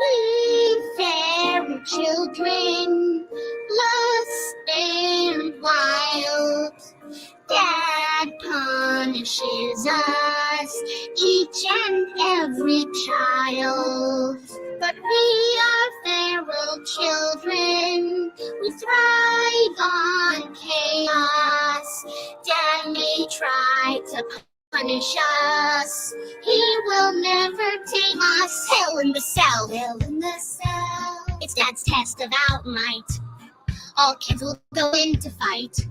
We fairy children, lost and wild. Dad punishes us, each and every child. But we are feral children, we thrive on chaos. Dad may try to punish us, he will never tame us. Hell in the cell, hell in the cell. It's Dad's test of outmight. All kids will go in to fight.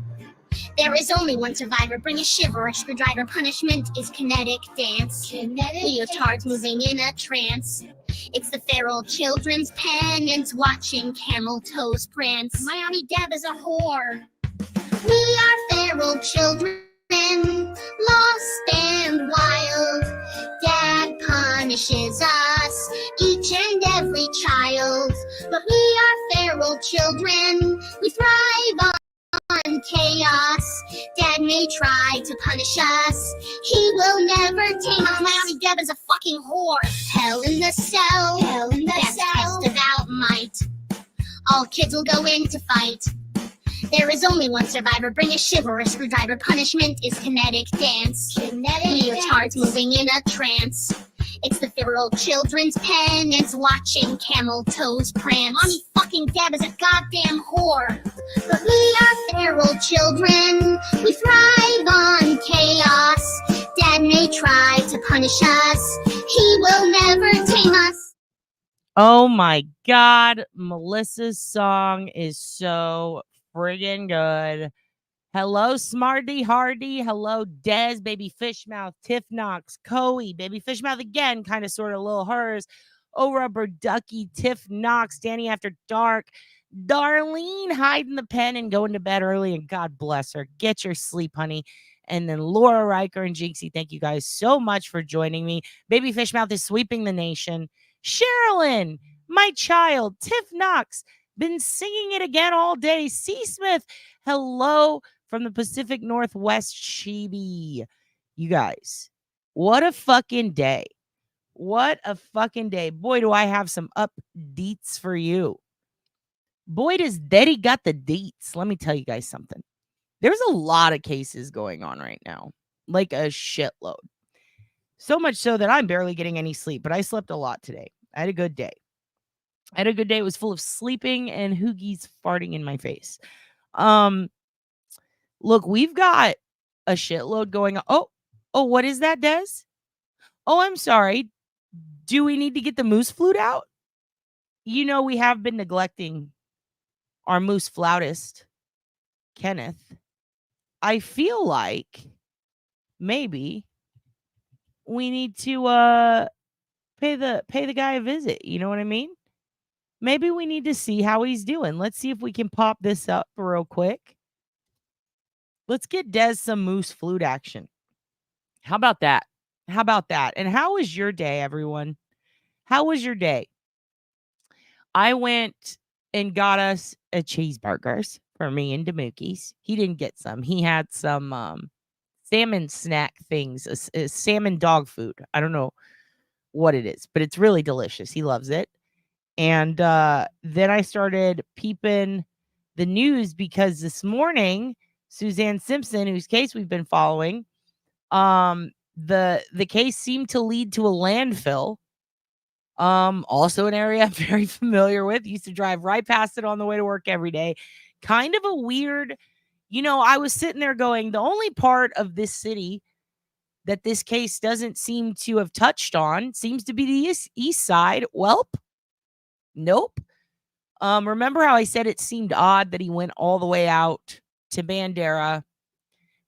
There is only one survivor. Bring a shiver, a screwdriver. Punishment is kinetic dance. Leotards moving in a trance. It's the feral children's penance, watching camel toes prance. Miami Deb is a whore. We are feral children, lost and wild. Dad punishes us, each and every child. But we are feral children, we thrive on chaos. Dad may try to punish us, he will never tame us. Miami Deb is a fucking whore. Hell in the cell, hell in the cell. Test of outmight. All kids will go in to fight. There is only one survivor. Bring a shiver, a screwdriver. Punishment is kinetic dance. Leotards moving in a trance. It's the feral children's penance, watching camel toes prance. Mommy fucking Deb is a goddamn whore. But we are feral children, we thrive on chaos. Dad may try to punish us, he will never tame us. Oh my God, Melissa's song is so friggin' good. Hello, Smarty Hardy. Hello, Des, Baby Fishmouth, Tiff Knox, Coey, Baby Fishmouth again, kind of sort of little hers. Oh, Rubber Ducky, Tiff Knox, Danny After Dark, Darlene hiding the pen and going to bed early, and God bless her. Get your sleep, honey. And then Laura Riker and Jinxie, thank you guys so much for joining me. Baby Fishmouth is sweeping the nation. Sherilyn, my child, Tiff Knox, been singing it again all day. C. Smith, hello from the Pacific Northwest, Chibi. You guys, what a fucking day. What a fucking day. Boy, do I have some updates for you. Boy, does Deli got the deets. Let me tell you guys something. There's a lot of cases going on right now, like a shitload. So much so that I'm barely getting any sleep, but I slept a lot today. I had a good day. It was full of sleeping and hoogies farting in my face. Look, we've got a shitload going on. Oh, what is that, Des? Oh, I'm sorry. Do we need to get the moose flute out? You know, we have been neglecting our moose flautist, Kenneth. I feel like maybe we need to pay the guy a visit. You know what I mean? Maybe we need to see how he's doing. Let's see if we can pop this up real quick. Let's get Des some moose flute action. How about that? And how was your day, everyone? How was your day? I went and got us a cheeseburgers for me and Demookies. He didn't get some. He had some salmon snack things, a salmon dog food. I don't know what it is, but it's really delicious. He loves it. And then I started peeping the news because this morning, Suzanne Simpson, whose case we've been following, the case seemed to lead to a landfill. Also an area I'm very familiar with. Used to drive right past it on the way to work every day. Kind of a weird, I was sitting there going, the only part of this city that this case doesn't seem to have touched on seems to be the east side. Welp. Nope. Remember how I said it seemed odd that he went all the way out to Bandera,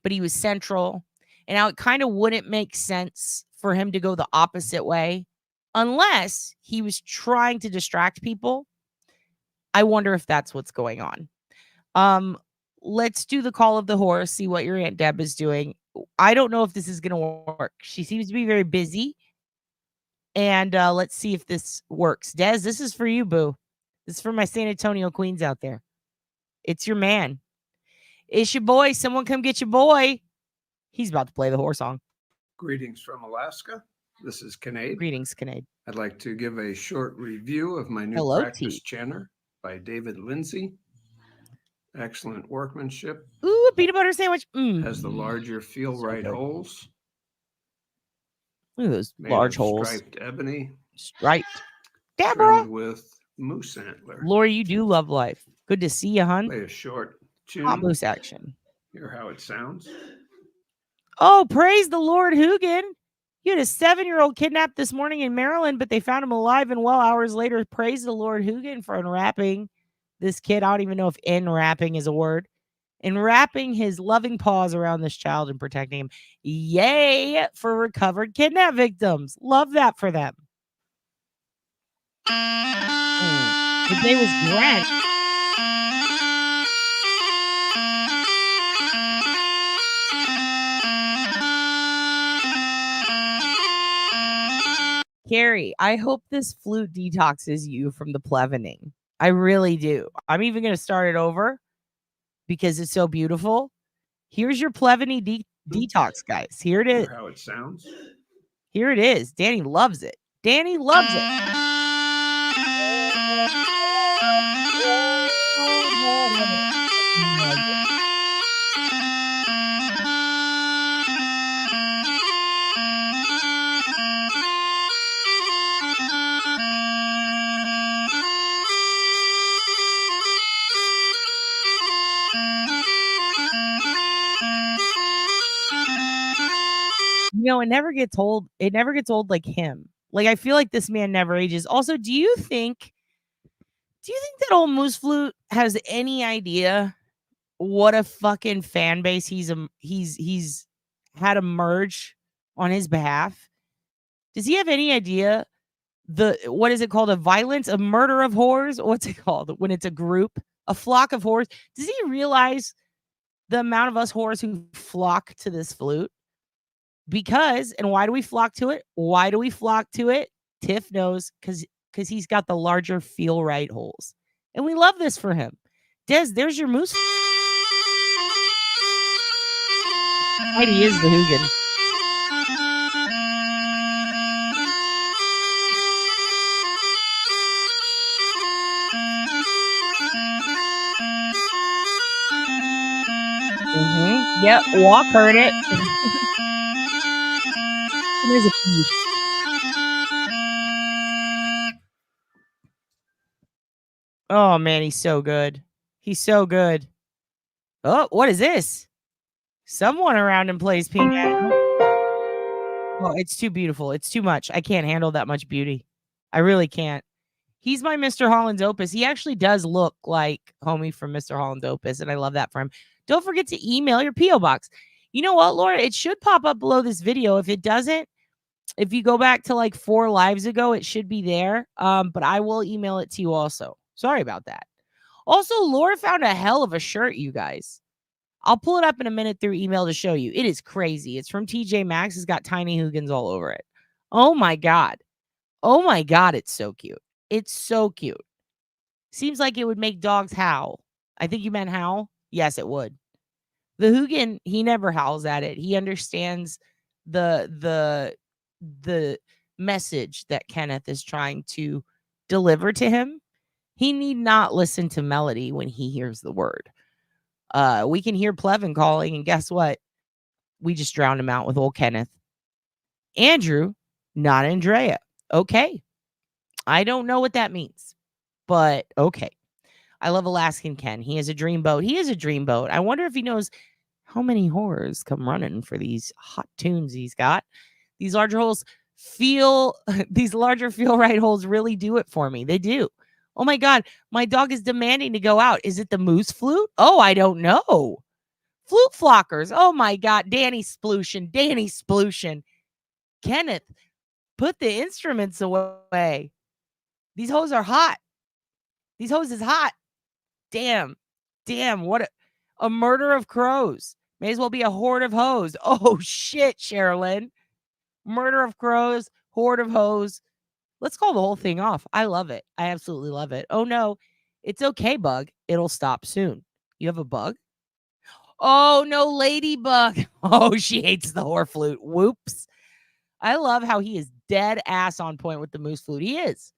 but he was central, and how it kind of wouldn't make sense for him to go the opposite way unless he was trying to distract people. I wonder if that's what's going on. Let's do the call of the horse, see what your Aunt Deb is doing. I don't know if this is going to work. She seems to be very busy. And let's see if this works. Des, this is for you, boo. This is for my San Antonio queens out there. It's your man. It's your boy. Someone come get your boy. He's about to play the horse song. Greetings from Alaska. This is Kinnaid. Greetings, Kinnaid. I'd like to give a short review of my new Hello, practice T. chanter by David Lindsay. Excellent workmanship. Ooh, a peanut butter sandwich. Has the larger feel So right good. holes. Look at those Made large of holes. striped ebony. Striped. Trimmed Deborah. with moose antler. Lori, you do love life. Good to see you, hun. Play a short Hot tune. moose action. Hear how it sounds. Oh, praise the Lord, Hugin. You had a 7-year-old kidnapped this morning in Maryland, but they found him alive and well hours later. Praise the Lord, Hugin, for unwrapping this kid. I don't even know if enwrapping is a word. Enwrapping his loving paws around this child and protecting him. Yay for recovered kidnap victims. Love that for them. The day was grand. Carrie, I hope this flute detoxes you from the plevening. I really do. I'm even going to start it over because it's so beautiful. Here's your pleveny detox, guys. Here it is. Hear how it sounds. Here it is. Danny loves it. Danny loves it. You know, it never gets old. It never gets old like him. Like, I feel like this man never ages. Also, do you think that old Moose Flute has any idea what a fucking fan base he's had emerge on his behalf? Does he have any idea what is it called? A murder of whores? What's it called when it's a group? A flock of whores? Does he realize the amount of us whores who flock to this flute? Because, and why do we flock to it? Why do we flock to it? Tiff knows, because he's got the larger feel right holes. And we love this for him. Des, there's your moose. Heidi is the Hugin. Yep, Walk heard it. There's a piece. Oh man, he's so good. He's so good. Oh, what is this? Someone around him plays piano. Oh, it's too beautiful. It's too much. I can't handle that much beauty. I really can't. He's my Mr. Holland's Opus. He actually does look like homie from Mr. Holland's Opus, and I love that for him. Don't forget to email your P.O. box. You know what, Laura? It should pop up below this video. If it doesn't, if you go back to like 4 lives ago, it should be there. But I will email it to you also. Sorry about that. Also, Laura found a hell of a shirt, you guys. I'll pull it up in a minute through email to show you. It is crazy. It's from TJ Maxx. It's got tiny Hugins all over it. Oh my God. Oh my God. It's so cute. It's so cute. Seems like it would make dogs howl. I think you meant howl. Yes, it would. The Hugin, he never howls at it. He understands the message that Kenneth is trying to deliver to him. He need not listen to melody when he hears the word. We can hear Plevin calling, and guess what? We just drowned him out with old Kenneth. Andrew, not Andrea. Okay. I don't know what that means, but okay. I love Alaskan Ken. He has a dreamboat. He is a dreamboat. I wonder if he knows how many horrors come running for these hot tunes he's got. These larger holes these larger feel right holes really do it for me. They do. Oh my God, my dog is demanding to go out. Is it the moose flute? Oh, I don't know. Flute flockers. Oh my God, Danny Splution. Kenneth, put the instruments away. These hoes are hot. These hoes is hot. Damn, what a murder of crows. May as well be a horde of hoes. Oh shit, Sherilyn. Murder of crows, horde of hoes. Let's call the whole thing off. I love it. I absolutely love it. Oh no, it's okay, bug. It'll stop soon. You have a bug? Oh no, ladybug. Oh, she hates the whore flute. Whoops. I love how he is dead ass on point with the moose flute. He is.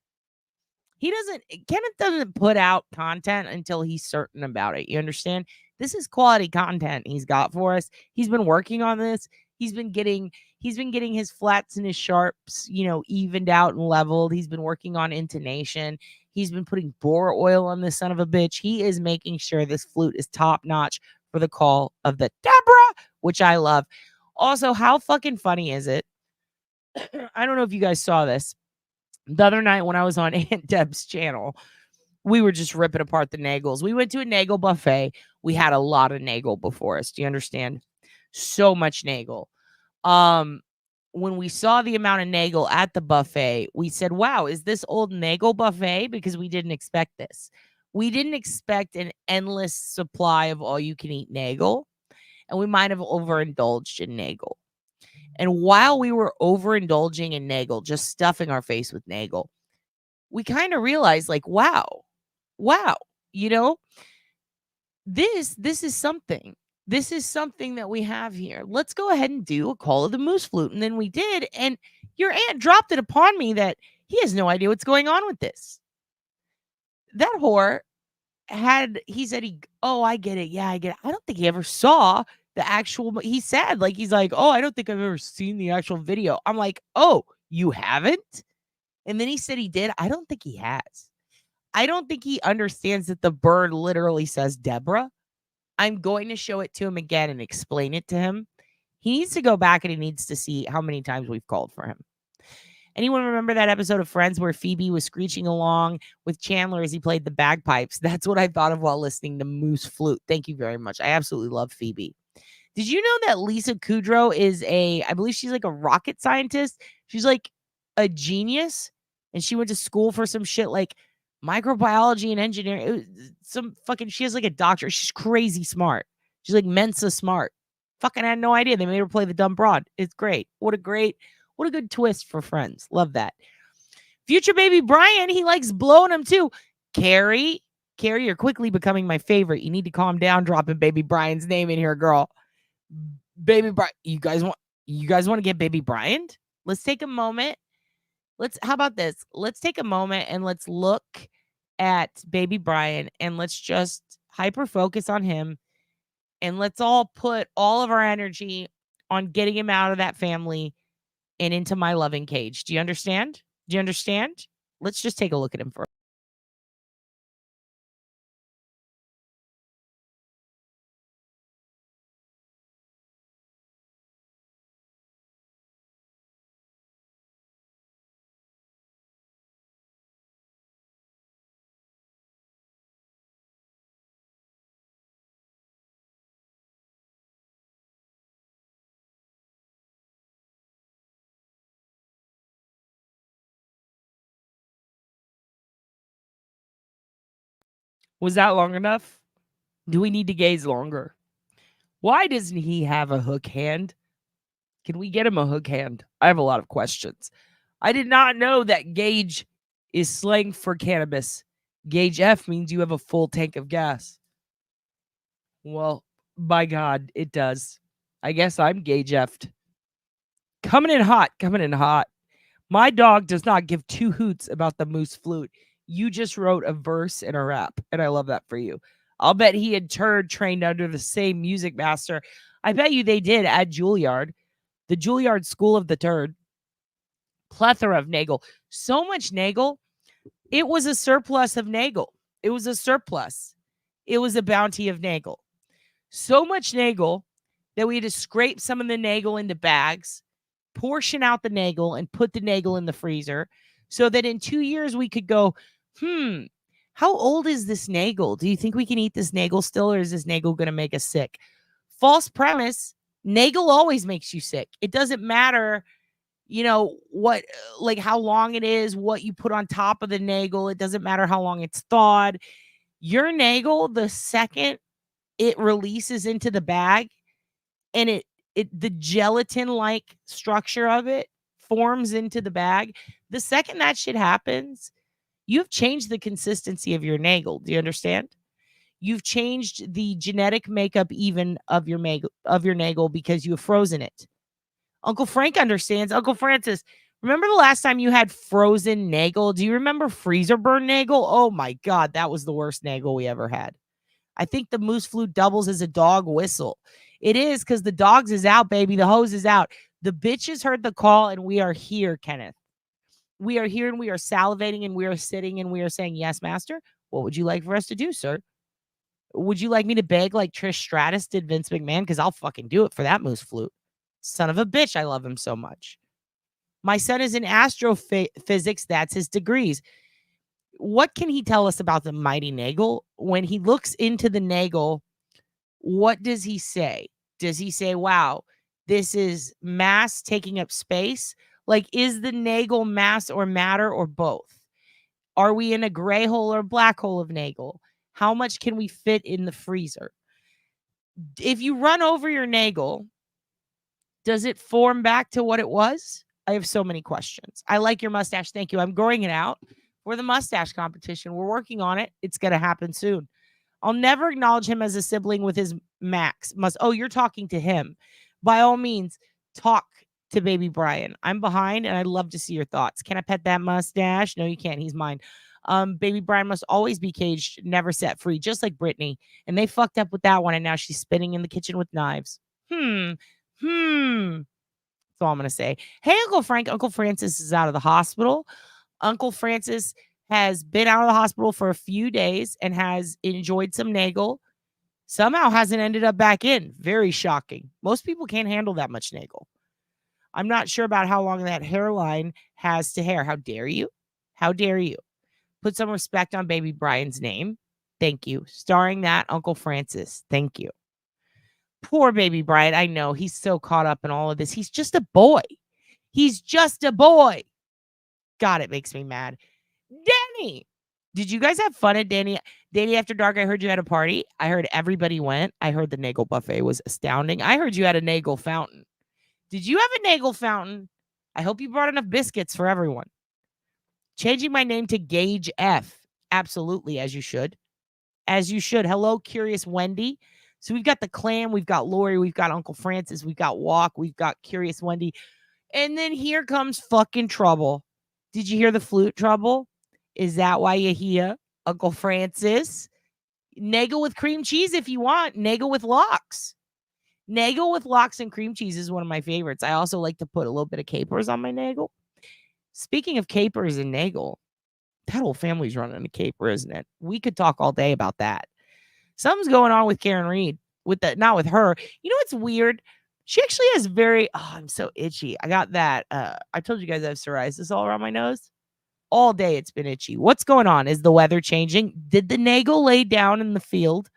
Kenneth doesn't put out content until he's certain about it. You understand? This is quality content he's got for us. He's been working on this. He's been getting his flats and his sharps, evened out and leveled. He's been working on intonation. He's been putting bore oil on this son of a bitch. He is making sure this flute is top notch for the call of the Deborah, which I love. Also, how fucking funny is it? I don't know if you guys saw this. The other night when I was on Aunt Deb's channel, we were just ripping apart the Nagles. We went to a Nagle buffet. We had a lot of Nagle before us. Do you understand? So much Nagle. When we saw the amount of Nagle at the buffet, we said, wow, is this old Nagle buffet? Because we didn't expect this. We didn't expect an endless supply of all-you-can-eat Nagle, and we might have overindulged in Nagle. And while we were overindulging in Nagle, just stuffing our face with Nagle, we kind of realized, like, wow, this is something. This is something that we have here. Let's go ahead and do a call of the moose flute. And then we did. And your aunt dropped it upon me that he has no idea what's going on with this. That whore he said, I get it. Yeah, I get it. I don't think he ever saw the actual, he said, like, he's like, oh, I don't think I've ever seen the actual video. I'm like, oh, you haven't? And then he said he did. I don't think he has. I don't think he understands that the bird literally says Deborah. I'm going to show it to him again and explain it to him. He needs to go back and he needs to see how many times we've called for him. Anyone remember that episode of Friends where Phoebe was screeching along with Chandler as he played the bagpipes? That's what I thought of while listening to Moose Flute. Thank you very much. I absolutely love Phoebe. Did you know that Lisa Kudrow is I believe she's like a rocket scientist? She's like a genius. And she went to school for some shit like microbiology and engineering. She has like a doctorate. She's crazy smart. She's like Mensa smart. Fucking had no idea. They made her play the dumb broad. It's great. What a good twist for Friends. Love that. Future baby Brian, he likes blowing them too. Carrie, you're quickly becoming my favorite. You need to calm down dropping baby Brian's name in here, girl. Baby Brian, you guys want to get baby Brian? Let's take a moment. How about this? Let's take a moment and let's look at baby Brian and let's just hyper focus on him and let's all put all of our energy on getting him out of that family and into my loving cage. Do you understand? Let's just take a look at him first. Was that long enough? Do we need to gaze longer? Why doesn't he have a hook hand? Can we get him a hook hand? I have a lot of questions. I did not know that gauge is slang for cannabis. Gauge F means you have a full tank of gas. Well, by God, it does. I guess I'm gauge F'd. Coming in hot. My dog does not give two hoots about the moose flute. You just wrote a verse and a rap, and I love that for you. I'll bet he and Turd trained under the same music master. I bet you they did at Juilliard. The Juilliard School of the Turd. Plethora of Nagle. So much Nagle. It was a surplus of Nagle. It was a surplus. It was a bounty of Nagle. So much Nagle that we had to scrape some of the Nagle into bags, portion out the Nagle, and put the Nagle in the freezer so that in 2 years we could go, how old is this Nagle? Do you think we can eat this Nagle still, or is this Nagle going to make us sick? False premise. Nagle always makes you sick. It doesn't matter, what, like how long it is, what you put on top of the Nagle. It doesn't matter how long it's thawed. Your Nagle, the second it releases into the bag and the gelatin-like structure of it forms into the bag, the second that shit happens, you've changed the consistency of your Nagle. Do you understand? You've changed the genetic makeup even of your Nagle because you have frozen it. Uncle Frank understands. Uncle Francis, remember the last time you had frozen Nagle? Do you remember freezer burn Nagle? Oh my God, that was the worst Nagle we ever had. I think the moose flute doubles as a dog whistle. It is because the dogs is out, baby. The hose is out. The bitches heard the call and we are here, Kenneth. We are here and we are salivating and we are sitting and we are saying, yes, master. What would you like for us to do, sir? Would you like me to beg like Trish Stratus did Vince McMahon? Because I'll fucking do it for that moose flute. Son of a bitch. I love him so much. My son is in astrophysics. That's his degrees. What can he tell us about the mighty Nagle? When he looks into the Nagle, what does he say? Does he say, wow, this is mass taking up space? Like, is the Nagle mass or matter or both? Are we in a gray hole or black hole of Nagle? How much can we fit in the freezer? If you run over your Nagle, does it form back to what it was? I have so many questions. I like your mustache. Thank you. I'm growing it out for the mustache competition. We're working on it. It's going to happen soon. I'll never acknowledge him as a sibling with his Max. Oh, you're talking to him. By all means, talk to baby Brian. I'm behind and I'd love to see your thoughts. Can I pet that mustache? No, you can't. He's mine. Baby Brian must always be caged, never set free, just like Brittany. And they fucked up with that one. And now she's spinning in the kitchen with knives. That's all I'm going to say. Hey, Uncle Frank. Uncle Francis is out of the hospital. Uncle Francis has been out of the hospital for a few days and has enjoyed some Nagle. Somehow hasn't ended up back in. Very shocking. Most people can't handle that much Nagle. I'm not sure about how long that hairline has to hair. How dare you? How dare you? Put some respect on baby Brian's name. Thank you. Starring that Uncle Francis. Thank you. Poor baby Brian. I know he's so caught up in all of this. He's just a boy. He's just a boy. God, it makes me mad. Danny, did you guys have fun at Danny After Dark? I heard you had a party. I heard everybody went. I heard the Nagle buffet was astounding. I heard you had a Nagle fountain. Did you have a Nagle fountain? I hope you brought enough biscuits for everyone. Changing my name to Gage F. Absolutely, as you should. As you should. Hello, Curious Wendy. So we've got the clan, we've got Lori, we've got Uncle Francis, we've got Walk, we've got Curious Wendy. And then here comes fucking trouble. Did you hear the flute, Trouble? Is that why you're here, Uncle Francis? Nagle with cream cheese if you want. Nagle with lox. Nagle with lox and cream cheese is one of my favorites. I also like to put a little bit of capers on my Nagle. Speaking of capers and Nagle, that whole family's running a caper, isn't it? We could talk all day about that. Something's going on with Karen Reed. Not with her. You know what's weird? She actually has I'm so itchy. I got that. I told you guys I have psoriasis all around my nose. All day it's been itchy. What's going on? Is the weather changing? Did the Nagle lay down in the field?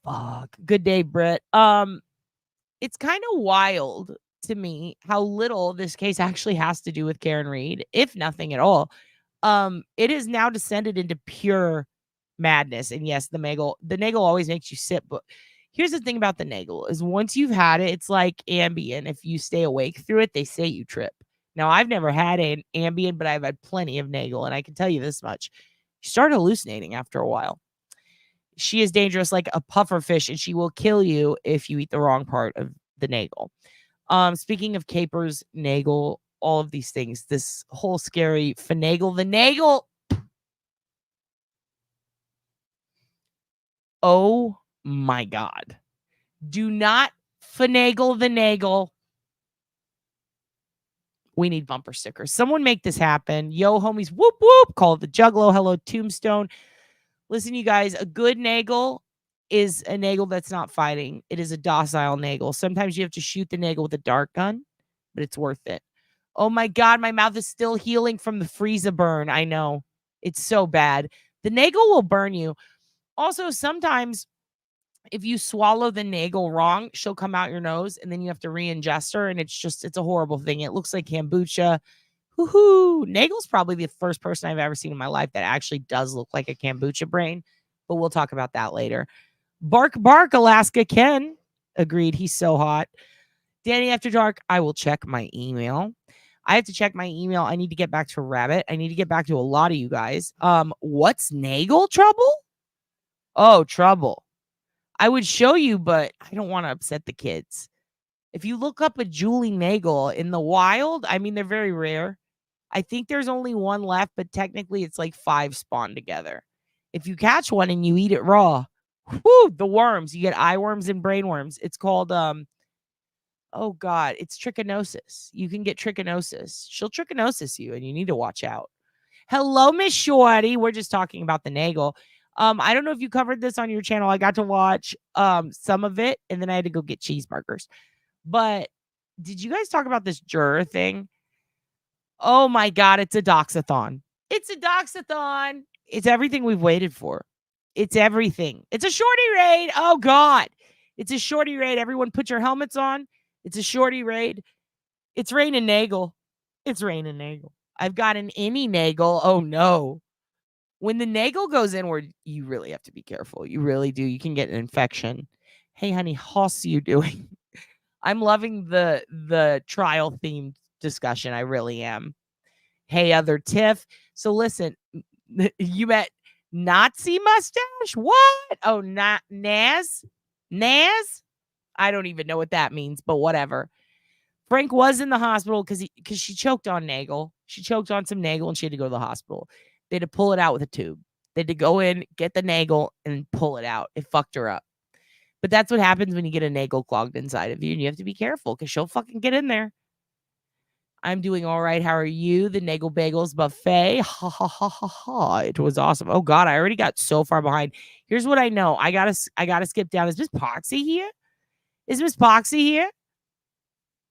Fuck. Good day, Britt. It's kind of wild to me how little this case actually has to do with Karen Reed, if nothing at all. It has now descended into pure madness. And yes, the Nagle always makes you sick, but here's the thing about the Nagle is once you've had it, it's like Ambien. If you stay awake through it, they say you trip. Now, I've never had an Ambien, but I've had plenty of Nagle, and I can tell you this much. You start hallucinating after a while. She is dangerous like a puffer fish, and she will kill you if you eat the wrong part of the Nagle. Speaking of capers, Nagle, all of these things, this whole scary finagle, the Nagle. Oh my God. Do not finagle the Nagle. We need bumper stickers. Someone make this happen. Yo, homies, whoop, whoop. Call it the Juggalo. Hello, Tombstone. Listen, you guys, a good Nagle is a Nagle that's not fighting. It is a docile Nagle. Sometimes you have to shoot the Nagle with a dart gun, but it's worth it. Oh my God, my mouth is still healing from the Frieza burn. I know. It's so bad. The Nagle will burn you. Also, sometimes if you swallow the Nagle wrong, she'll come out your nose and then you have to re-ingest her. And it's a horrible thing. It looks like kombucha. Woohoo. Nagle's probably the first person I've ever seen in my life that actually does look like a kombucha brain, but we'll talk about that later. Bark, bark, Alaska Ken. Agreed. He's so hot. Danny After Dark, I will check my email. I have to check my email. I need to get back to Rabbit. I need to get back to a lot of you guys. What's Nagle, Trouble? Oh, Trouble. I would show you, but I don't want to upset the kids. If you look up a Julie Nagle in the wild, I mean, they're very rare. I think there's only one left, but technically it's like 5 spawn together. If you catch one and you eat it raw, whoo, the worms, you get eye worms and brain worms. It's called, oh God, it's trichinosis. You can get trichinosis. She'll trichinosis you and you need to watch out. Hello, Miss Shorty. We're just talking about the Nagle. I don't know if you covered this on your channel. I got to watch some of it and then I had to go get cheeseburgers. But did you guys talk about this juror thing? Oh my God, it's a doxathon. It's a doxathon. It's everything we've waited for. It's everything. It's a shorty raid. Oh God. It's a shorty raid. Everyone put your helmets on. It's a shorty raid. It's rain and Nagle. It's rain and Nagle. I've got an any Nagle. Oh no. When the Nagle goes inward, you really have to be careful. You really do. You can get an infection. Hey, honey, how's you doing? I'm loving the trial themed discussion. I really am. Hey, other Tiff. So listen, you met Nazi mustache? What? Oh, not Naz? Naz? I don't even know what that means, but whatever. Frank was in the hospital because she choked on Nagle. She choked on some Nagle and she had to go to the hospital. They had to pull it out with a tube. They had to go in, get the Nagle, and pull it out. It fucked her up. But that's what happens when you get a Nagle clogged inside of you, and you have to be careful because she'll fucking get in there. I'm doing all right. How are you? The Nagle Bagels buffet. Ha ha ha ha ha. It was awesome. Oh God, I already got so far behind. Here's what I know. I gotta skip down. Is Miss Poxy here? Is Miss Poxy here?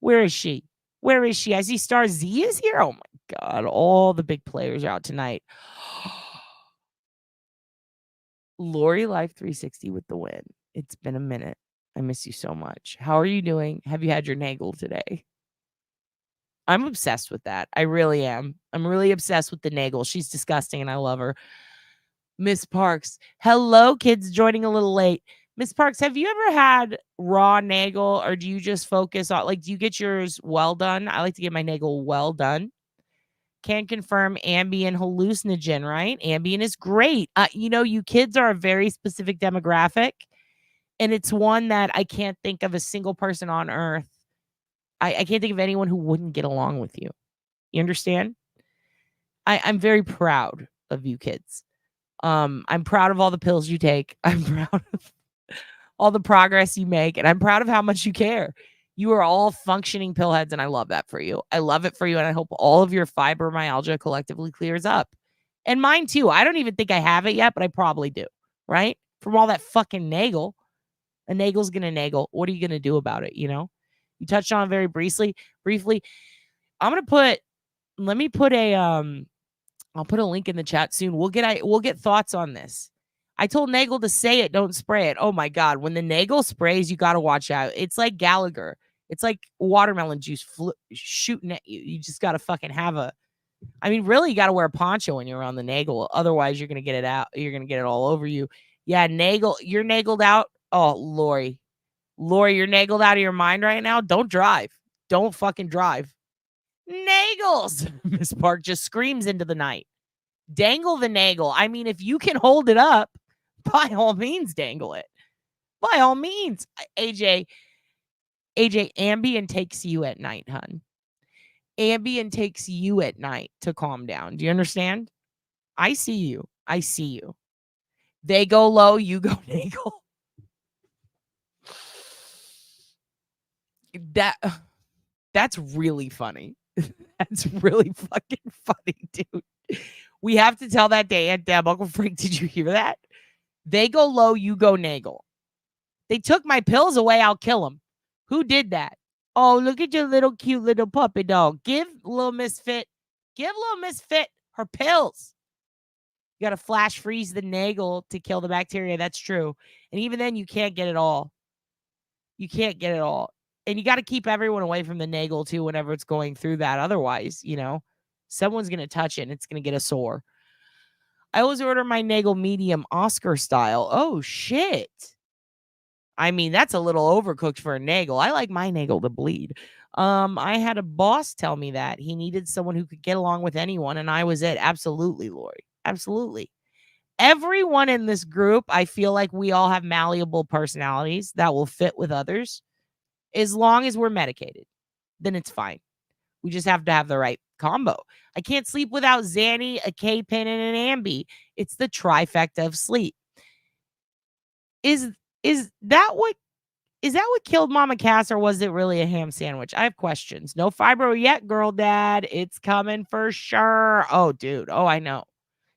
Where is she? Where is she? I see Star Z is here. Oh my God. All the big players are out tonight. Lori Life 360 with the win. It's been a minute. I miss you so much. How are you doing? Have you had your Nagle today? I'm obsessed with that. I really am. I'm really obsessed with the Nagle. She's disgusting and I love her. Miss Parks. Hello, kids joining a little late. Miss Parks, have you ever had raw Nagle or do you just focus on, like, do you get yours well done? I like to get my Nagle well done. Can confirm Ambien hallucinogen, right? Ambien is great. You kids are a very specific demographic and it's one that I can't think of a single person on earth. I can't think of anyone who wouldn't get along with you. You understand? I'm very proud of you kids. I'm proud of all the pills you take. I'm proud of all the progress you make. And I'm proud of how much you care. You are all functioning pillheads, and I love that for you. I love it for you, and I hope all of your fibromyalgia collectively clears up. And mine too. I don't even think I have it yet, but I probably do, right? From all that fucking Nagle. A Nagle's gonna Nagle. What are you gonna do about it, You touched on it very briefly. Let me put a I'll put a link in the chat soon. We'll get thoughts on this. I told Nagle to say it, don't spray it. Oh my God. When the Nagle sprays, you got to watch out. It's like Gallagher. It's like watermelon juice shooting at you. You just got to fucking really, you got to wear a poncho when you're on the Nagle. Otherwise, you're going to get it out. You're going to get it all over you. Yeah, Nagle, you're Nagled out. Oh, Lori, you're Nagled out of your mind right now. Don't drive. Don't fucking drive. Nagles. Miss Park just screams into the night. Dangle the Nagle. I mean, if you can hold it up, by all means, dangle it. By all means. AJ, Ambien takes you at night, hun. Ambien takes you at night to calm down. Do you understand? I see you. I see you. They go low, you go Nagle. That's really funny. That's really fucking funny, dude. We have to tell that to Aunt Deb. Uncle Frank, did you hear that? They go low, you go Nagle. They took my pills away, I'll kill them. Who did that? Oh, look at your little cute little puppy dog. Give little Misfit her pills. You got to flash freeze the Nagle to kill the bacteria. That's true. And even then, you can't get it all. You can't get it all. And you got to keep everyone away from the Nagle too whenever it's going through that. Otherwise, someone's going to touch it and it's going to get a sore. I always order my Nagle medium Oscar style. Oh, shit. I mean, that's a little overcooked for a Nagle. I like my Nagle to bleed. I had a boss tell me that he needed someone who could get along with anyone, and I was it. Absolutely, Lori. Absolutely. Everyone in this group, I feel like we all have malleable personalities that will fit with others. As long as we're medicated, then it's fine. We just have to have the right combo. I can't sleep without Xanny, a K-Pen, and an Ambi. It's the trifecta of sleep. Is that what killed Mama Cass, or was it really a ham sandwich? I have questions. No fibro yet, girl dad. It's coming for sure. Oh, dude. Oh, I know.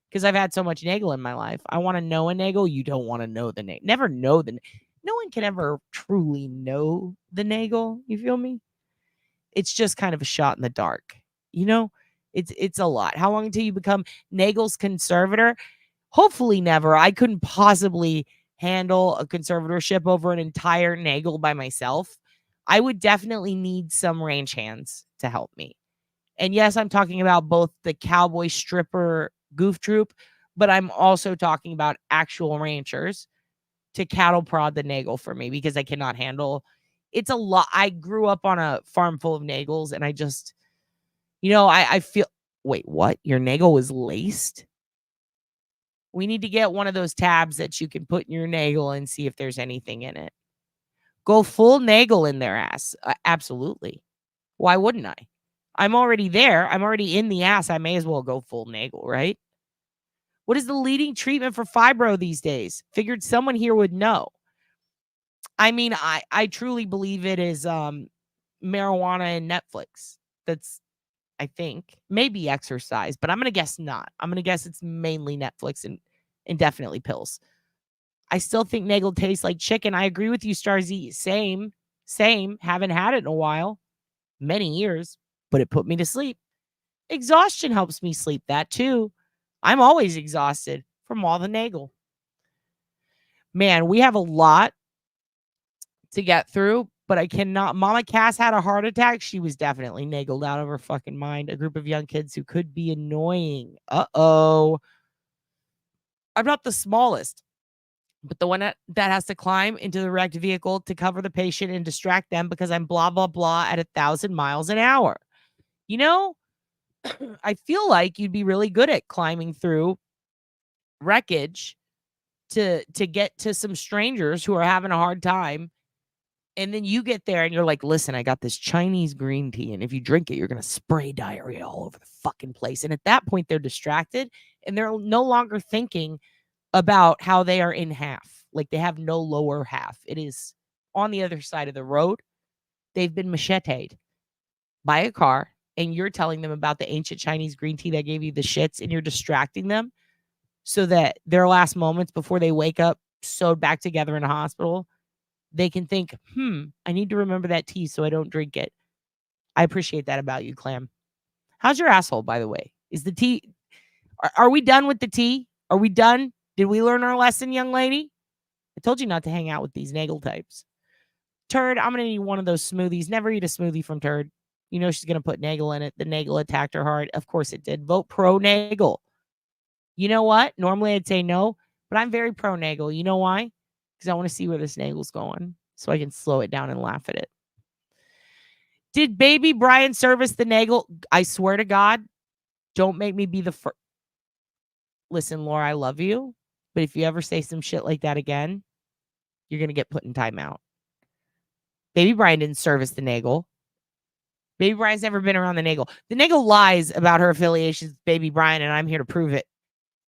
Because I've had so much Nagle in my life. I want to know a Nagle. You don't want to know the Nagle. Never know the. No one can ever truly know the Nagle. You feel me? It's just kind of a shot in the dark. You know, it's a lot. How long until you become Nagle's conservator? Hopefully never. I couldn't possibly handle a conservatorship over an entire Nagle by myself. I would definitely need some ranch hands to help me. And yes, I'm talking about both the cowboy stripper goof troop, but I'm also talking about actual ranchers to cattle prod the Nagle for me, because I cannot handle. It's a lot. I grew up on a farm full of Nagles, and I just, I feel. Wait, what? Your Nagle was laced? We need to get one of those tabs that you can put in your Nagle and see if there's anything in it. Go full Nagle in their ass. Absolutely. Why wouldn't I? I'm already there. I'm already in the ass. I may as well go full Nagle, right? What is the leading treatment for fibro these days? Figured someone here would know. I mean, I truly believe it is marijuana and Netflix. That's, I think, maybe exercise, but I'm going to guess not. I'm going to guess it's mainly Netflix and definitely pills. I still think Nagle tastes like chicken. I agree with you, Starzy. Same. Haven't had it in a while. Many years, but it put me to sleep. Exhaustion helps me sleep. That too. I'm always exhausted from all the Nagle. Man, we have a lot to get through, but I cannot. Mama Cass had a heart attack. She was definitely Nagled out of her fucking mind. A group of young kids who could be annoying. I'm not the smallest, but the one that has to climb into the wrecked vehicle to cover the patient and distract them because I'm blah, blah, blah at 1,000 miles an hour. You know, I feel like you'd be really good at climbing through wreckage to get to some strangers who are having a hard time. And then you get there and you're like, listen, I got this Chinese green tea. And if you drink it, you're going to spray diarrhea all over the fucking place. And at that point, they're distracted and they're no longer thinking about how they are in half. Like they have no lower half. It is on the other side of the road. They've been macheted by a car. And you're telling them about the ancient Chinese green tea that gave you the shits. And you're distracting them so that their last moments before they wake up sewed back together in a hospital, they can think, I need to remember that tea so I don't drink it. I appreciate that about you, Clam. How's your asshole, by the way? Is the tea... Are we done with the tea? Are we done? Did we learn our lesson, young lady? I told you not to hang out with these Nagle types. Turd, I'm going to need one of those smoothies. Never eat a smoothie from Turd. You know she's going to put Nagle in it. The Nagle attacked her hard. Of course it did. Vote pro Nagle. You know what? Normally I'd say no, but I'm very pro Nagle. You know why? Because I want to see where this Nagle's going so I can slow it down and laugh at it. Did baby Brian service the Nagle? I swear to God, don't make me be the first. Listen, Laura, I love you, but if you ever say some shit like that again, you're going to get put in timeout. Baby Brian didn't service the Nagle. Baby Brian's never been around the Nagle. The Nagle lies about her affiliations with Baby Brian, and I'm here to prove it.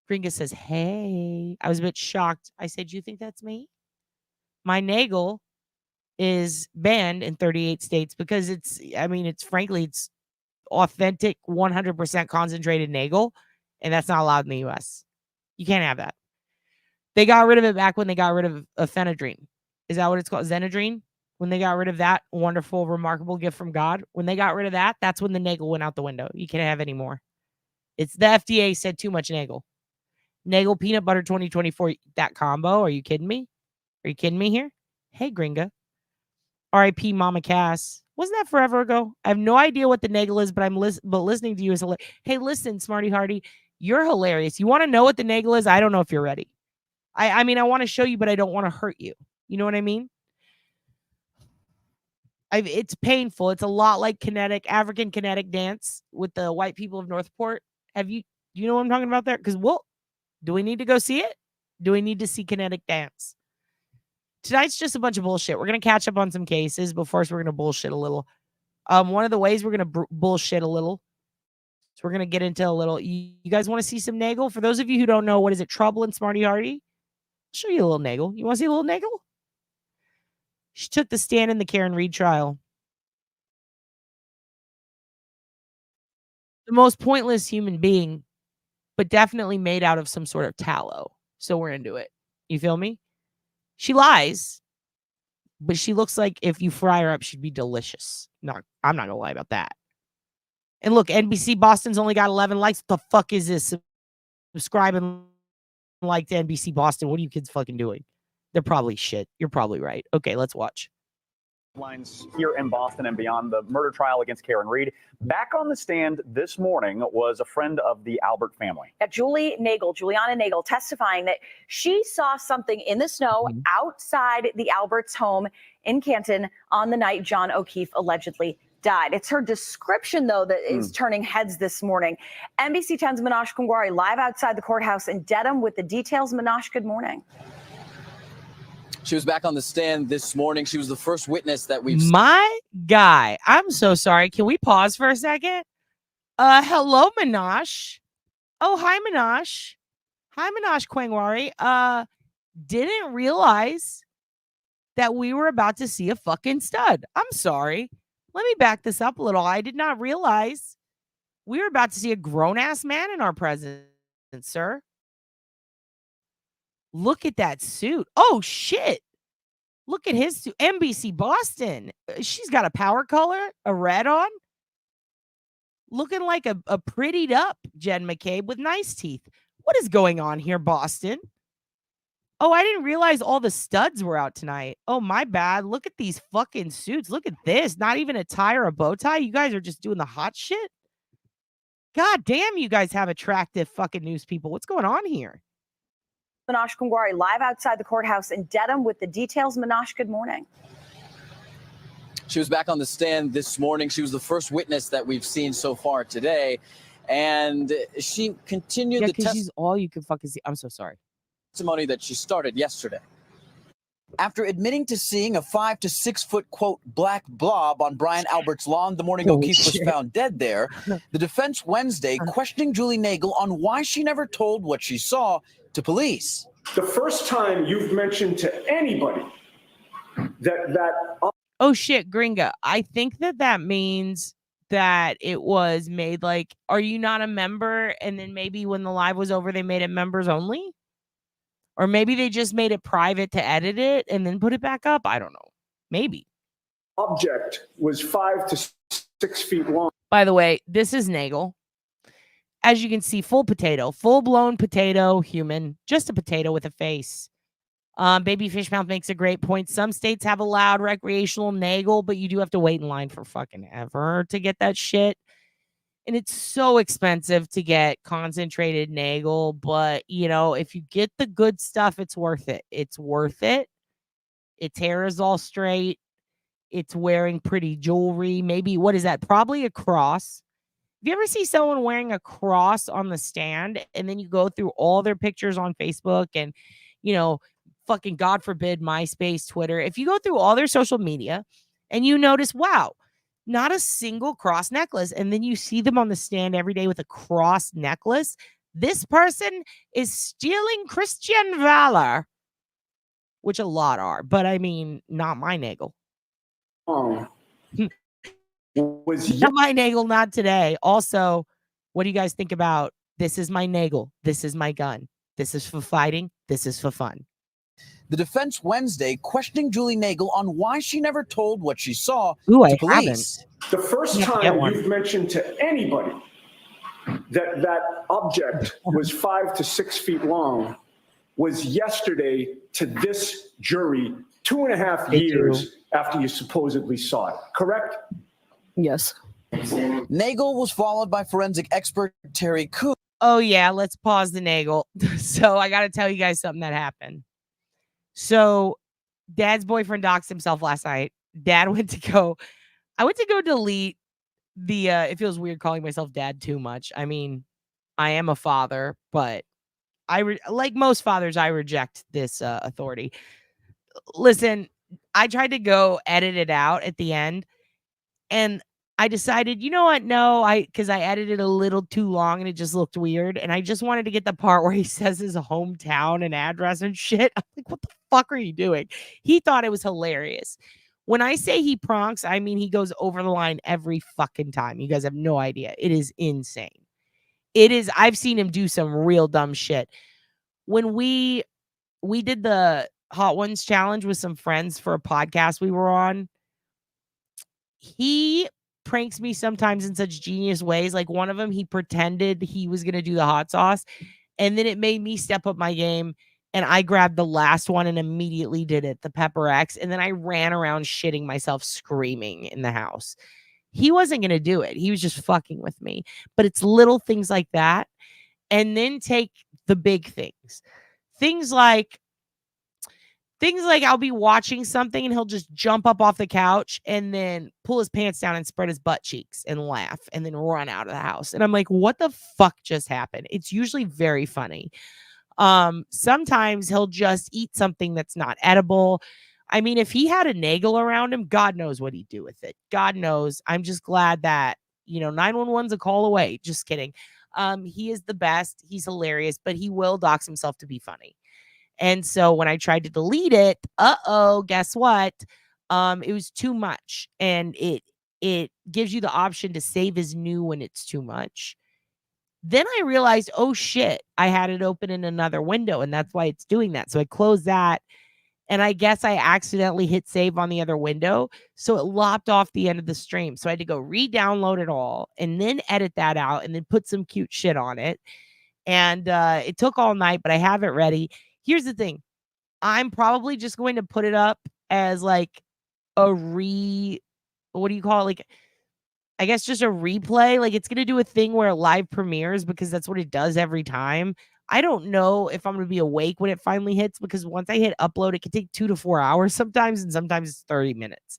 Gringa says, hey, I was a bit shocked. I said, you think that's me? My Nagle is banned in 38 states because it's authentic 100% concentrated Nagle, and that's not allowed in the US. You can't have that. They got rid of it back when they got rid of ephedrine. Is that what it's called? Xenadrine? When they got rid of that wonderful, remarkable gift from God, when they got rid of that, that's when the Nagle went out the window. You can't have any more. It's the FDA said too much Nagle. Nagle peanut butter 2024, that combo. Are you kidding me? Are you kidding me here? Hey, Gringa. R.I.P. Mama Cass. Wasn't that forever ago? I have no idea what the Nagle is, but listening to you is hilarious. Hey, listen, Smarty Hardy, you're hilarious. You want to know what the Nagle is? I don't know if you're ready. I mean, I want to show you, but I don't want to hurt you. You know what I mean? It's painful. It's a lot like African kinetic dance with the white people of Northport. Do you know what I'm talking about there? Because do we need to go see it? Do we need to see kinetic dance? tonight's just a bunch of bullshit. We're going to catch up on some cases, but first we're going to bullshit a little. One of the ways we're going to bullshit a little, so we're going to get into a little, you guys want to see some Nagle? For those of you who don't know, what is it, Trouble and Smarty Hardy? I'll show you a little Nagle. You want to see a little Nagle? She took the stand in the Karen Reed trial. The most pointless human being, but definitely made out of some sort of tallow. So we're into it. You feel me? She lies, but she looks like if you fry her up, she'd be delicious. No, I'm not gonna lie about that. And look, NBC Boston's only got 11 likes. What the fuck is this? Subscribe and like to NBC Boston. What are you kids fucking doing? They're probably shit. You're probably right. Okay, let's watch. Lines here in Boston and beyond the murder trial against Karen Reed. Back on the stand this morning was a friend of the Albert family. Juliana Nagle, testifying that she saw something in the snow outside the Albert's home in Canton on the night John O'Keefe allegedly died. It's her description, though, that is turning heads this morning. NBC 10's Manash Kungwari live outside the courthouse in Dedham with the details. Manash, good morning. She was back on the stand this morning. She was the first witness that we've... My guy, I'm so sorry. Can we pause for a second? Hello, Manash. Oh, hi, Manash. Hi, Manash Kwangwari. Didn't realize that we were about to see a fucking stud. I'm sorry. Let me back this up a little. I did not realize we were about to see a grown-ass man in our presence, sir. Look at that suit. Oh, shit. Look at his suit. NBC Boston. She's got a power color, a red on. Looking like a prettied up Jen McCabe with nice teeth. What is going on here, Boston? Oh, I didn't realize all the studs were out tonight. Oh, my bad. Look at these fucking suits. Look at this. Not even a tie or a bow tie. You guys are just doing the hot shit. God damn, you guys have attractive fucking news people. What's going on here? Manash Kungwari live outside the courthouse in Dedham with the details. Manash, good morning. She was back on the stand this morning. She was the first witness that we've seen so far today. And she continued the she's all you can fucking see. I'm so sorry. Testimony that she started yesterday. After admitting to seeing a 5 to 6 foot, quote, black blob on Brian Albert's lawn the morning O'Keefe was found dead there, the defense Wednesday questioning Julie Nagle on why she never told what she saw to police. The first time you've mentioned to anybody that oh shit, Gringa. I think that means that it was made like, are you not a member? And then maybe when the live was over, they made it members only. Or maybe they just made it private to edit it and then put it back up. I don't know. Maybe. Object was 5 to 6 feet long. By the way, this is Nagle. As you can see, full potato, full-blown potato, human, just a potato with a face. Baby Fishmouth makes a great point. Some states have allowed recreational Nagle, but you do have to wait in line for fucking ever to get that shit. And it's so expensive to get concentrated Nagle, but, you know, if you get the good stuff, it's worth it. It's worth it. Its hair is all straight. It's wearing pretty jewelry. Maybe, what is that? Probably a cross. If you ever see someone wearing a cross on the stand and then you go through all their pictures on Facebook and, you know, fucking God forbid, MySpace, Twitter, if you go through all their social media and you notice, wow, not a single cross necklace, and then you see them on the stand every day with a cross necklace, this person is stealing Christian valor, which a lot are, but I mean, not my Nagle. Oh. Was not my Nagle, not today. Also, what do you guys think about this is my Nagle, this is my gun, this is for fighting, this is for fun? The defense Wednesday questioning Julie Nagle on why she never told what she saw to police. The first time you've mentioned to anybody that object was 5 to 6 feet long was yesterday to this jury 2.5 years after you supposedly saw it, correct? Yes. Nagle was followed by forensic expert Terry Coon. Oh, yeah, let's pause the Nagle. So I got to tell you guys something that happened. So Dad's boyfriend doxed himself last night. Dad went to go, I went to go delete the, it feels weird calling myself dad too much. I mean, I am a father, but like most fathers, I reject this authority. listen, I tried to go edit it out at the end, and I decided, you know what? No, because I edited a little too long and it just looked weird. And I just wanted to get the part where he says his hometown and address and shit. I'm like, what the fuck are you doing? He thought it was hilarious. When I say he pronks, I mean he goes over the line every fucking time. You guys have no idea. It is insane. It is. I've seen him do some real dumb shit. When we did the Hot Ones challenge with some friends for a podcast we were on, he pranks me sometimes in such genius ways. Like one of them, he pretended he was going to do the hot sauce, and then it made me step up my game, and I grabbed the last one and immediately did it, the Pepper X, and then I ran around shitting myself screaming in the house. He wasn't going to do it. He was just fucking with me. But it's little things like that. And then take the big things. Things like I'll be watching something and he'll just jump up off the couch and then pull his pants down and spread his butt cheeks and laugh and then run out of the house. And I'm like, what the fuck just happened? It's usually very funny. Sometimes he'll just eat something that's not edible. I mean, if he had a Nagle around him, God knows what he'd do with it. God knows. I'm just glad that, 911's a call away. Just kidding. He is the best. He's hilarious, but he will dox himself to be funny. And so when I tried to delete it, guess what? It was too much. And it gives you the option to save as new when it's too much. Then I realized, oh shit, I had it open in another window and that's why it's doing that. So I closed that. And I guess I accidentally hit save on the other window. So it lopped off the end of the stream. So I had to go re-download it all and then edit that out and then put some cute shit on it. And it took all night, but I have it ready. Here's the thing. I'm probably just going to put it up as like what do you call it? Like, I guess just a replay. Like it's going to do a thing where it live premieres because that's what it does every time. I don't know if I'm going to be awake when it finally hits because once I hit upload, it can take 2 to 4 hours sometimes, and sometimes it's 30 minutes.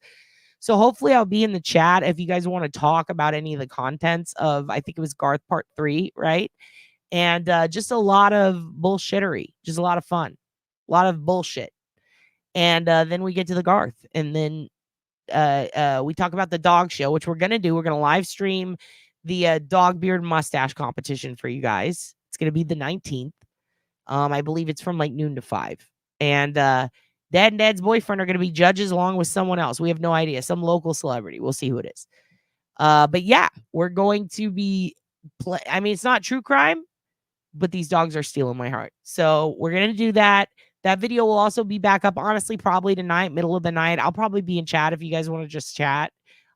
So hopefully I'll be in the chat if you guys want to talk about any of the contents of, I think it was Garth Part 3, right? And just a lot of bullshittery, just a lot of fun, a lot of bullshit. And then we get to the Garth, and then we talk about the dog show, which we're going to do. We're going to live stream the dog beard mustache competition for you guys. It's going to be the 19th. I believe it's from like noon to 5. And Dad and Dad's boyfriend are going to be judges along with someone else. We have no idea. Some local celebrity. We'll see who it is. But yeah, we're going to be I mean, it's not true crime, but these dogs are stealing my heart. So we're going to do that. That video will also be back up, honestly, probably tonight, middle of the night. I'll probably be in chat if you guys want to just chat.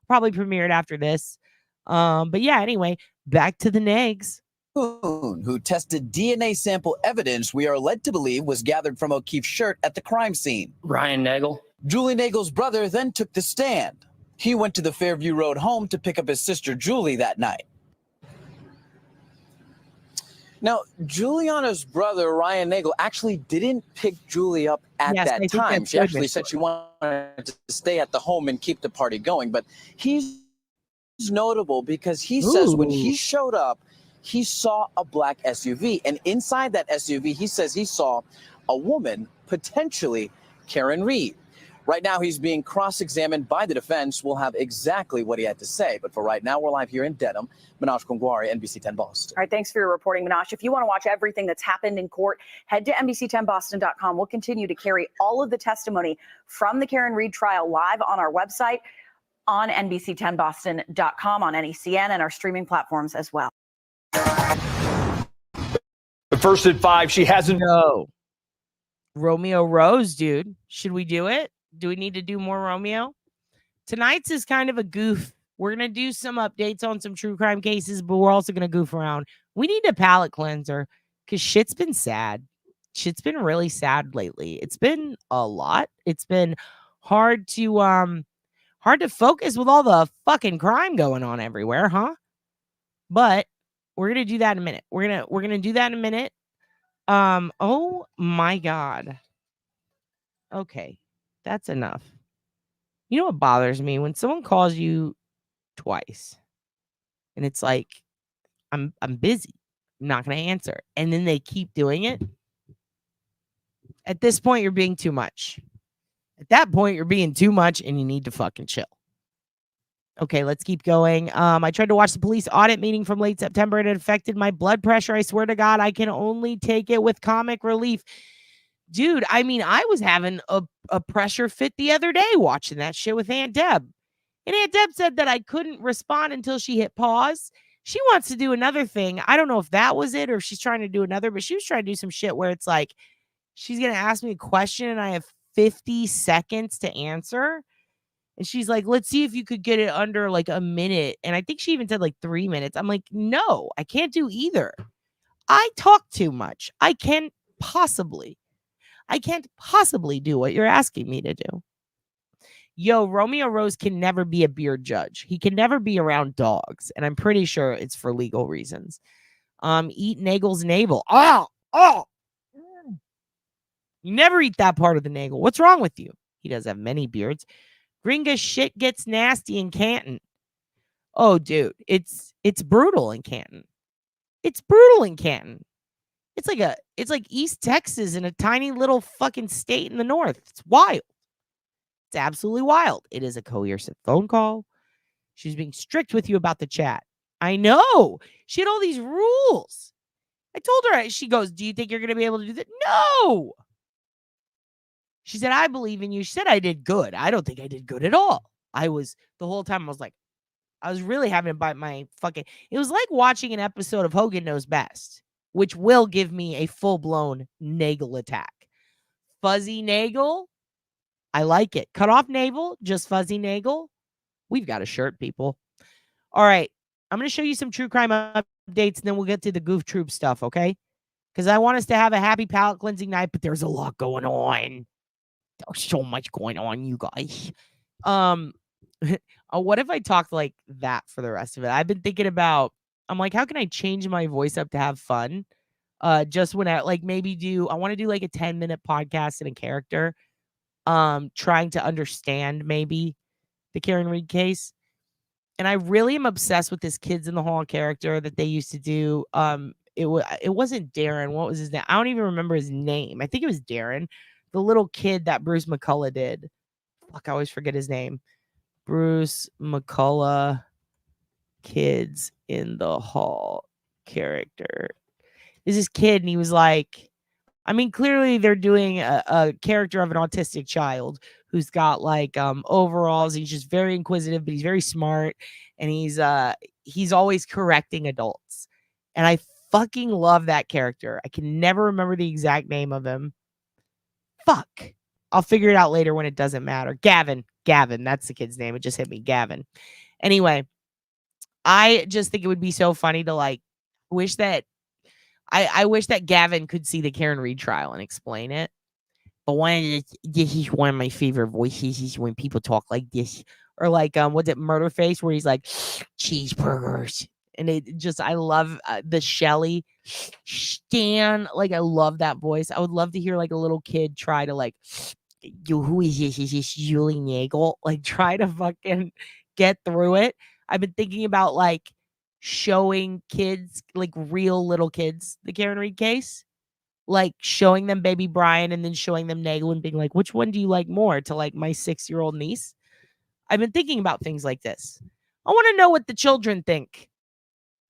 Probably premiere it after this. But yeah, anyway, back to the Nags. Who tested DNA sample evidence we are led to believe was gathered from O'Keefe's shirt at the crime scene. Ryan Nagle. Julie Nagle's brother then took the stand. He went to the Fairview Road home to pick up his sister Julie that night. Now, Juliana's brother, Ryan Nagle, actually didn't pick Julie up at that time. She actually said she wanted to stay at the home and keep the party going. But he's notable because he says when he showed up, he saw a black SUV. And inside that SUV, he says he saw a woman, potentially Karen Reed. Right now, he's being cross-examined by the defense. We'll have exactly what he had to say. But for right now, we're live here in Dedham. Manoj Kongwari, NBC 10 Boston. All right, thanks for your reporting, Manoj. If you want to watch everything that's happened in court, head to NBC10Boston.com. We'll continue to carry all of the testimony from the Karen Reed trial live on our website, on NBC10Boston.com, on NECN, and our streaming platforms as well. First at 5, she hasn't. No. Romeo Rose, dude. Should we do it? Do we need to do more Romeo? Tonight's is kind of a goof. We're going to do some updates on some true crime cases, but we're also going to goof around. We need a palate cleanser because shit's been sad. Shit's been really sad lately. It's been a lot. It's been hard to focus with all the fucking crime going on everywhere, huh? But we're going to do that in a minute. We're going to do that in a minute. Oh my God. Okay. That's enough. You know what bothers me? When someone calls you twice and it's like, I'm busy. I'm not going to answer. And then they keep doing it. At this point, you're being too much. At that point, you're being too much and you need to fucking chill. Okay, let's keep going. I tried to watch the police audit meeting from late September and it affected my blood pressure. I swear to God, I can only take it with comic relief. Dude, I mean, I was having a pressure fit the other day watching that shit with Aunt Deb. And Aunt Deb said that I couldn't respond until she hit pause. She wants to do another thing. I don't know if that was it or if she's trying to do another, but she was trying to do some shit where it's like, she's going to ask me a question and I have 50 seconds to answer. And she's like, let's see if you could get it under like a minute. And I think she even said like 3 minutes. I'm like, no, I can't do either. I talk too much. I can't possibly do what you're asking me to do. Yo, Romeo Rose can never be a beard judge. He can never be around dogs. And I'm pretty sure it's for legal reasons. Eat Nagle's navel. Oh. You never eat that part of the Nagle. What's wrong with you? He does have many beards. Gringa shit gets nasty in Canton. Oh, dude, it's brutal in Canton. It's brutal in Canton. It's like East Texas in a tiny little fucking state in the north. It's wild. It's absolutely wild. It is a coercive phone call. She's being strict with you about the chat. I know. She had all these rules. I told her, she goes, do you think you're going to be able to do that? No. She said, I believe in you. She said I did good. I don't think I did good at all. The whole time I was like, I was really having to bite my fucking, it was like watching an episode of Hogan Knows Best, which will give me a full-blown Nagle attack. Fuzzy Nagle, I like it. Cut off navel, just fuzzy Nagle. We've got a shirt, people. All right, I'm going to show you some true crime updates, and then we'll get to the Goof Troop stuff, okay? Because I want us to have a happy palate cleansing night, but there's a lot going on. There's so much going on, you guys. What if I talked like that for the rest of it? I've been thinking about, I'm like, how can I change my voice up to have fun? Just when I like maybe I want to do like a 10-minute podcast in a character, trying to understand maybe the Karen Reed case. And I really am obsessed with this Kids in the Hall character that they used to do. It wasn't Darren. What was his name? I don't even remember his name. I think it was Darren, the little kid that Bruce McCullough did. Fuck, I always forget his name. Bruce McCullough, Kids in the Hall character. Is this kid, and he was like, I mean, clearly they're doing a character of an autistic child who's got like overalls. He's just very inquisitive, but he's very smart, and he's always correcting adults. And I fucking love that character. I can never remember the exact name of him. Fuck. I'll figure it out later when it doesn't matter. Gavin, that's the kid's name. It just hit me, Gavin. Anyway, I just think it would be so funny to like wish that I wish that Gavin could see the Karen Reed trial and explain it. But this is one of my favorite voices is when people talk like this. Or like, what's it, Murderface, where he's like, cheeseburgers. And it just, I love the Shelly Stan. Like, I love that voice. I would love to hear like a little kid try to like, who is this? Is this Julie Nagle? Like, try to fucking get through it. I've been thinking about like showing kids, like real little kids, the Karen Reed case, like showing them baby Brian and then showing them Nagle and being like, which one do you like more, to like my 6-year-old niece? I've been thinking about things like this. I want to know what the children think.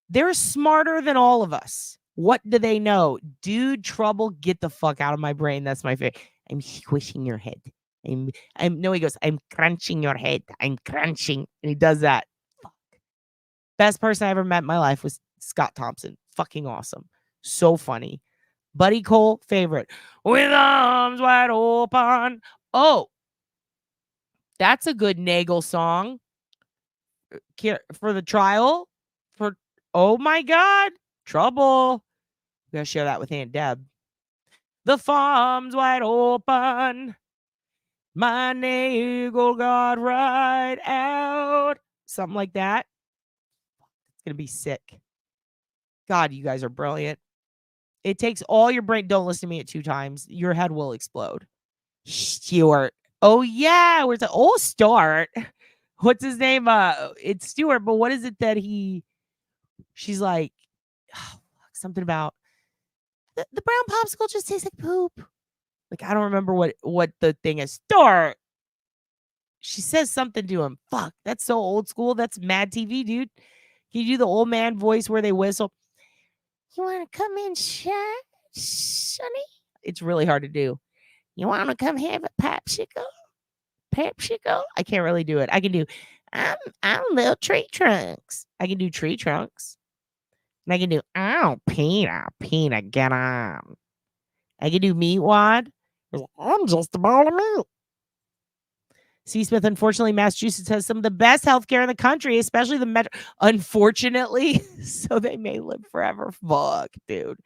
They're smarter than all of us. What do they know? Dude, Trouble, get the fuck out of my brain. That's my favorite. I'm squishing your head. No, he goes, I'm crunching your head. I'm crunching. And he does that. Best person I ever met in my life was Scott Thompson. Fucking awesome. So funny. Buddy Cole, favorite. With arms wide open. Oh, that's a good Nagle song for the trial. Oh my God, Trouble. We gotta share that with Aunt Deb. The farm's wide open. My Nagle got right out. Something like that. It's going to be sick. God, you guys are brilliant. It takes all your brain. Don't listen to me at 2 times. Your head will explode. Stuart. Oh, yeah. Where's it? Oh, Start. What's his name? It's Stuart, but what is it that she's like, something about the brown popsicle just tastes like poop. Like, I don't remember what the thing is. Start. She says something to him. Fuck, that's so old school. That's Mad TV, dude. Can you do the old man voice where they whistle? You want to come in, Sonny? It's really hard to do. You want to come have a popsicle? Popsicle? I can't really do it. I can do, I'm little tree trunks. I can do tree trunks. And I can do, oh, Peter, get on. I can do meatwad. I'm just a ball of meat. C. Smith, unfortunately, Massachusetts has some of the best healthcare in the country, especially the metro. Unfortunately, so they may live forever. Fuck, dude.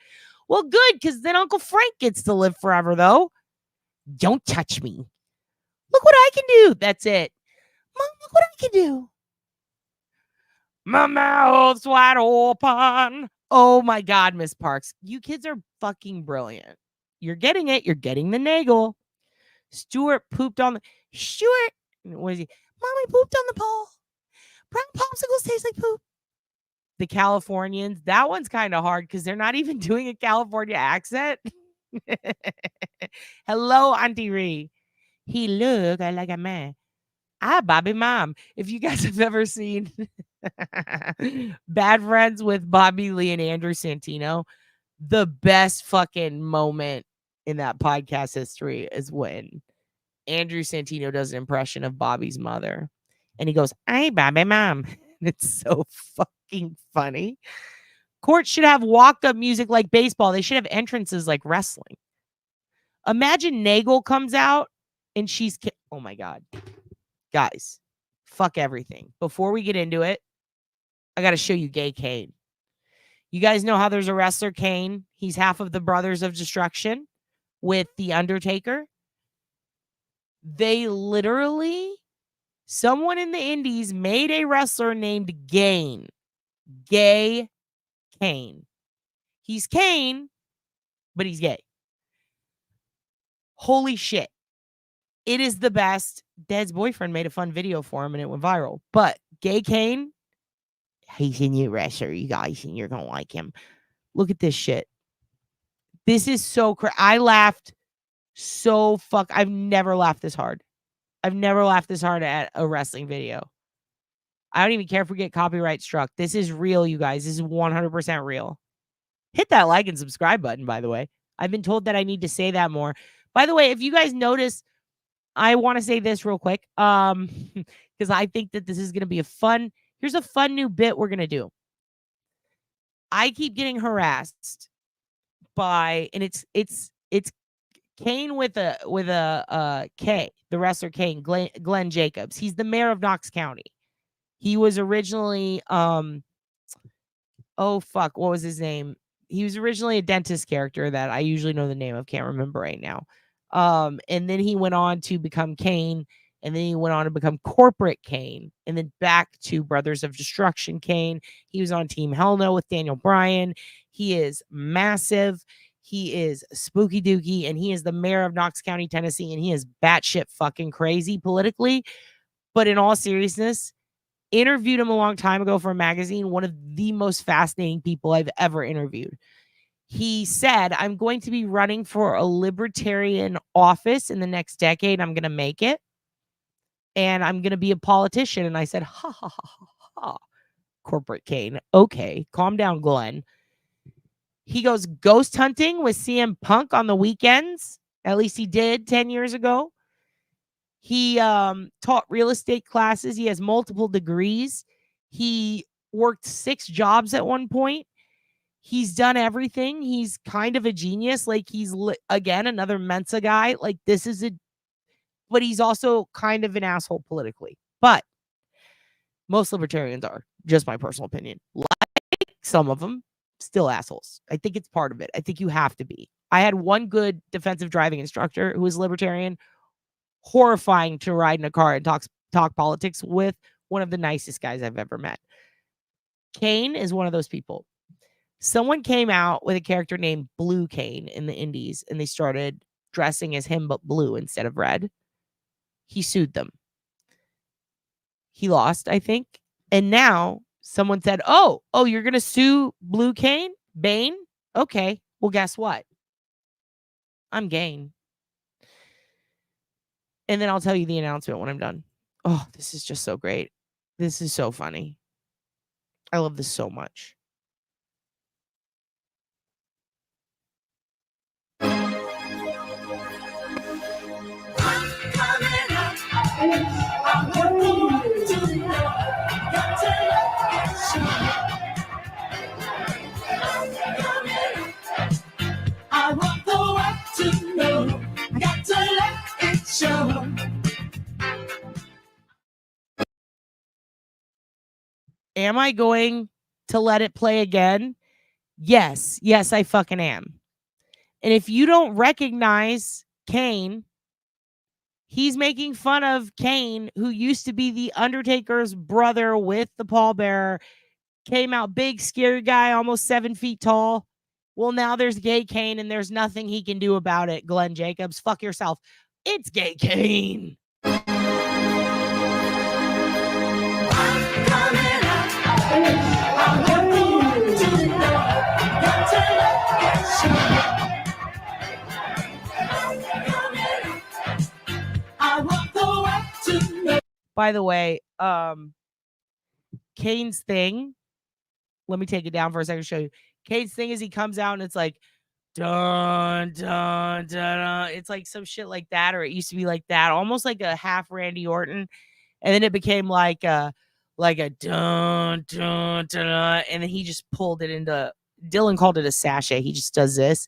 Well, good, because then Uncle Frank gets to live forever, though. Don't touch me. Look what I can do. That's it. Mom, look what I can do. My mouth's wide open. Oh, my God, Miss Parks. You kids are fucking brilliant. You're getting it. You're getting the Nagle. Stuart pooped on the... Stuart, what is he? Mommy pooped on the pole. Brown popsicles taste like poop. The Californians, that one's kind of hard because they're not even doing a California accent. Hello, Auntie Ree. He look like a man. Bobby Mom. If you guys have ever seen Bad Friends with Bobby Lee and Andrew Santino, the best fucking moment in that podcast history is when Andrew Santino does an impression of Bobby's mother. And he goes, "Hey, Bobby Mom." It's so fucking funny. Courts should have walk-up music like baseball. They should have entrances like wrestling. Imagine Nagle comes out and she's... Oh, my God. Guys, fuck everything. Before we get into it, I got to show you Gay Kane. You guys know how there's a wrestler, Kane. He's half of the Brothers of Destruction with The Undertaker. They literally, someone in the indies made a wrestler named Gay Kane. He's Kane, but he's gay. Holy shit. It is the best. Dead's boyfriend made a fun video for him and it went viral. But Gay Kane, he's a new wrestler, you guys, and you're going to like him. Look at this shit. This is so crazy. I laughed so I've never laughed this hard. I've never laughed this hard at a wrestling video. I don't even care if we get copyright struck. This is real, you guys. This is 100% real. Hit that like and subscribe button, by the way. I've been told that I need to say that more. By the way, if you guys notice, I want to say this real quick, because I think that this is going to be here's a fun new bit we're going to do. I keep getting harassed by, and it's Kane with a K, the wrestler Kane, Glenn Jacobs. He's the mayor of Knox County. He was originally, what was his name? He was originally a dentist character that I usually know the name of, can't remember right now. And then he went on to become Kane, and then he went on to become Corporate Kane, and then back to Brothers of Destruction Kane. He was on Team Hell No with Daniel Bryan. He is massive. He is spooky dookie, and he is the mayor of Knox County, Tennessee, and he is batshit fucking crazy politically. But in all seriousness, interviewed him a long time ago for a magazine, one of the most fascinating people I've ever interviewed. He said, I'm going to be running for a libertarian office in the next decade. I'm going to make it. And I'm going to be a politician. And I said, ha, ha, ha, ha, ha. Corporate Kane. Okay, calm down, Glenn. He goes ghost hunting with CM Punk on the weekends. At least he did 10 years ago. He taught real estate classes. He has multiple degrees. He worked 6 jobs at one point. He's done everything. He's kind of a genius. Like, he's, again, another Mensa guy. Like, but he's also kind of an asshole politically. But most libertarians are, just my personal opinion. Like some of them, still assholes. I think it's part of it. I think you have to be. I had one good defensive driving instructor who was libertarian. Horrifying to ride in a car and talk politics with. One of the nicest guys I've ever met. Kane is one of those people. Someone came out with a character named Blue Kane in the indies, and they started dressing as him, but blue instead of red. He sued them. He lost, I think. And now someone said, oh, you're going to sue Blue Kane? Bane? Okay. Well, guess what? I'm Gane. And then I'll tell you the announcement when I'm done. Oh, this is just so great. This is so funny. I love this so much. I want the world to know. I got to let it show. Am I going to let it play again? Yes. Yes, I fucking am. And if you don't recognize Kane, he's making fun of Kane, who used to be the Undertaker's brother with the pallbearer. Came out big, scary guy, almost 7 feet tall. Well, now there's gay Kane, and there's nothing he can do about it. Glenn Jacobs, fuck yourself. It's gay Kane. By the way, Kane's thing, let me take it down for a second to show you. Kane's thing is he comes out and it's like, dun, dun, dun, dun. It's like some shit like that, or it used to be like that, almost like a half Randy Orton. And then it became like a dun, dun, dun, dun. And then he just pulled it into, Dylan called it a sachet. He just does this.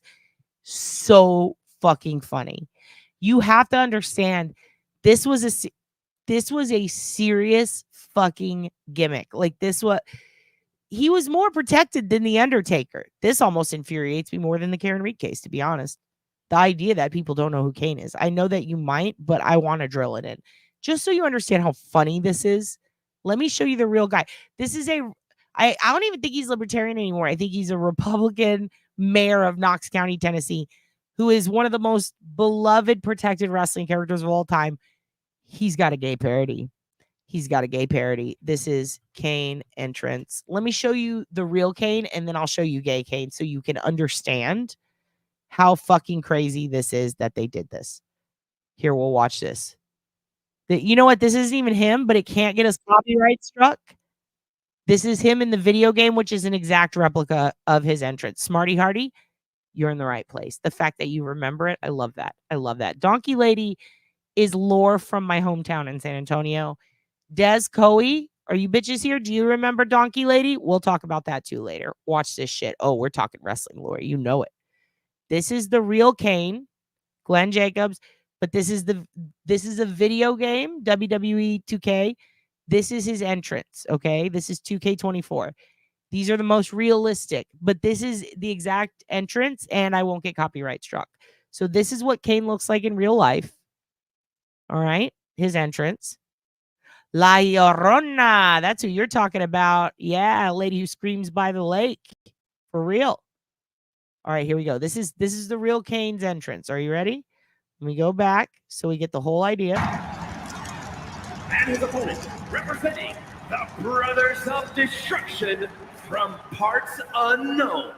So fucking funny. You have to understand, this was a serious fucking gimmick. Like he was more protected than the Undertaker. This almost infuriates me more than the Karen Reed case, to be honest. The idea that people don't know who Kane is. I know that you might, but I want to drill it in. Just so you understand how funny this is, let me show you the real guy. This is I don't even think he's libertarian anymore. I think he's a Republican mayor of Knox County, Tennessee, who is one of the most beloved protected wrestling characters of all time. He's got a gay parody. This is Kane entrance. Let me show you the real Kane, and then I'll show you gay Kane so you can understand how fucking crazy this is that they did this. Here, we'll watch this. You know what? This isn't even him, but it can't get us copyright struck. This is him in the video game, which is an exact replica of his entrance. Smarty Hardy, you're in the right place. The fact that you remember it, I love that. Donkey Lady is lore from my hometown in San Antonio. Des Coey, are you bitches here? Do you remember Donkey Lady? We'll talk about that too later. Watch this shit. Oh, we're talking wrestling lore. You know it. This is the real Kane, Glenn Jacobs, but this is a video game, WWE 2K. This is his entrance, okay? This is 2K24. These are the most realistic, but this is the exact entrance, and I won't get copyright struck. So this is what Kane looks like in real life. All right, his entrance. La Llorona, that's who you're talking about. Yeah, a lady who screams by the lake. For real. All right, here we go. This is the real Kane's entrance. Are you ready? Let me go back so we get the whole idea. And his opponent, representing the Brothers of Destruction from parts unknown.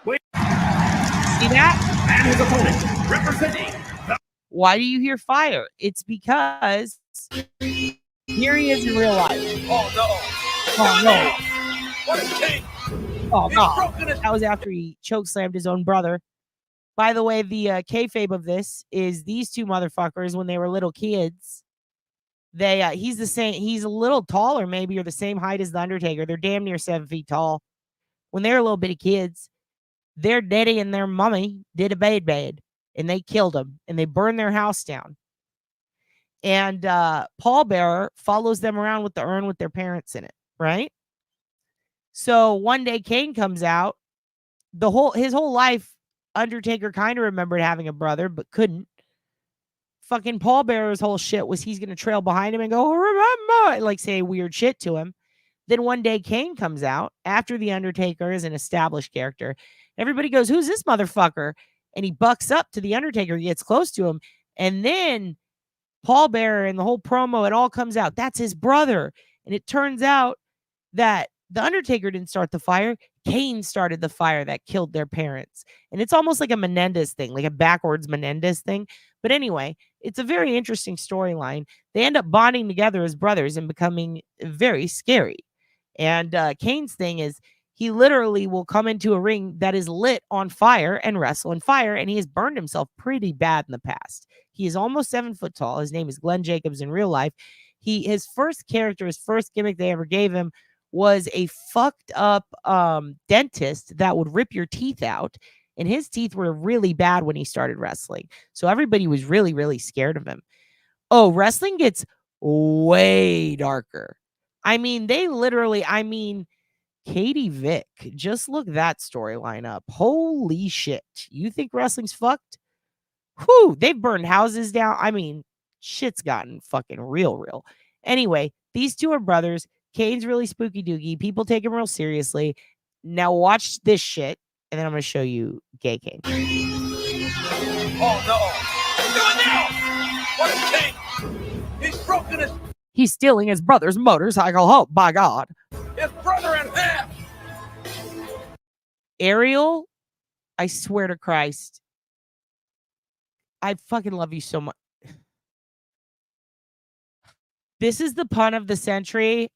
See that? And his opponent, representing the... Why do you hear fire? It's because here he is in real life. Oh, no. Oh, no. What a king. Oh, no. That was after he chokeslammed his own brother. By the way, the kayfabe of this is these two motherfuckers, when they were little kids, he's the same. He's a little taller, maybe, or the same height as the Undertaker. They're damn near 7 feet tall. When they were little bitty kids, their daddy and their mommy did a bad, and they killed them, and they burned their house down. And pallbearer follows them around with the urn with their parents in it, right? So one day Kane comes out. His whole life, Undertaker kind of remembered having a brother, but couldn't. Fucking pallbearer's whole shit was he's going to trail behind him and go, remember, and like say weird shit to him. Then one day Kane comes out after the Undertaker is an established character. Everybody goes, who's this motherfucker? And he bucks up to the Undertaker, he gets close to him. And then pallbearer and the whole promo, it all comes out. That's his brother. And it turns out that The Undertaker didn't start the fire. Kane started the fire that killed their parents. And it's almost like a Menendez thing, like a backwards Menendez thing. But anyway, it's a very interesting storyline. They end up bonding together as brothers and becoming very scary. And Kane's thing is he literally will come into a ring that is lit on fire and wrestle in fire. And he has burned himself pretty bad in the past. He is almost 7 foot tall. His name is Glenn Jacobs in real life. His first character, his first gimmick they ever gave him was a fucked up dentist that would rip your teeth out. And his teeth were really bad when he started wrestling. So everybody was really, really scared of him. Oh, wrestling gets way darker. I mean, Katie Vick, just look that storyline up. Holy shit. You think wrestling's fucked? Whew, they've burned houses down. I mean, shit's gotten fucking real. Anyway, these two are brothers. Kane's really spooky dooky. People take him real seriously. Now watch this shit, and then I'm going to show you Gay Kane. Oh no! What's going now? What is King? He's broken He's stealing his brother's motorcycle. Oh, by God. his brother in half! Ariel, I swear to Christ, I fucking love you so much. This is the pun of the century.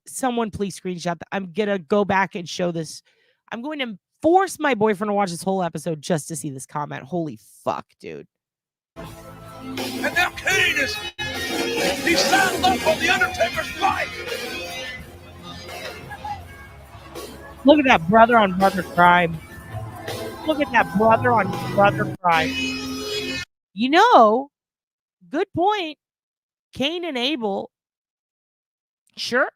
Someone please screenshot that. I'm going to go back and show this. I'm going to force my boyfriend to watch this whole episode just to see this comment. Holy fuck, dude. And now Kane he's saddled up on the Undertaker's bike! Look at that brother on brother crime. Look at that brother on brother crime. You know, good point. Kane and Abel, sure.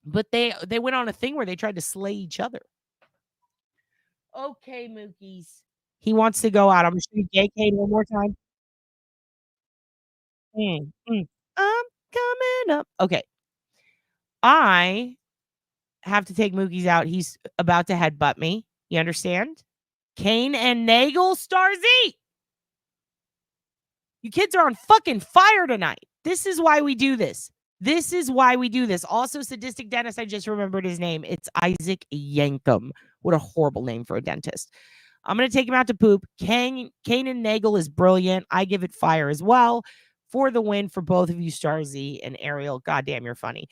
But they went on a thing where they tried to slay each other. Okay, Mookies. He wants to go out. I'm going to show you Gay Kane one more time. I'm coming up. Okay. I have to take Mookie's out. He's about to headbutt me. You understand? Kane and Nagle, Starzy. You kids are on fucking fire tonight. This is why we do this. Also, Sadistic Dentist, I just remembered his name. It's Isaac Yankum. What a horrible name for a dentist. I'm going to take him out to poop. Kane and Nagle is brilliant. I give it fire as well for the win for both of you, Starzy and Ariel. Goddamn, you're funny.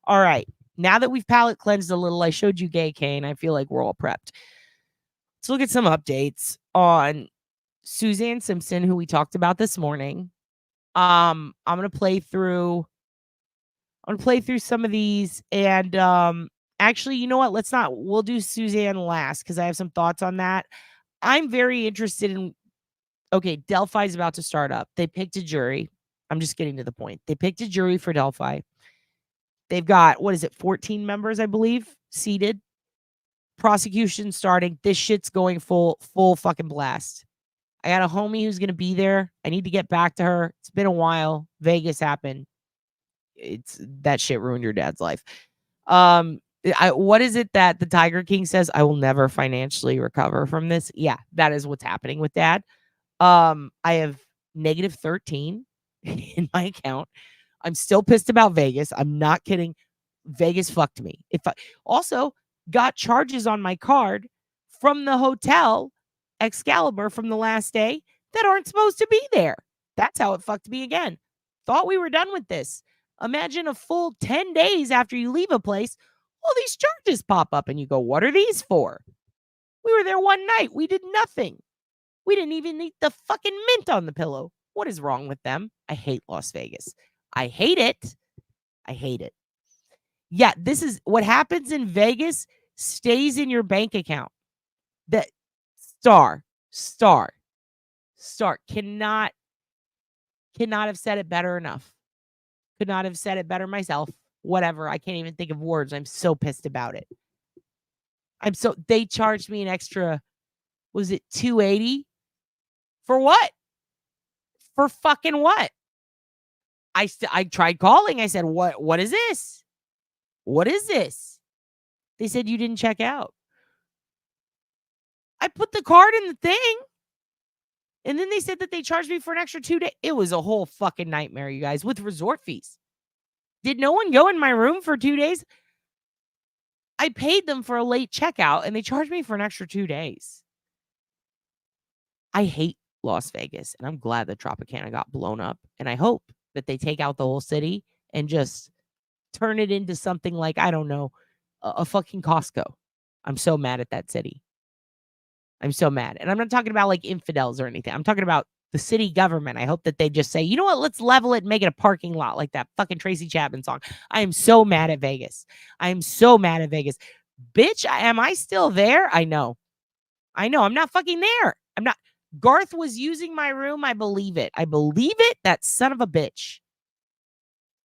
All right. Now that we've palate cleansed a little, I showed you Gay Kane. I feel like we're all prepped. Let's look at some updates on Suzanne Simpson, who we talked about this morning. I'm gonna play through some of these, and actually, you know what? We'll do Suzanne last because I have some thoughts on that. I'm very interested in. Okay, Delphi's about to start up. They picked a jury. I'm just getting to the point. They picked a jury for Delphi. They've got 14 members, I believe, seated. Prosecution starting. This shit's going full fucking blast. I got a homie who's going to be there. I need to get back to her. It's been a while. Vegas happened. That shit ruined your dad's life. What is it that the Tiger King says? I will never financially recover from this. Yeah, that is what's happening with Dad. I have negative 13 in my account. I'm still pissed about Vegas. I'm not kidding. Vegas fucked me. Also got charges on my card from the hotel Excalibur from the last day that aren't supposed to be there. That's how it fucked me again. Thought we were done with this. Imagine a full 10 days after you leave a place, all these charges pop up and you go, what are these for? We were there one night. We did nothing. We didn't even eat the fucking mint on the pillow. What is wrong with them? I hate Las Vegas. I hate it. Yeah, this is what happens in Vegas stays in your bank account. That Star cannot have said it better enough. Could not have said it better myself. Whatever. I can't even think of words. I'm so pissed about it. They charged me an extra, was it $280? For what? For fucking what? I tried calling. I said, what is this? What is this? They said you didn't check out. I put the card in the thing. And then they said that they charged me for an extra 2 days. It was a whole fucking nightmare, you guys, with resort fees. Did no one go in my room for 2 days? I paid them for a late checkout and they charged me for an extra 2 days. I hate Las Vegas, and I'm glad that Tropicana got blown up. And I hope that they take out the whole city and just turn it into something like, I don't know, a fucking Costco. I'm so mad at that city. I'm so mad. And I'm not talking about like infidels or anything. I'm talking about the city government. I hope that they just say, you know what, let's level it and make it a parking lot like that fucking Tracy Chapman song. I am so mad at Vegas. I am so mad at Vegas. Bitch, am I still there? I know. I'm not fucking there. I'm not. Garth was using my room. I believe it. That son of a bitch.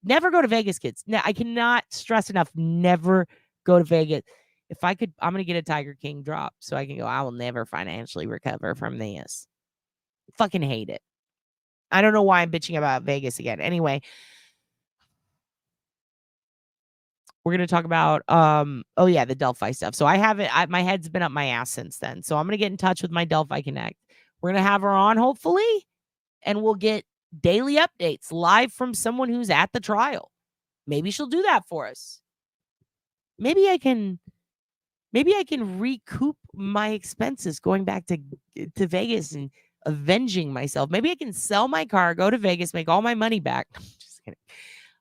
Never go to Vegas, kids. Now, I cannot stress enough. Never go to Vegas. If I could, I'm going to get a Tiger King drop so I can go, I will never financially recover from this. Fucking hate it. I don't know why I'm bitching about Vegas again. Anyway, we're going to talk about, the Delphi stuff. So I haven't, my head's been up my ass since then. So I'm going to get in touch with my Delphi Connect. We're going to have her on, hopefully, and we'll get daily updates live from someone who's at the trial. Maybe she'll do that for us. Maybe I can recoup my expenses going back to Vegas and avenging myself. Maybe I can sell my car, go to Vegas, make all my money back. Just kidding.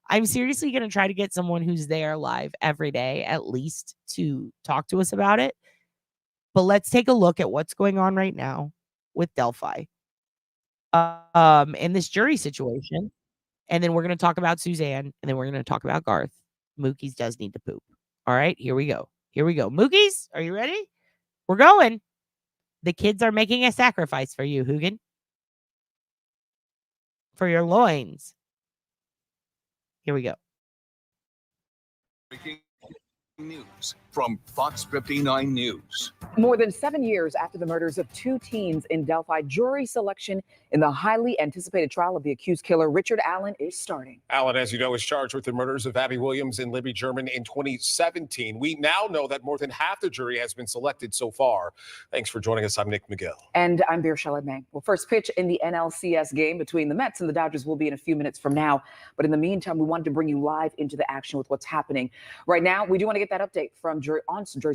I'm seriously going to try to get someone who's there live every day, at least, to talk to us about it. But let's take a look at what's going on right now with Delphi. In this jury situation. And then we're going to talk about Suzanne. And then we're going to talk about Garth. Mookie's does need to poop. All right, here we go. Mookies, are you ready? We're going. The kids are making a sacrifice for you, Hugin. For your loins. Here we go. Breaking news from Fox 59 News. More than 7 years after the murders of 2 teens in Delphi, jury selection in the highly anticipated trial of the accused killer Richard Allen is starting. Allen, as you know, is charged with the murders of Abby Williams and Libby German in 2017. We now know that more than half the jury has been selected so far. Thanks for joining us. I'm Nick McGill. And I'm Beershella May. Well, first pitch in the NLCS game between the Mets and the Dodgers will be in a few minutes from now. But in the meantime, we wanted to bring you live into the action with what's happening right now. We do want to get that update from jury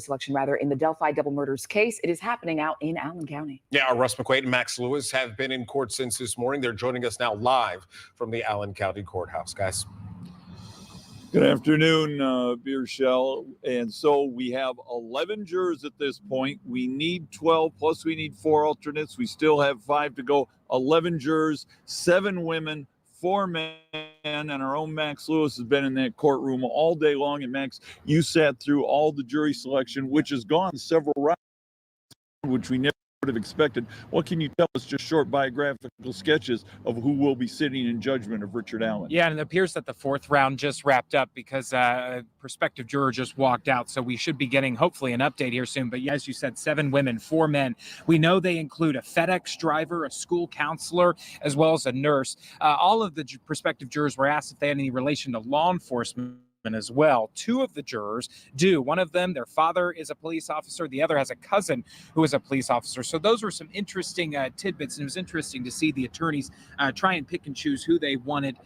selection in the Delphi double murders case. It is happening out in Allen County. Yeah, Russ McQuaid and Max Lewis have been in court since this morning. They're joining us now live from the Allen County Courthouse. Guys. Good afternoon, Beershell. And so we have 11 jurors at this point. We need 12, plus we need 4 alternates. We still have 5 to go. 11 jurors, 7 women, 4 men, and our own Max Lewis has been in that courtroom all day long. And Max, you sat through all the jury selection, which has gone several rounds, which we never would have expected. What can you tell us, just short biographical sketches of who will be sitting in judgment of Richard Allen? Yeah, and it appears that the 4th round just wrapped up because a prospective juror just walked out. So we should be getting hopefully an update here soon. But as you said, 7 women, 4 men. We know they include a FedEx driver, a school counselor, as well as a nurse. All of the prospective jurors were asked if they had any relation to law enforcement as well. 2 of the jurors do. One of them, their father is a police officer. The other has a cousin who is a police officer. So those were some interesting tidbits, and it was interesting to see the attorneys try and pick and choose who they wanted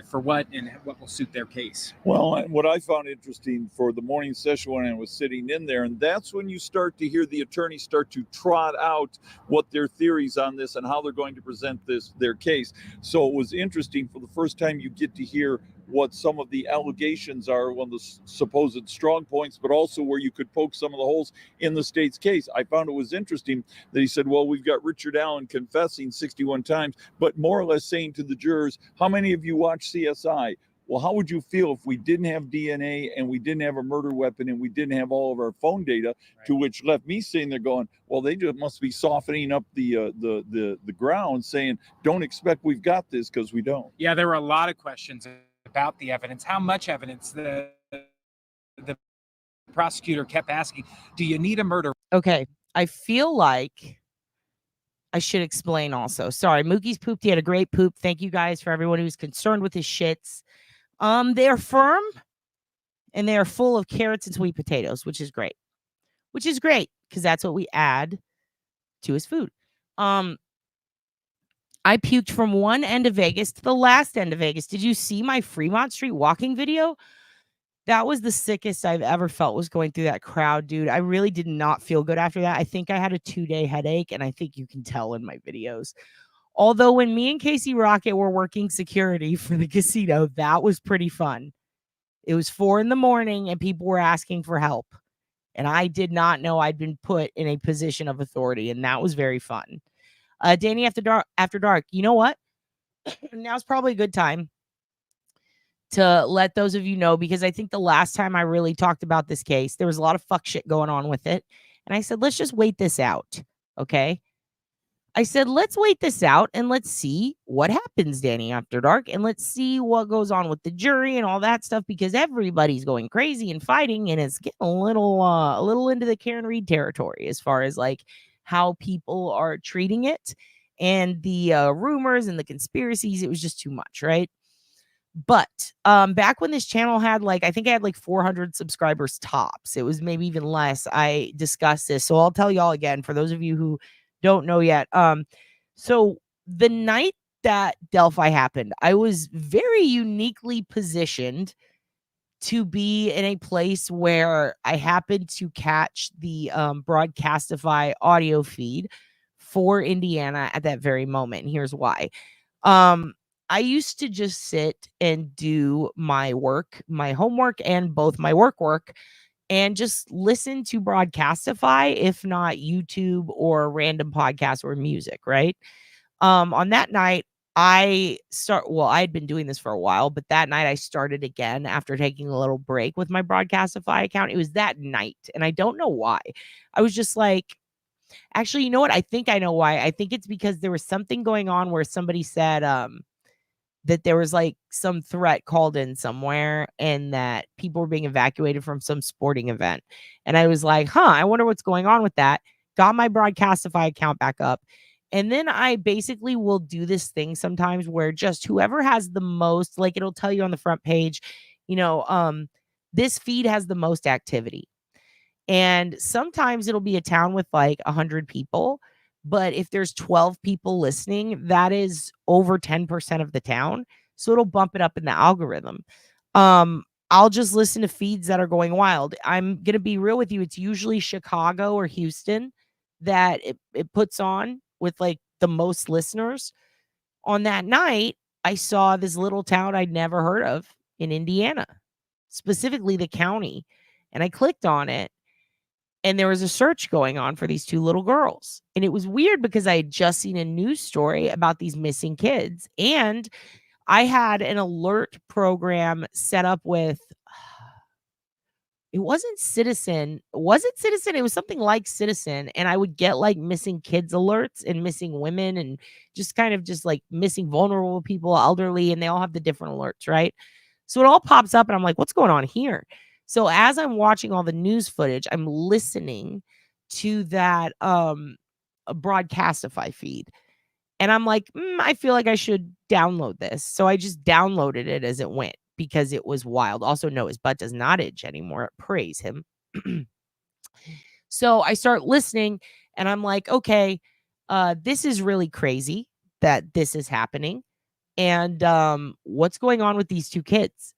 for what and what will suit their case. Well, what I found interesting for the morning session when I was sitting in there, and that's when you start to hear the attorneys start to trot out what their theories on this and how they're going to present their case. So it was interesting. For the first time, you get to hear what some of the allegations are, one of the supposed strong points, but also where you could poke some of the holes in the state's case. I found it was interesting that he said, well, we've got Richard Allen confessing 61 times, but more or less saying to the jurors, how many of you watch CSI? Well, how would you feel if we didn't have DNA and we didn't have a murder weapon and we didn't have all of our phone data? Right. To which left me saying, they're going, well, they just must be softening up the ground, saying, don't expect we've got this, because we don't. Yeah, there were a lot of questions about the evidence, how much evidence. The prosecutor kept asking, do you need a murder? Okay, I feel like I should explain also. Sorry, Mookie's pooped. He had a great poop. Thank you guys for everyone who's concerned with his shits. They're firm and they are full of carrots and sweet potatoes, which is great. Because that's what we add to his food. I puked from one end of Vegas to the last end of Vegas. Did you see my Fremont Street walking video? That was the sickest I've ever felt, was going through that crowd, dude. I really did not feel good after that. I think I had a 2-day headache, and I think you can tell in my videos. Although when me and Casey Rocket were working security for the casino, that was pretty fun. It was 4 a.m. and people were asking for help. And I did not know I'd been put in a position of authority, and that was very fun. Danny after dark. You know what? Now's probably a good time to let those of you know, because I think the last time I really talked about this case, there was a lot of fuck shit going on with it. And I said, let's just wait this out. Okay. I said, let's wait this out and let's see what happens, Danny after dark. And let's see what goes on with the jury and all that stuff, because everybody's going crazy and fighting. And it's getting a little into the Karen Reed territory as far as like how people are treating it and the rumors and the conspiracies. It was just too much, right? But back when this channel had I think I had 400 subscribers tops. It was maybe even less. I discussed this. So I'll tell y'all again, for those of you who don't know yet. So the night that Delphi happened, I was very uniquely positioned to be in a place where I happened to catch the Broadcastify audio feed for Indiana at that very moment. And here's why. I used to just sit and do my work, my homework, and both my work, and just listen to Broadcastify, if not YouTube or random podcasts or music, right? On that night, I had been doing this for a while, but that night I started again after taking a little break with my Broadcastify account. It was that night, and I don't know why. I was just like, actually, you know what? I think I know why. I think it's because there was something going on where somebody said that there was some threat called in somewhere and that people were being evacuated from some sporting event. And I was like, I wonder what's going on with that. Got my Broadcastify account back up. And then I basically will do this thing sometimes where just whoever has the most, it'll tell you on the front page, this feed has the most activity. And sometimes it'll be a town with 100 people. But if there's 12 people listening, that is over 10% of the town. So it'll bump it up in the algorithm. I'll just listen to feeds that are going wild. I'm going to be real with you. It's usually Chicago or Houston that it puts on with the most listeners. On that night, I saw this little town I'd never heard of in Indiana, specifically the county. And I clicked on it. And there was a search going on for these 2 little girls. And it was weird because I had just seen a news story about these missing kids. And I had an alert program set up with, it wasn't Citizen. Was it Citizen? It was something like Citizen. And I would get missing kids alerts and missing women and just kind of just missing vulnerable people, elderly, and they all have the different alerts, right? So it all pops up and I'm like, what's going on here? So as I'm watching all the news footage, I'm listening to that Broadcastify feed. And I'm like, I feel like I should download this. So I just downloaded it as it went because it was wild. Also, no, his butt does not itch anymore. Praise him. So I start listening and I'm like, okay, this is really crazy that this is happening. And what's going on with these 2 kids?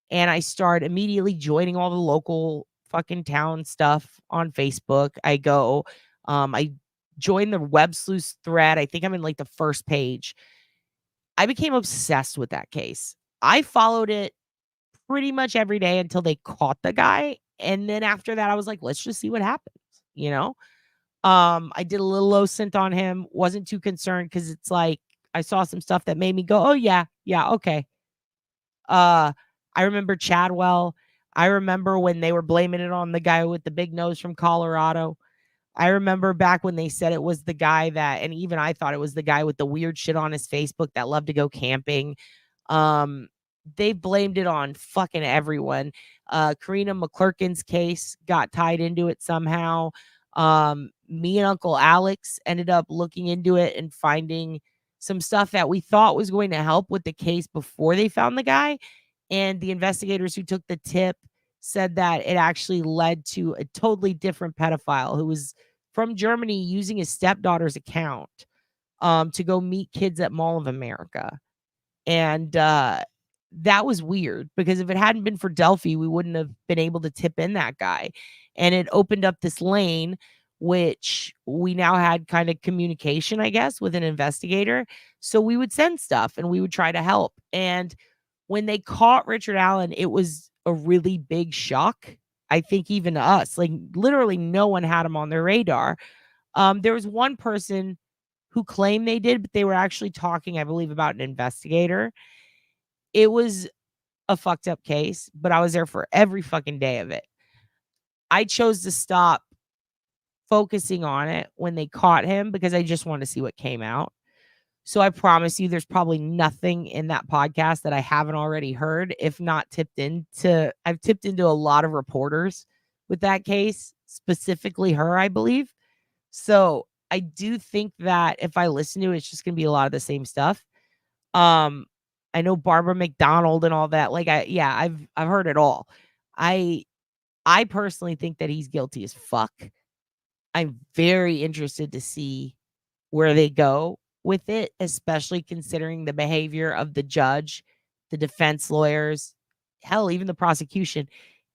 And I start immediately joining all the local fucking town stuff on Facebook. I go, I joined the Web Sleuth thread. I think I'm in the first page. I became obsessed with that case. I followed it pretty much every day until they caught the guy. And then after that, I was like, let's just see what happens, I did a little OSINT on him. Wasn't too concerned because it's I saw some stuff that made me go, oh, yeah, okay. I remember Chadwell. I remember when they were blaming it on the guy with the big nose from Colorado. I remember back when they said it was the guy that, and even I thought it was the guy with the weird shit on his Facebook that loved to go camping. They blamed it on fucking everyone. Karina McClurkin's case got tied into it somehow. Me and Uncle Alex ended up looking into it and finding some stuff that we thought was going to help with the case before they found the guy. And the investigators who took the tip said that it actually led to a totally different pedophile who was from Germany using his stepdaughter's account to go meet kids at Mall of America. And that was weird because if it hadn't been for Delphi, we wouldn't have been able to tip in that guy. And it opened up this lane, which we now had kind of communication, I guess, with an investigator. So we would send stuff and we would try to help. And when they caught Richard Allen, it was a really big shock. I think even to us, like literally no one had him on their radar. There was one person who claimed they did, but they were actually talking, I believe, about an investigator. It was a fucked up case, but I was there for every fucking day of it. I chose to stop focusing on it when they caught him because I just wanted to see what came out. So I promise you there's probably nothing in that podcast that I haven't already heard, if not tipped into. I've tipped into a lot of reporters with that case, specifically her, I believe. So I do think that if I listen to it, it's just going to be a lot of the same stuff. I know Barbara McDonald and all that. Like, I've heard it all. I personally think that he's guilty as fuck. I'm very interested to see where they go with it, especially considering the behavior of the judge, the defense lawyers, hell, even the prosecution.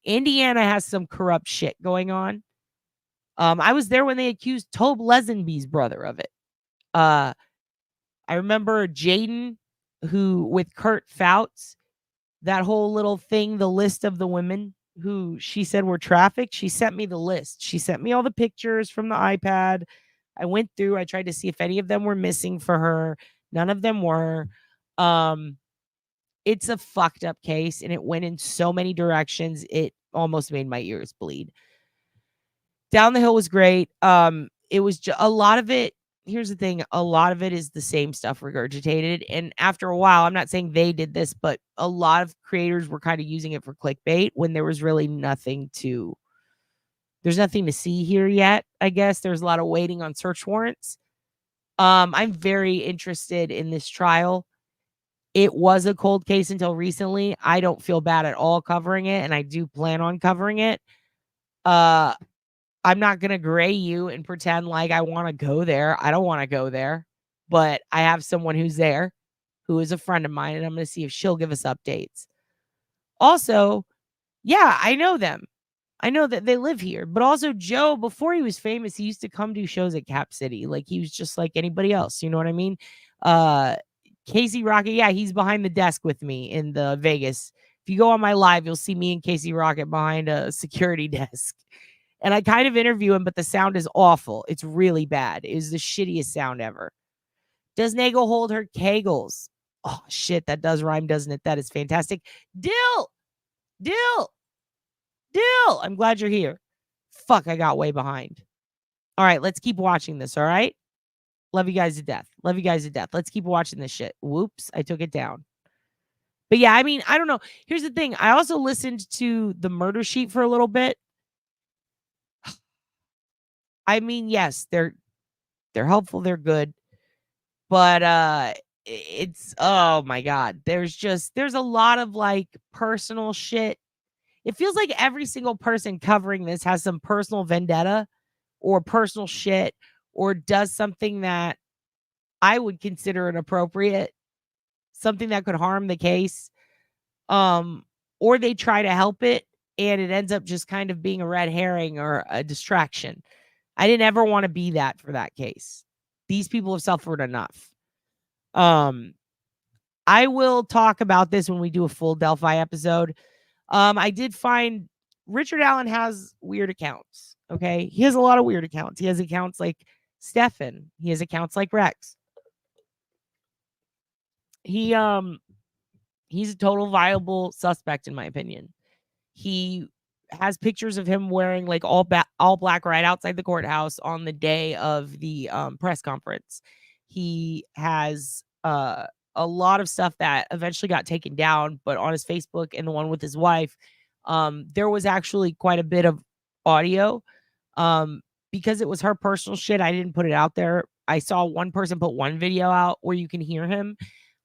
Indiana has some corrupt shit going on. I was there when they accused Tobe Lesenby's brother of it. I remember Jaden, who with Kurt Fouts, that whole little thing, the list of the women who she said were trafficked. She sent me the list. She sent me all the pictures from the iPad. I went through, I tried to see if any of them were missing for her. None of them were. It's a fucked up case and it went in so many directions. It almost made my ears bleed. Down the Hill was great. It was a lot of it. Here's the thing. A lot of it is the same stuff regurgitated. And after a while, I'm not saying they did this, but a lot of creators were kind of using it for clickbait when there was really there's nothing to see here yet. I guess there's a lot of waiting on search warrants. I'm very interested in this trial. It was a cold case until recently. I don't feel bad at all covering it, and I do plan on covering it. I'm not going to gray you and pretend like I want to go there. I don't want to go there, but I have someone who's there who is a friend of mine, and I'm going to see if she'll give us updates. Also, yeah, I know them. I know that they live here, but also Joe, before he was famous, he used to come do shows at Cap City. Like he was just like anybody else. You know what I mean? Casey Rocket. Yeah, he's behind the desk with me in the Vegas. If you go on my live, you'll see me and Casey Rocket behind a security desk. And I kind of interview him, but the sound is awful. It's really bad. It was the shittiest sound ever. Does Nagle hold her kegels? Oh, shit. That does rhyme, doesn't it? That is fantastic. Dill. I'm glad you're here. Fuck, I got way behind. All right, let's keep watching this, all right? Love you guys to death. Let's keep watching this shit. Whoops, I took it down. But yeah, I mean, I don't know. Here's the thing. I also listened to the murder sheet for a little bit. I mean, yes, they're helpful, they're good. But it's, oh my God. There's a lot of like personal shit. It feels like every single person covering this has some personal vendetta or personal shit or does something that I would consider inappropriate, something that could harm the case. Or they try to help it and it ends up just kind of being a red herring or a distraction. I didn't ever want to be that for that case. These people have suffered enough. I will talk about this when we do a full Delphi episode. I did find Richard Allen has weird accounts. Okay. He has a lot of weird accounts. He has accounts like Stefan. He has accounts like Rex. He's a total viable suspect, in my opinion. He has pictures of him wearing like all black right outside the courthouse on the day of the press conference. He has a lot of stuff that eventually got taken down, but on his Facebook and the one with his wife, there was actually quite a bit of audio. Because it was her personal shit, I didn't put it out there. I saw one person put one video out where you can hear him.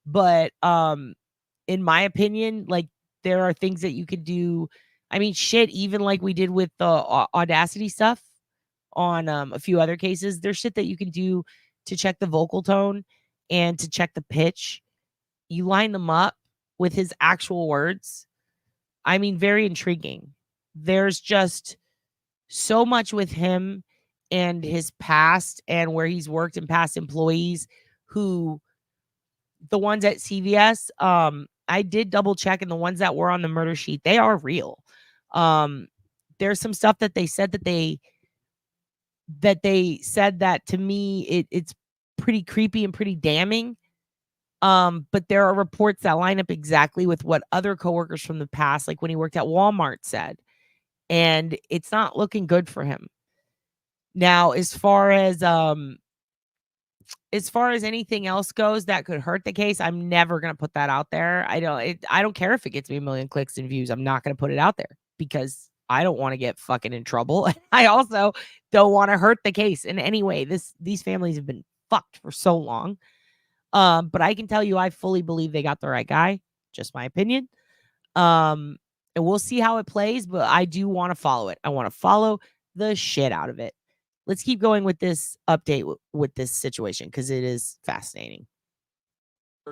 But in my opinion, like there are things that you could do. I mean, shit, even like we did with the Audacity stuff on a few other cases, there's shit that you can do to check the vocal tone and to check the pitch, you line them up with his actual words. I mean, very intriguing. There's just so much with him and his past and where he's worked and past employees who the ones at CVS, I did double check, and the ones that were on the murder sheet, they are real. There's some stuff that they said that to me it's pretty creepy and pretty damning. But there are reports that line up exactly with what other coworkers from the past, like when he worked at Walmart, said. And it's not looking good for him. Now, as far as anything else goes that could hurt the case, I'm never going to put that out there. I don't care if it gets me 1 million clicks and views. I'm not going to put it out there because I don't want to get fucking in trouble. I also don't want to hurt the case in any way. These families have been fucked for so long. But I can tell you, I fully believe they got the right guy. Just my opinion. And we'll see how it plays, but I do want to follow it. I want to follow the shit out of it. Let's keep going with this update with this situation because it is fascinating.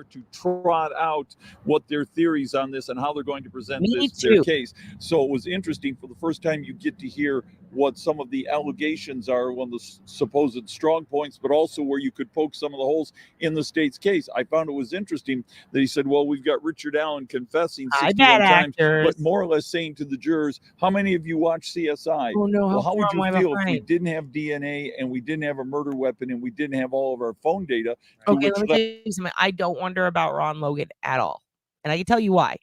To trot out what their theories on this and how they're going to present their case. So it was interesting. For the first time, you get to hear what some of the allegations are, one of the supposed strong points, but also where you could poke some of the holes in the state's case. I found it was interesting that he said, well, we've got Richard Allen confessing 61 times, but more or less saying to the jurors, how many of you watch CSI? Oh, no, well, how would you feel if we behind? didn't have DNA and we didn't have a murder weapon and we didn't have all of our phone data? Okay, let me tell you something. I don't wonder about Ron Logan at all. And I can tell you why.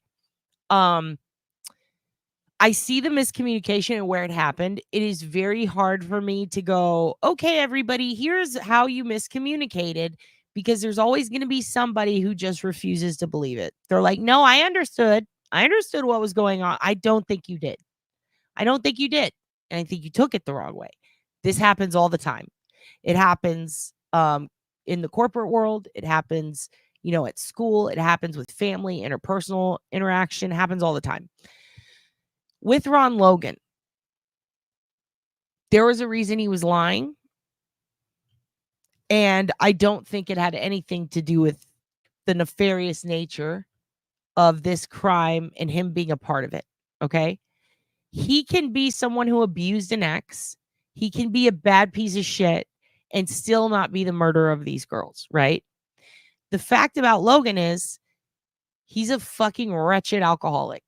I see the miscommunication and where it happened. It is very hard for me to go, okay, everybody, here's how you miscommunicated, because there's always going to be somebody who just refuses to believe it. They're like, no, I understood. I understood what was going on. I don't think you did. I don't think you did. And I think you took it the wrong way. This happens all the time. It happens in the corporate world. It happens, at school. It happens with family, interpersonal interaction. It happens all the time. With Ron Logan, there was a reason he was lying. And I don't think it had anything to do with the nefarious nature of this crime and him being a part of it. Okay. He can be someone who abused an ex. He can be a bad piece of shit and still not be the murderer of these girls. Right. The fact about Logan is he's a fucking wretched alcoholic.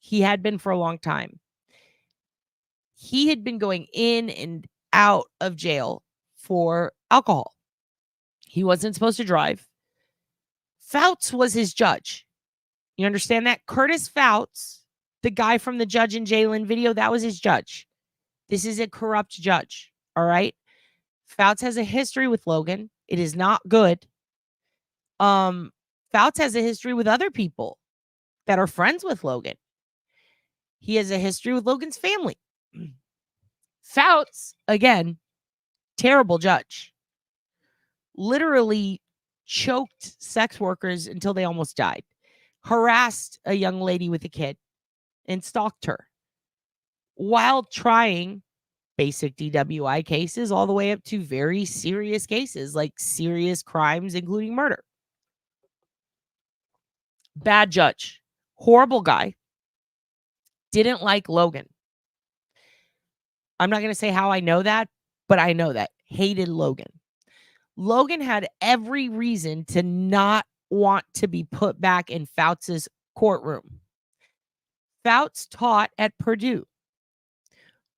He had been for a long time. He had been going in and out of jail for alcohol. He wasn't supposed to drive. Fouts was his judge. You understand that? Curtis Fouts, the guy from the Judge and Jalen video, that was his judge. This is a corrupt judge. All right. Fouts has a history with Logan. It is not good. Fouts has a history with other people that are friends with Logan. He has a history with Logan's family. Fouts, again, terrible judge. Literally choked sex workers until they almost died. Harassed a young lady with a kid and stalked her while trying basic DWI cases all the way up to very serious cases like serious crimes, including murder. Bad judge. Horrible guy. Didn't like Logan. I'm not going to say how I know that, but I know that. Hated Logan. Logan had every reason to not want to be put back in Fouts' courtroom. Fouts taught at Purdue.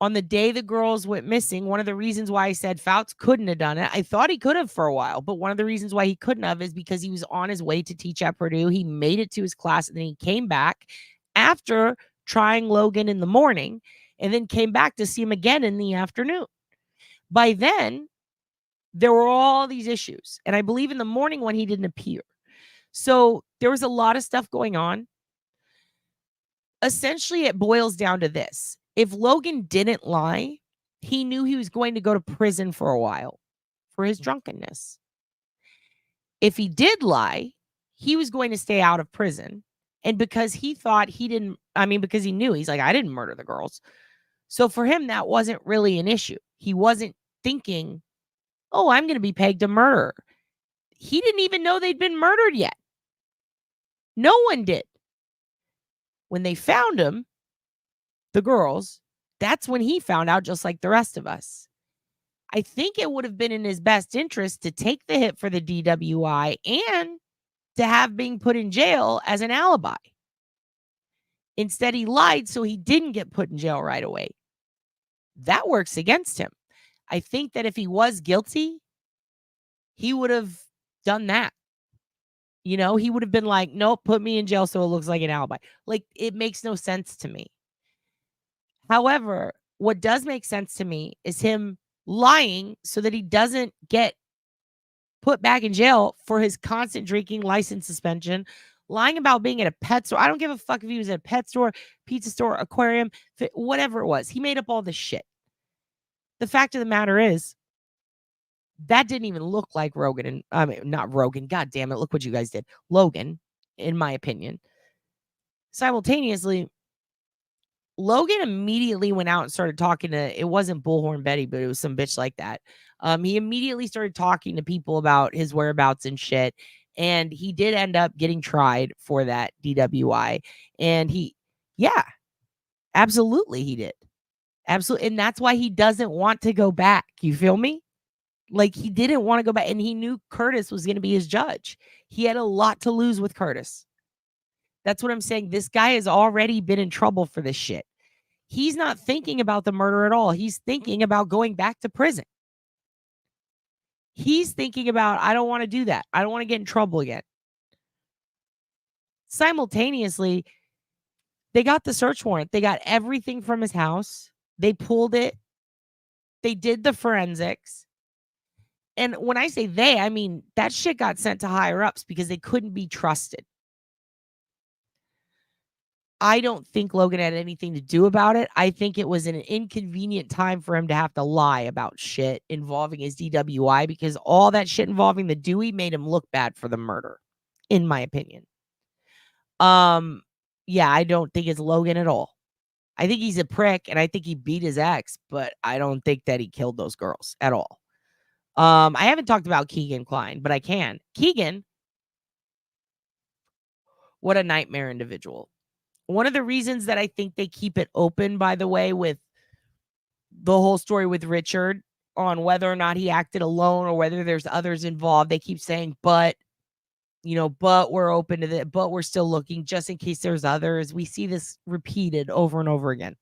On the day the girls went missing, one of the reasons why I said Fouts couldn't have done it, I thought he could have for a while, but one of the reasons why he couldn't have is because he was on his way to teach at Purdue. He made it to his class, and then he came back after trying Logan in the morning and then came back to see him again in the afternoon. By then, there were all these issues. And I believe in the morning when he didn't appear. So there was a lot of stuff going on. Essentially, it boils down to this. If Logan didn't lie, he knew he was going to go to prison for a while for his drunkenness. If he did lie, he was going to stay out of prison. And because he thought he didn't, because he knew, he's like, I didn't murder the girls. So for him, that wasn't really an issue. He wasn't thinking, oh, I'm going to be pegged a murderer. He didn't even know they'd been murdered yet. No one did. When they found him, the girls, that's when he found out, just like the rest of us. I think it would have been in his best interest to take the hit for the DWI and to have being put in jail as an alibi. Instead, he lied so he didn't get put in jail right away. That works against him. I think that if he was guilty, he would have done that. You know, he would have been like, nope, put me in jail so it looks like an alibi. Like, it makes no sense to me. However, what does make sense to me is him lying so that he doesn't get put back in jail for his constant drinking, license suspension, lying about being at a pet store. I don't give a fuck if he was at a pet store, pizza store, aquarium, whatever it was. He made up all this shit. The fact of the matter is, that didn't even look like Rogan. And I mean, not Rogan. God damn it. Look what you guys did. Logan, in my opinion. Simultaneously, Logan immediately went out and started talking to, it wasn't Bullhorn Betty, but it was some bitch like that. He immediately started talking to people about his whereabouts and shit. And he did end up getting tried for that DWI. And yeah, absolutely he did. Absolutely. And that's why he doesn't want to go back. You feel me? Like, he didn't want to go back, and he knew Curtis was going to be his judge. He had a lot to lose with Curtis. That's what I'm saying. This guy has already been in trouble for this shit. He's not thinking about the murder at all. He's thinking about going back to prison. He's thinking about, I don't want to do that. I don't want to get in trouble again. Simultaneously, they got the search warrant. They got everything from his house. They pulled it. They did the forensics. And when I say they, I mean that shit got sent to higher ups because they couldn't be trusted. I don't think Logan had anything to do about it. I think it was an inconvenient time for him to have to lie about shit involving his DWI, because all that shit involving the Dewey made him look bad for the murder, in my opinion. Yeah, I don't think it's Logan at all. I think he's a prick, and I think he beat his ex, but I don't think that he killed those girls at all. I haven't talked about Keegan Klein, but I can. Keegan, what a nightmare individual. One of the reasons that I think they keep it open, by the way, with the whole story with Richard on whether or not he acted alone or whether there's others involved, they keep saying, but, you know, but we're open to that, but we're still looking just in case there's others. We see this repeated over and over again.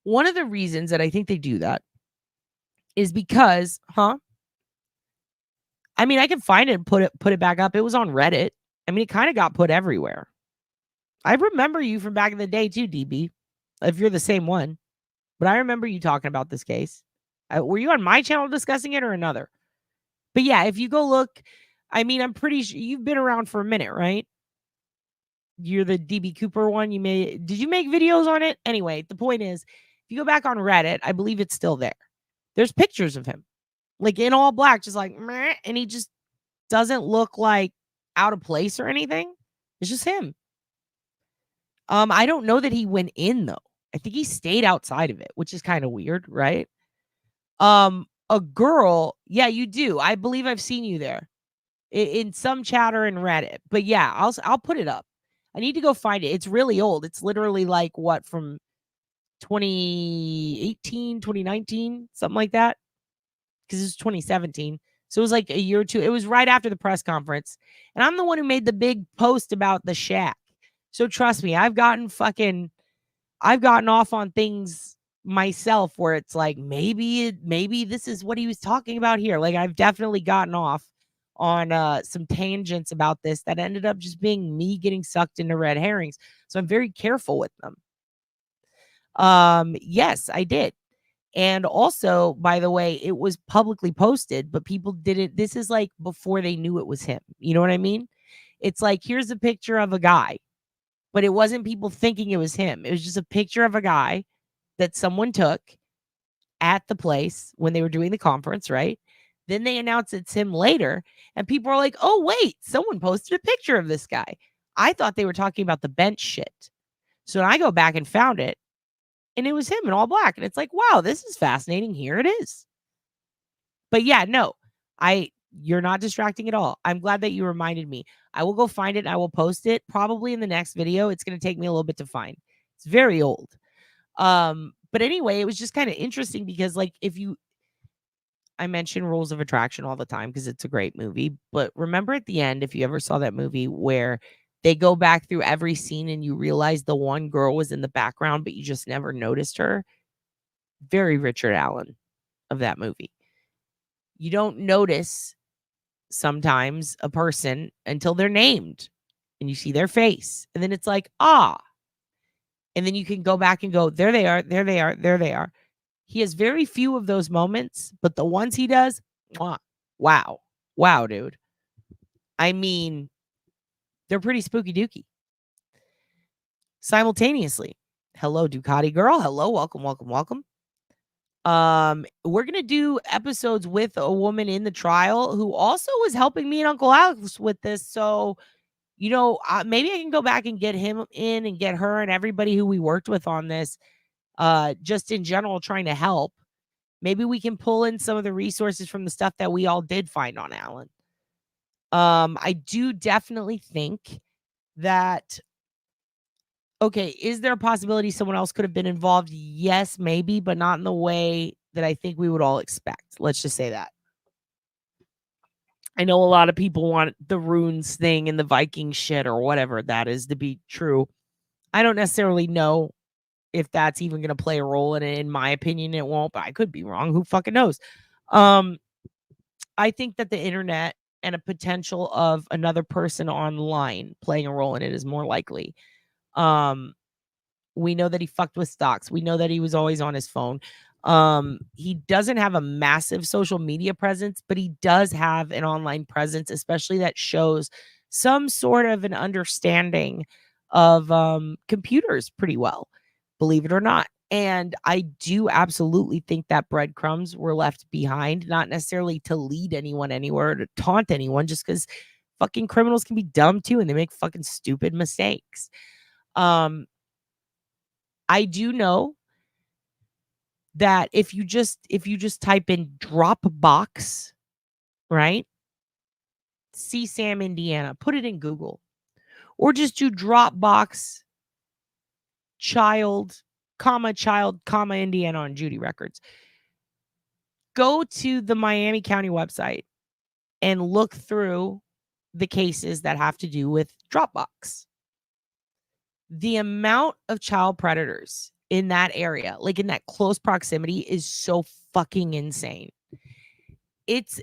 One of the reasons that I think they do that is because, I mean, I can find it and put it back up. It was on Reddit. I mean, it kind of got put everywhere. I remember you from back in the day too, DB, if you're the same one. But I remember you talking about this case. Were you on my channel discussing it or another? But yeah, if you go look, I mean, I'm pretty sure you've been around for a minute, right? You're the DB Cooper one. Did you make videos on it? Anyway, the point is, if you go back on Reddit, I believe it's still there. There's pictures of him, like in all black, just like, meh, and he just doesn't look like out of place or anything. It's just him. I don't know that he went in though. I think he stayed outside of it, which is kind of weird, right? A girl, yeah, you do. I believe I've seen you there in some chatter in Reddit. But yeah, I'll put it up. I need to go find it. It's really old. It's literally like what, from 2018, 2019, something like that. Because it's 2017. So it was like a year or two. It was right after the press conference. And I'm the one who made the big post about the shack. So trust me, I've gotten off on things myself where it's like, maybe this is what he was talking about here. Like, I've definitely gotten off on some tangents about this that ended up just being me getting sucked into red herrings. So I'm very careful with them. Yes, I did. And also, by the way, it was publicly posted, but people didn't. This is like before they knew it was him. You know what I mean? It's like, here's a picture of a guy, but it wasn't people thinking it was him. It was just a picture of a guy that someone took at the place when they were doing the conference, right? Then they announced it's him later, and people are like, oh, wait, someone posted a picture of this guy. I thought they were talking about the bench shit. So I go back and found it, and it was him in all black. And it's like, wow, this is fascinating. Here it is. But yeah, no, you're not distracting at all. I'm glad that you reminded me. I will go find it and I will post it probably in the next video. It's going to take me a little bit to find. It's very old. But anyway, it was just kind of interesting because like I mention Rules of Attraction all the time because it's a great movie, but remember at the end, if you ever saw that movie where they go back through every scene and you realize the one girl was in the background, but you just never noticed her. Very Richard Allen of that movie. You don't notice sometimes a person until they're named and you see their face. And then it's like, ah. And then you can go back and go, there they are, there they are, there they are. He has very few of those moments, but the ones he does, wow. Wow, dude. I mean, they're pretty spooky dooky. Simultaneously. Hello, Ducati girl. Hello, welcome, welcome, welcome. We're gonna do episodes with a woman in the trial who also was helping me and Uncle Alex with this. So, you know, maybe I can go back and get him in and get her and everybody who we worked with on this, just in general, trying to help. Maybe we can pull in some of the resources from the stuff that we all did find on Alan. I do definitely think that. Okay, is there a possibility someone else could have been involved? Yes, maybe, but not in the way that I think we would all expect. Let's just say that. I know a lot of people want the runes thing and the Viking shit or whatever that is to be true. I don't necessarily know if that's even going to play a role in it. In my opinion, it won't, but I could be wrong. Who fucking knows? I think that the internet and a potential of another person online playing a role in it is more likely. We know that he fucked with stocks. We know that he was always on his phone. He doesn't have a massive social media presence, but he does have an online presence, especially that shows some sort of an understanding of computers pretty well, believe it or not. And I do absolutely think that breadcrumbs were left behind, not necessarily to lead anyone anywhere or to taunt anyone, just because fucking criminals can be dumb too and they make fucking stupid mistakes. I do know that if you just type in Dropbox, right? CSAM Indiana, put it in Google, or just do Dropbox child, Indiana on Judy Records. Go to the Miami County website and look through the cases that have to do with Dropbox. The amount of child predators in that area, like in that close proximity, is so fucking insane.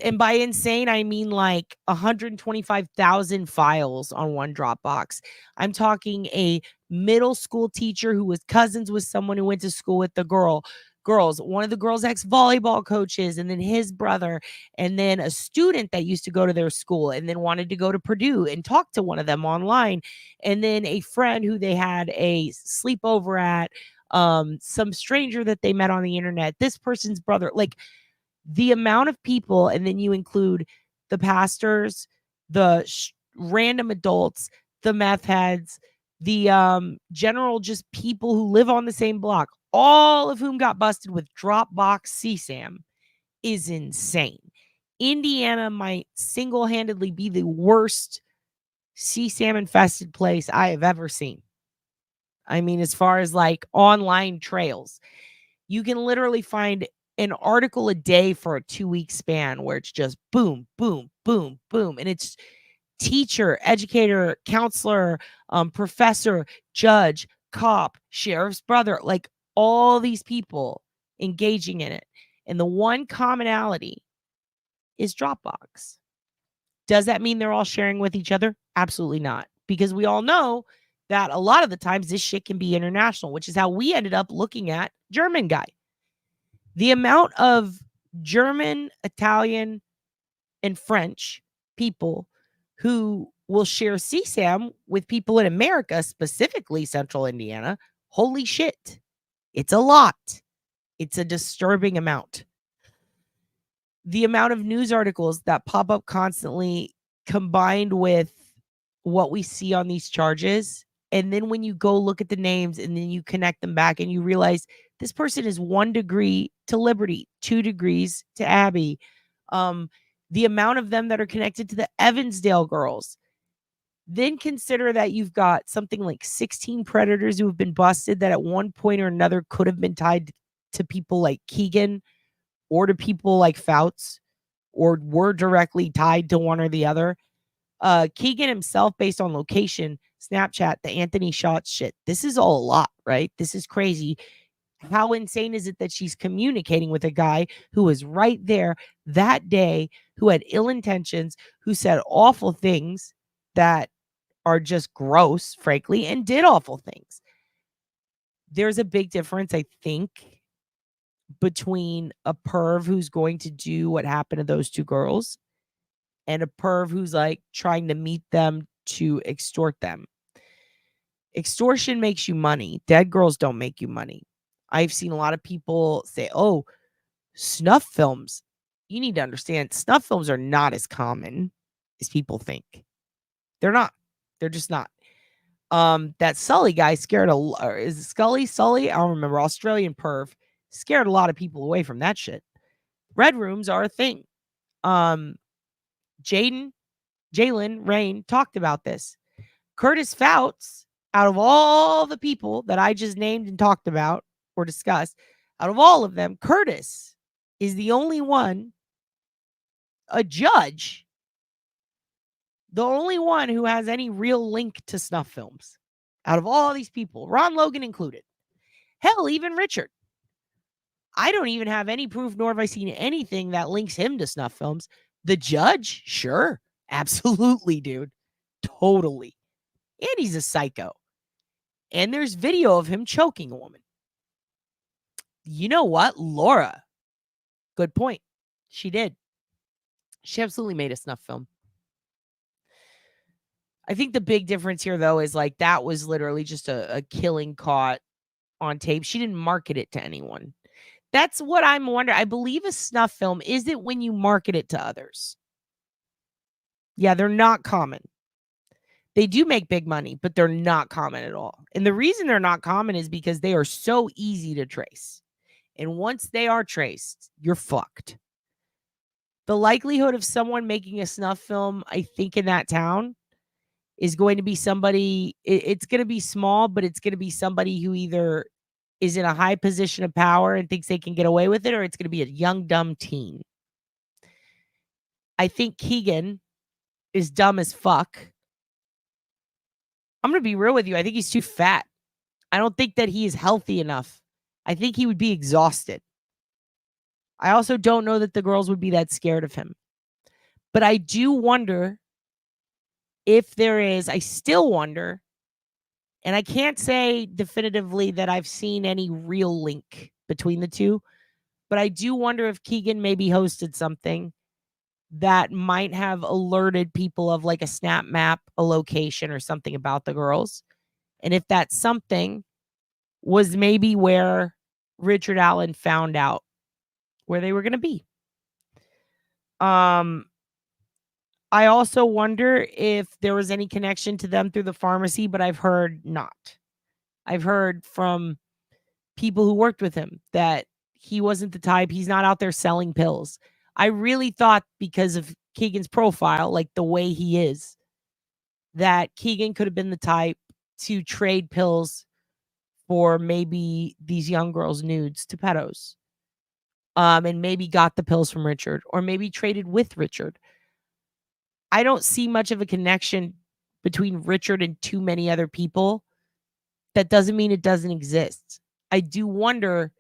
And by insane, I mean like 125,000 files on one Dropbox. I'm talking a middle school teacher who was cousins with someone who went to school with the girls, one of the girls' ex-volleyball coaches, and then his brother, and then a student that used to go to their school and then wanted to go to Purdue and talk to one of them online, and then a friend who they had a sleepover at, some stranger that they met on the internet, this person's brother, like the amount of people, and then you include the pastors, the random adults, the meth heads, the general just people who live on the same block, all of whom got busted with Dropbox CSAM, is insane. Indiana might single-handedly be the worst CSAM infested place I have ever seen. I mean, as far as like online trails, you can literally find an article a day for a 2-week span where it's just boom, boom, boom, boom. And it's teacher, educator, counselor, professor, judge, cop, sheriff's brother, like all these people engaging in it. And the one commonality is Dropbox. Does that mean they're all sharing with each other? Absolutely not. Because we all know that a lot of the times this shit can be international, which is how we ended up looking at German guy. The amount of German, Italian, and French people who will share CSAM with people in America, specifically Central Indiana, holy shit. It's a lot. It's a disturbing amount. The amount of news articles that pop up constantly combined with what we see on these charges. And then when you go look at the names and then you connect them back and you realize this person is 1 degree to Liberty, 2 degrees to Abby, The amount of them that are connected to the Evansdale girls. Then consider that you've got something like 16 predators who have been busted that at one point or another could have been tied to people like Keegan or to people like Fouts or were directly tied to one or the other. Keegan himself, based on location, Snapchat, the Anthony Shots shit. This is all a lot, right? This is crazy. How insane is it that she's communicating with a guy who was right there that day, who had ill intentions, who said awful things that are just gross, frankly, and did awful things? There's a big difference, I think, between a perv who's going to do what happened to those two girls and a perv who's like trying to meet them to extort them. Extortion makes you money. Dead girls don't make you money. I've seen a lot of people say, oh, snuff films. You need to understand, snuff films are not as common as people think. They're not. They're just not. That Sully guy scared is it Sully? I don't remember. Australian perv scared a lot of people away from that shit. Red rooms are a thing. Jalen Rain talked about this. Curtis Fouts, out of all the people that I just named and talked about or discussed, out of all of them, Curtis is the only one, a judge, the only one who has any real link to snuff films out of all these people, Ron Logan included. Hell, even Richard. I don't even have any proof, nor have I seen anything that links him to snuff films. The judge, sure. Absolutely, dude. Totally. And he's a psycho. And there's video of him choking a woman. You know what? Laura. Good point. She did. She absolutely made a snuff film. I think the big difference here, though, is like that was literally just a killing caught on tape. She didn't market it to anyone. That's what I'm wondering. I believe a snuff film, is it when you market it to others? Yeah, they're not common. They do make big money, but they're not common at all. And the reason they're not common is because they are so easy to trace. And once they are traced, you're fucked. The likelihood of someone making a snuff film, I think, in that town is going to be somebody, it's going to be small, but it's going to be somebody who either is in a high position of power and thinks they can get away with it, or it's going to be a young, dumb teen. I think Keegan is dumb as fuck. I'm going to be real with you. I think he's too fat. I don't think that he is healthy enough. I think he would be exhausted. I also don't know that the girls would be that scared of him. But I do wonder if there is, I still wonder, and I can't say definitively that I've seen any real link between the two, but I do wonder if Keegan maybe hosted something that might have alerted people of like a snap map, a location or something about the girls. And if that something was maybe where Richard Allen found out where they were going to be. I also wonder if there was any connection to them through the pharmacy, but I've heard not. I've heard from people who worked with him that he wasn't the type. He's not out there selling pills. I really thought because of Keegan's profile, like the way he is, that Keegan could have been the type to trade pills for maybe these young girls' nudes to pedos. And maybe got the pills from Richard, or maybe traded with Richard. I don't see much of a connection between Richard and too many other people. That doesn't mean it doesn't exist. I do wonder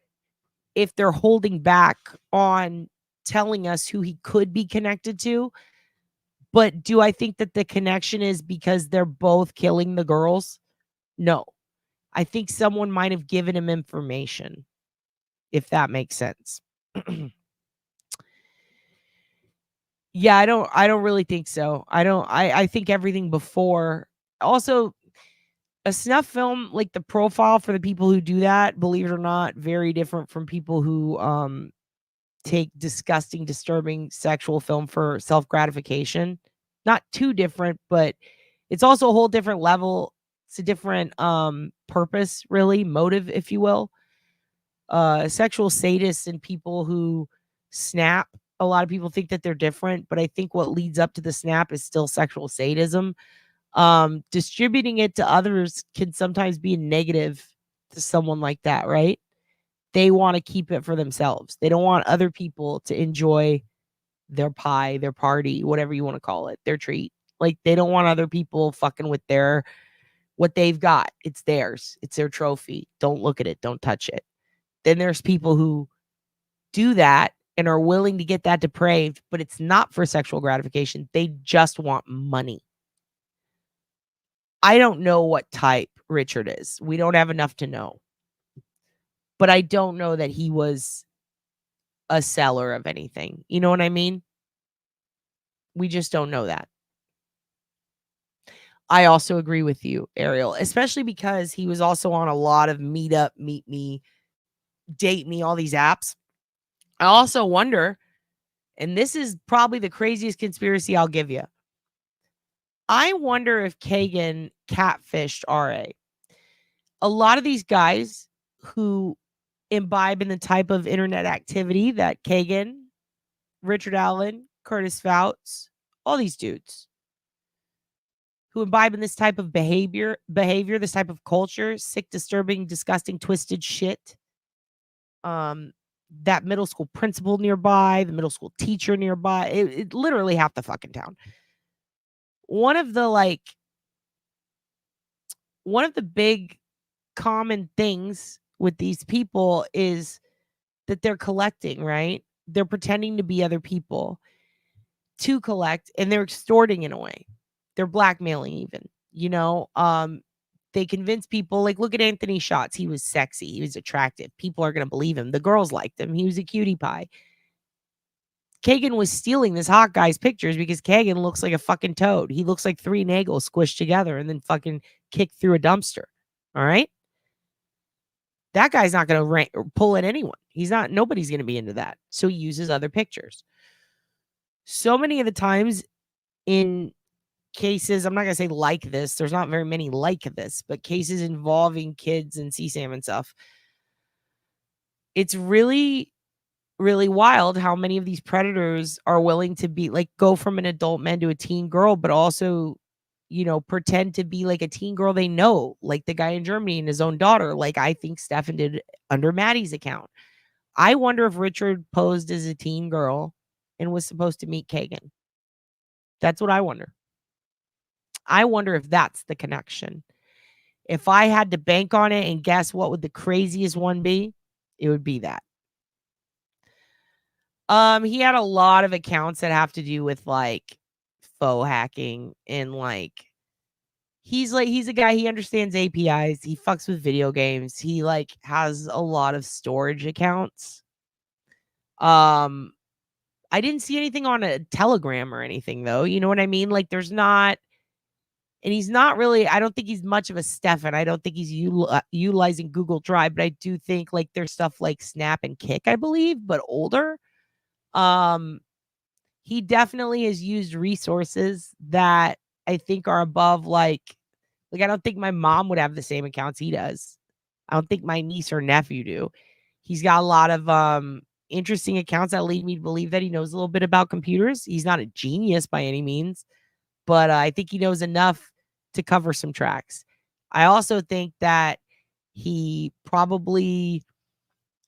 if they're holding back on telling us who he could be connected to. But do I think that the connection is because they're both killing the girls? No. I think someone might have given him information, if that makes sense. Yeah, I don't really think so. I think everything before. Also, a snuff film, like the profile for the people who do that, believe it or not, very different from people who take disgusting, disturbing sexual film for self-gratification. Not too different, but it's also a whole different level. It's a different purpose, really, motive, if you will. Sexual sadists and people who snap a lot of people think that they're different, but I think what leads up to the snap is still sexual sadism. Distributing it to others can sometimes be a negative to someone like that, right? They want to keep it for themselves. They don't want other people to enjoy their pie, their party, whatever you want to call it, their treat. Like, they don't want other people fucking with what they've got. It's theirs. It's their trophy. Don't look at it. Don't touch it. Then there's people who do that and are willing to get that depraved, but it's not for sexual gratification. They just want money. I don't know what type Richard is. We don't have enough to know. But I don't know that he was a seller of anything. You know what I mean? We just don't know that. I also agree with you, Ariel, especially because he was also on a lot of Meetup, Meet Me, Date Me, all these apps. I also wonder, and this is probably the craziest conspiracy I'll give you. I wonder if Kagan catfished RA. A lot of these guys who imbibe in the type of internet activity that Kagan, Richard Allen, Curtis Fouts, all these dudes who imbibe in this type of behavior, this type of culture, sick, disturbing, disgusting, twisted shit. That middle school principal nearby, the middle school teacher nearby, it literally half the fucking town. One of the big common things with these people is that they're collecting, right? They're pretending to be other people to collect, and they're extorting in a way. They're blackmailing even, they convince people, like, look at Anthony Schatz. He was sexy. He was attractive. People are going to believe him. The girls liked him. He was a cutie pie. Kagan was stealing this hot guy's pictures because Kagan looks like a fucking toad. He looks like 3 Nagles squished together and then fucking kicked through a dumpster. All right? That guy's not going to pull in anyone. Nobody's going to be into that. So he uses other pictures. So many of the times in cases, I'm not going to say like this, there's not very many like this, but cases involving kids and CSAM and stuff, it's really, really wild how many of these predators are willing to be like, go from an adult man to a teen girl, but also, pretend to be like a teen girl they know, like the guy in Germany and his own daughter, like I think Stefan did under Maddie's account. I wonder if Richard posed as a teen girl and was supposed to meet Kagan. That's what I wonder. I wonder if that's the connection. If I had to bank on it and guess what would the craziest one be, it would be that. He had a lot of accounts that have to do with like faux hacking and like he's a guy, he understands APIs, he fucks with video games, he like has a lot of storage accounts. I didn't see anything on a Telegram or anything though. You know what I mean? Like there's not. And he's not really, I don't think he's much of a Stefan. I don't think he's utilizing Google Drive, but I do think like there's stuff like Snap and Kick, I believe, but older. He definitely has used resources that I think are above like I don't think my mom would have the same accounts he does. I don't think my niece or nephew do. He's got a lot of interesting accounts that lead me to believe that he knows a little bit about computers. He's not a genius by any means, but I think he knows enough to cover some tracks. I also think that he probably,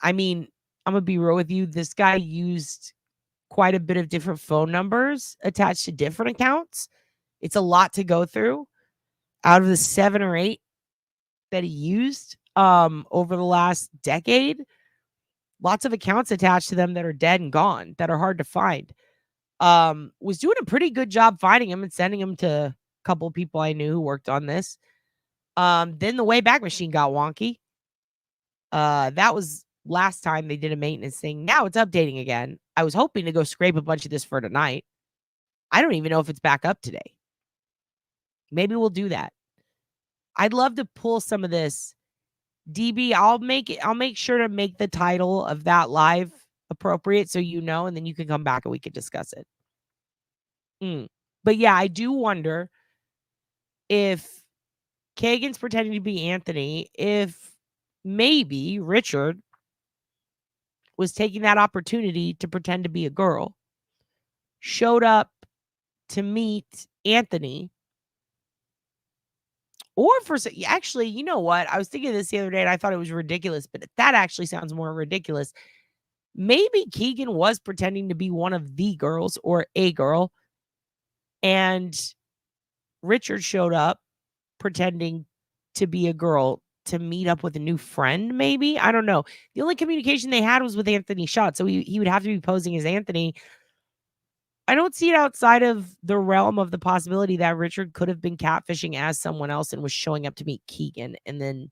I'm going to be real with you. This guy used quite a bit of different phone numbers attached to different accounts. It's a lot to go through. Out of the 7 or 8 that he used over the last decade, lots of accounts attached to them that are dead and gone, that are hard to find. Was doing a pretty good job finding him and sending him to a couple of people I knew who worked on this. Then the Wayback Machine got wonky. That was last time they did a maintenance thing. Now it's updating again. I was hoping to go scrape a bunch of this for tonight. I don't even know if it's back up today. Maybe we'll do that. I'd love to pull some of this. DB, I'll make sure to make the title of that live appropriate so you know, and then you can come back and we can discuss it. But yeah, I do wonder if Kagan's pretending to be Anthony, if maybe Richard was taking that opportunity to pretend to be a girl showed up to meet Anthony. Or actually, you know what? I was thinking of this the other day and I thought it was ridiculous, but that actually sounds more ridiculous. Maybe Keegan was pretending to be one of the girls or a girl, and Richard showed up pretending to be a girl to meet up with a new friend, maybe? I don't know. The only communication they had was with Anthony Schott, so he would have to be posing as Anthony. I don't see it outside of the realm of the possibility that Richard could have been catfishing as someone else and was showing up to meet Keegan, and then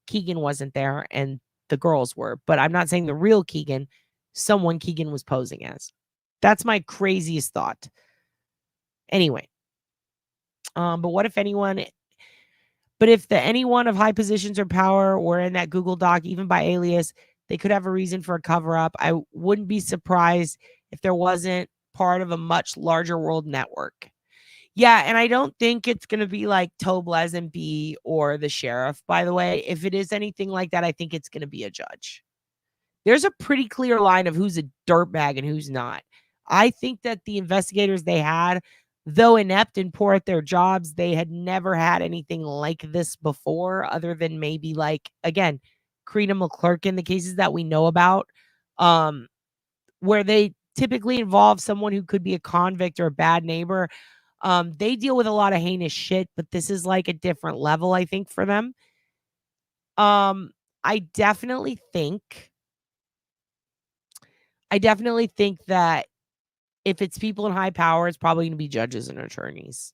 Keegan wasn't there and the girls were. But I'm not saying the real Keegan, someone Keegan was posing as. That's my craziest thought. Anyway. But what if anyone... But if the anyone of high positions or power were in that Google Doc, even by alias, they could have a reason for a cover-up. I wouldn't be surprised if there wasn't part of a much larger world network. Yeah, and I don't think it's going to be like Tobles and B or the sheriff, by the way. If it is anything like that, I think it's going to be a judge. There's a pretty clear line of who's a dirtbag and who's not. I think that the investigators they had, though inept and poor at their jobs, they had never had anything like this before, other than maybe like, again, Karina McClurkin, in the cases that we know about, where they typically involve someone who could be a convict or a bad neighbor. They deal with a lot of heinous shit, but this is like a different level, I think, for them. I definitely think that if it's people in high power, it's probably going to be judges and attorneys,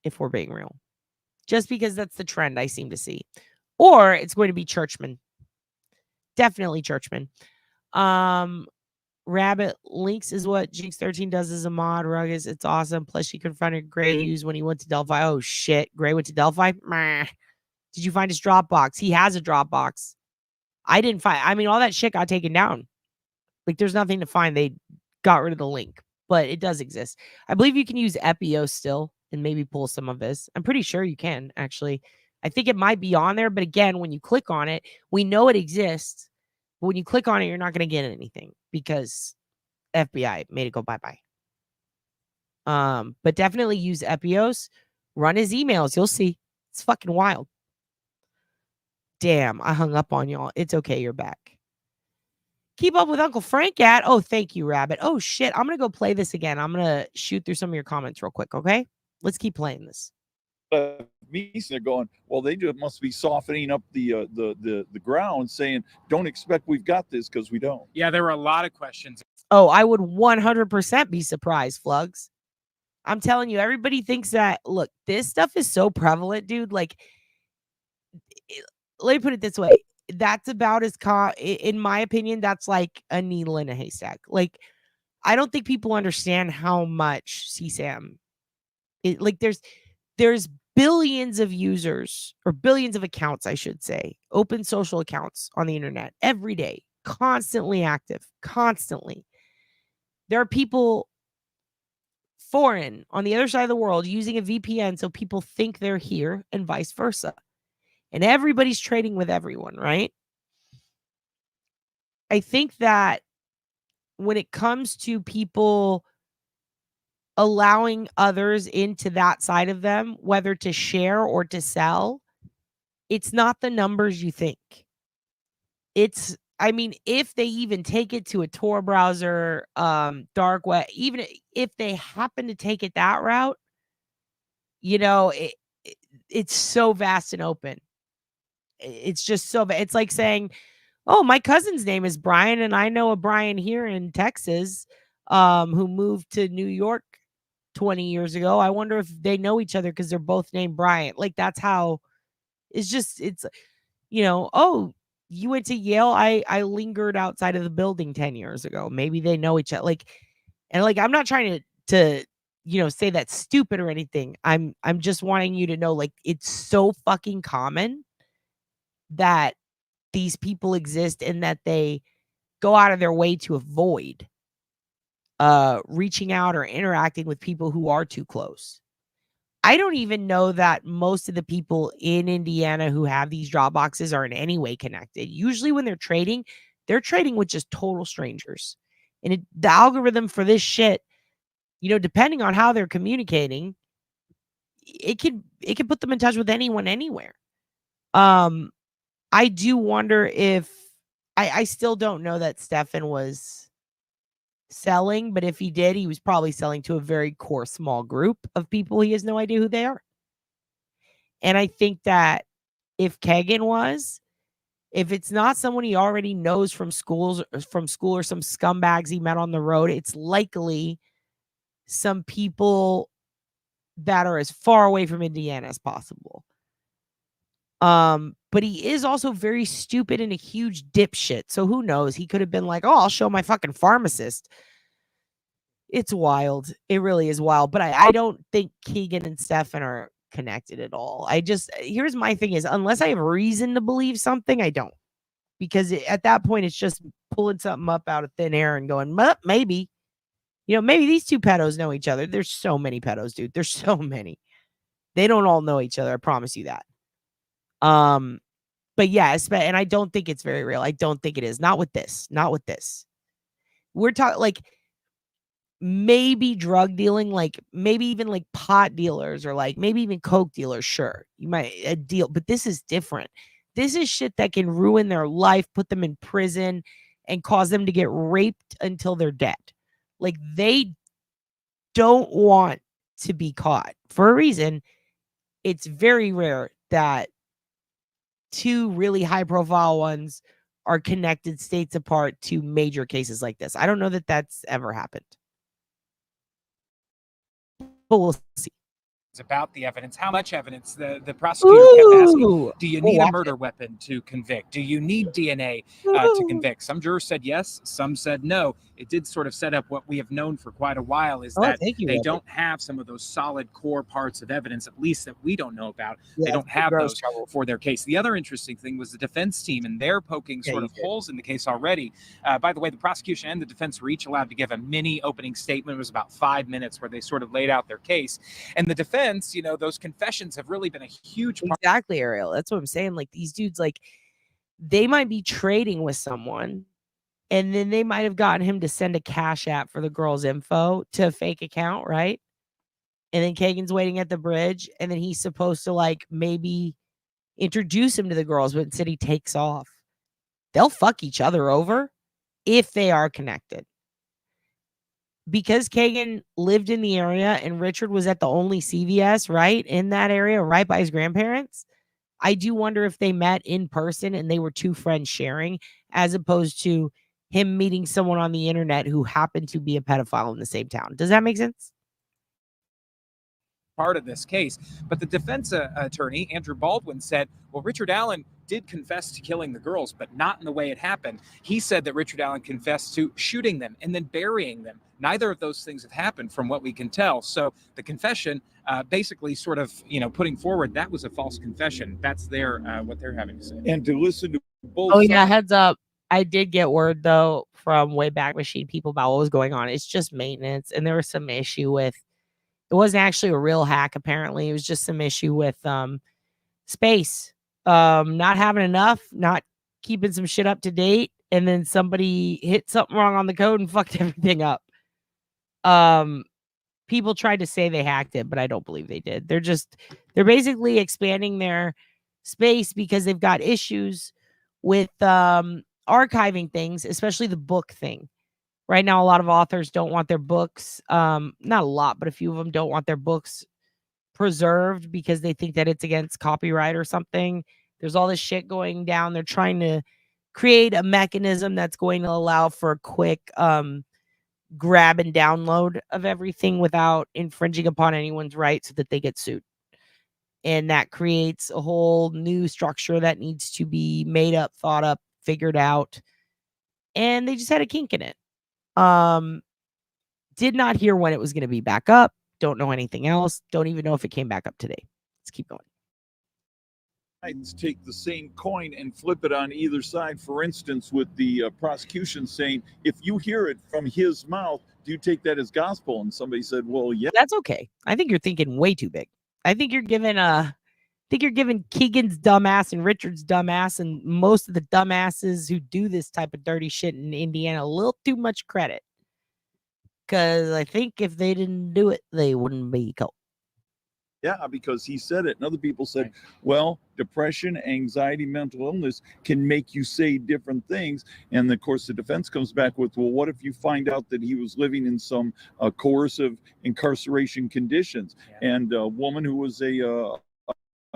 if we're being real. Just because that's the trend I seem to see. Or it's going to be churchmen. Definitely churchmen. Rabbit Links is what Jinx13 does as a mod. Rugged, it's awesome. Plus, she confronted Gray Hughes when he went to Delphi. Oh, shit. Gray went to Delphi? Meh. Did you find his Dropbox? He has a Dropbox. I didn't find... I mean, all that shit got taken down. Like, there's nothing to find. They got rid of the link. But it does exist. I believe you can use Epios still and maybe pull some of this. I'm pretty sure you can, actually. I think it might be on there. But again, when you click on it, we know it exists. But when you click on it, you're not going to get anything because FBI made it go bye-bye. But definitely use Epios. Run his emails. You'll see. It's fucking wild. Damn, I hung up on y'all. It's okay. You're back. Keep up with Uncle Frank at... Oh, thank you, Rabbit. Oh, shit. I'm going to go play this again. I'm going to shoot through some of your comments real quick, okay? Let's keep playing this. Me, they're going, well, they just must be softening up the ground, saying, don't expect we've got this because we don't. Yeah, there were a lot of questions. Oh, I would 100% be surprised, Flugs. I'm telling you, everybody thinks that... Look, this stuff is so prevalent, dude. Like, let me put it this way. That's about as in my opinion, that's like a needle in a haystack. Like, I don't think people understand how much CSAM like there's billions of users, or billions of accounts, I should say, open social accounts on the internet every day, constantly active, constantly. There are people foreign on the other side of the world using a VPN so people think they're here and vice versa. And everybody's trading with everyone, right? I think that when it comes to people allowing others into that side of them, whether to share or to sell, it's not the numbers you think. It's, I mean, if they even take it to a Tor browser, dark web, even if they happen to take it that route, you know, it's so vast and open. It's just so, it's like saying, oh, my cousin's name is Brian, and I know a Brian here in Texas who moved to New York 20 years ago. I wonder if they know each other because they're both named Brian. Like, that's how it's, you know, oh, you went to Yale. I lingered outside of the building 10 years ago. Maybe they know each other. Like, and like, I'm not trying to you know, say that's stupid or anything. I'm just wanting you to know, like, it's so fucking common that these people exist and that they go out of their way to avoid reaching out or interacting with people who are too close. I don't even know that most of the people in Indiana who have these drop boxes are in any way connected. Usually when they're trading with just total strangers. And the algorithm for this shit depending on how they're communicating, it could put them in touch with anyone anywhere. I do wonder if I still don't know that Stefan was selling, but if he did, he was probably selling to a very core small group of people. He has no idea who they are. And I think that if Kagan was, if it's not someone he already knows from school or some scumbags he met on the road, it's likely some people that are as far away from Indiana as possible. But he is also very stupid and a huge dipshit. So who knows? He could have been like, oh, I'll show my fucking pharmacist. It's wild. It really is wild. But I don't think Keegan and Stefan are connected at all. Here's my thing is, unless I have reason to believe something, I don't. Because at that point, it's just pulling something up out of thin air and going, maybe. Maybe these two pedos know each other. There's so many pedos, dude. There's so many. They don't all know each other. I promise you that. But yeah, and I don't think it's very real. I don't think it is. Not with this. Not with this. We're talking like maybe drug dealing, like maybe even like pot dealers or like maybe even coke dealers. Sure, you might a deal, but this is different. This is shit that can ruin their life, put them in prison, and cause them to get raped until they're dead. Like they don't want to be caught for a reason. It's very rare that two really high profile ones are connected states apart to major cases like this. I don't know that that's ever happened. But we'll see. It's about the evidence. How much evidence? The prosecutor kept asking, do you need a murder weapon to convict? Do you need DNA to convict? Some jurors said yes. Some said no. It did sort of set up what we have known for quite a while is that they don't have some of those solid core parts of evidence, at least that we don't know about. They don't have those for their case. The other interesting thing was the defense team, and they're poking sort of holes in the case already. By the way, the prosecution and the defense were each allowed to give a mini opening statement. It was about 5 minutes where they sort of laid out their case. And the defense, those confessions have really been a huge part. Exactly, Ariel. That's what I'm saying. Like these dudes, like they might be trading with someone, and then they might have gotten him to send a cash app for the girl's info to a fake account, right? And then Kagan's waiting at the bridge, and then he's supposed to like maybe introduce him to the girls, but instead he takes off. They'll fuck each other over if they are connected. Because Kagan lived in the area and Richard was at the only CVS, right, in that area, right by his grandparents, I do wonder if they met in person and they were two friends sharing, as opposed to him meeting someone on the internet who happened to be a pedophile in the same town. Does that make sense? Part of this case. But the defense attorney, Andrew Baldwin, said, well, Richard Allen did confess to killing the girls, but not in the way it happened. He said that Richard Allen confessed to shooting them and then burying them. Neither of those things have happened from what we can tell. So the confession basically sort of, putting forward that was a false confession. That's what they're having to say. And to listen to both. Oh, yeah, heads up. I did get word, though, from Wayback Machine people about what was going on. It's just maintenance. And there was some issue with, it wasn't actually a real hack, apparently. It was just some issue with space. Not having enough, not keeping some shit up to date. And then somebody hit something wrong on the code and fucked everything up. People tried to say they hacked it, but I don't believe they did. They're basically expanding their space because they've got issues with archiving things, especially the book thing. Right now, a lot of authors don't want their books, not a lot, but a few of them don't want their books preserved because they think that it's against copyright or something. There's all this shit going down. They're trying to create a mechanism that's going to allow for a quick grab and download of everything without infringing upon anyone's rights so that they get sued. And that creates a whole new structure that needs to be made up, thought up, figured out. And they just had a kink in it. Did not hear when it was going to be back up. Don't know anything else. Don't even know if it came back up today. Let's keep going. Take the same coin and flip it on either side. For instance, with the prosecution saying, if you hear it from his mouth, do you take that as gospel? And somebody said, well, yeah. That's okay. I think you're thinking way too big. I think you're giving Keegan's dumbass and Richard's dumbass and most of the dumbasses who do this type of dirty shit in Indiana a little too much credit. because I think if they didn't do it, they wouldn't be caught. Yeah, because he said it. And other people said, well, depression, anxiety, mental illness can make you say different things. And of course, the defense comes back with, well, what if you find out that he was living in some coercive incarceration conditions? And a woman who was a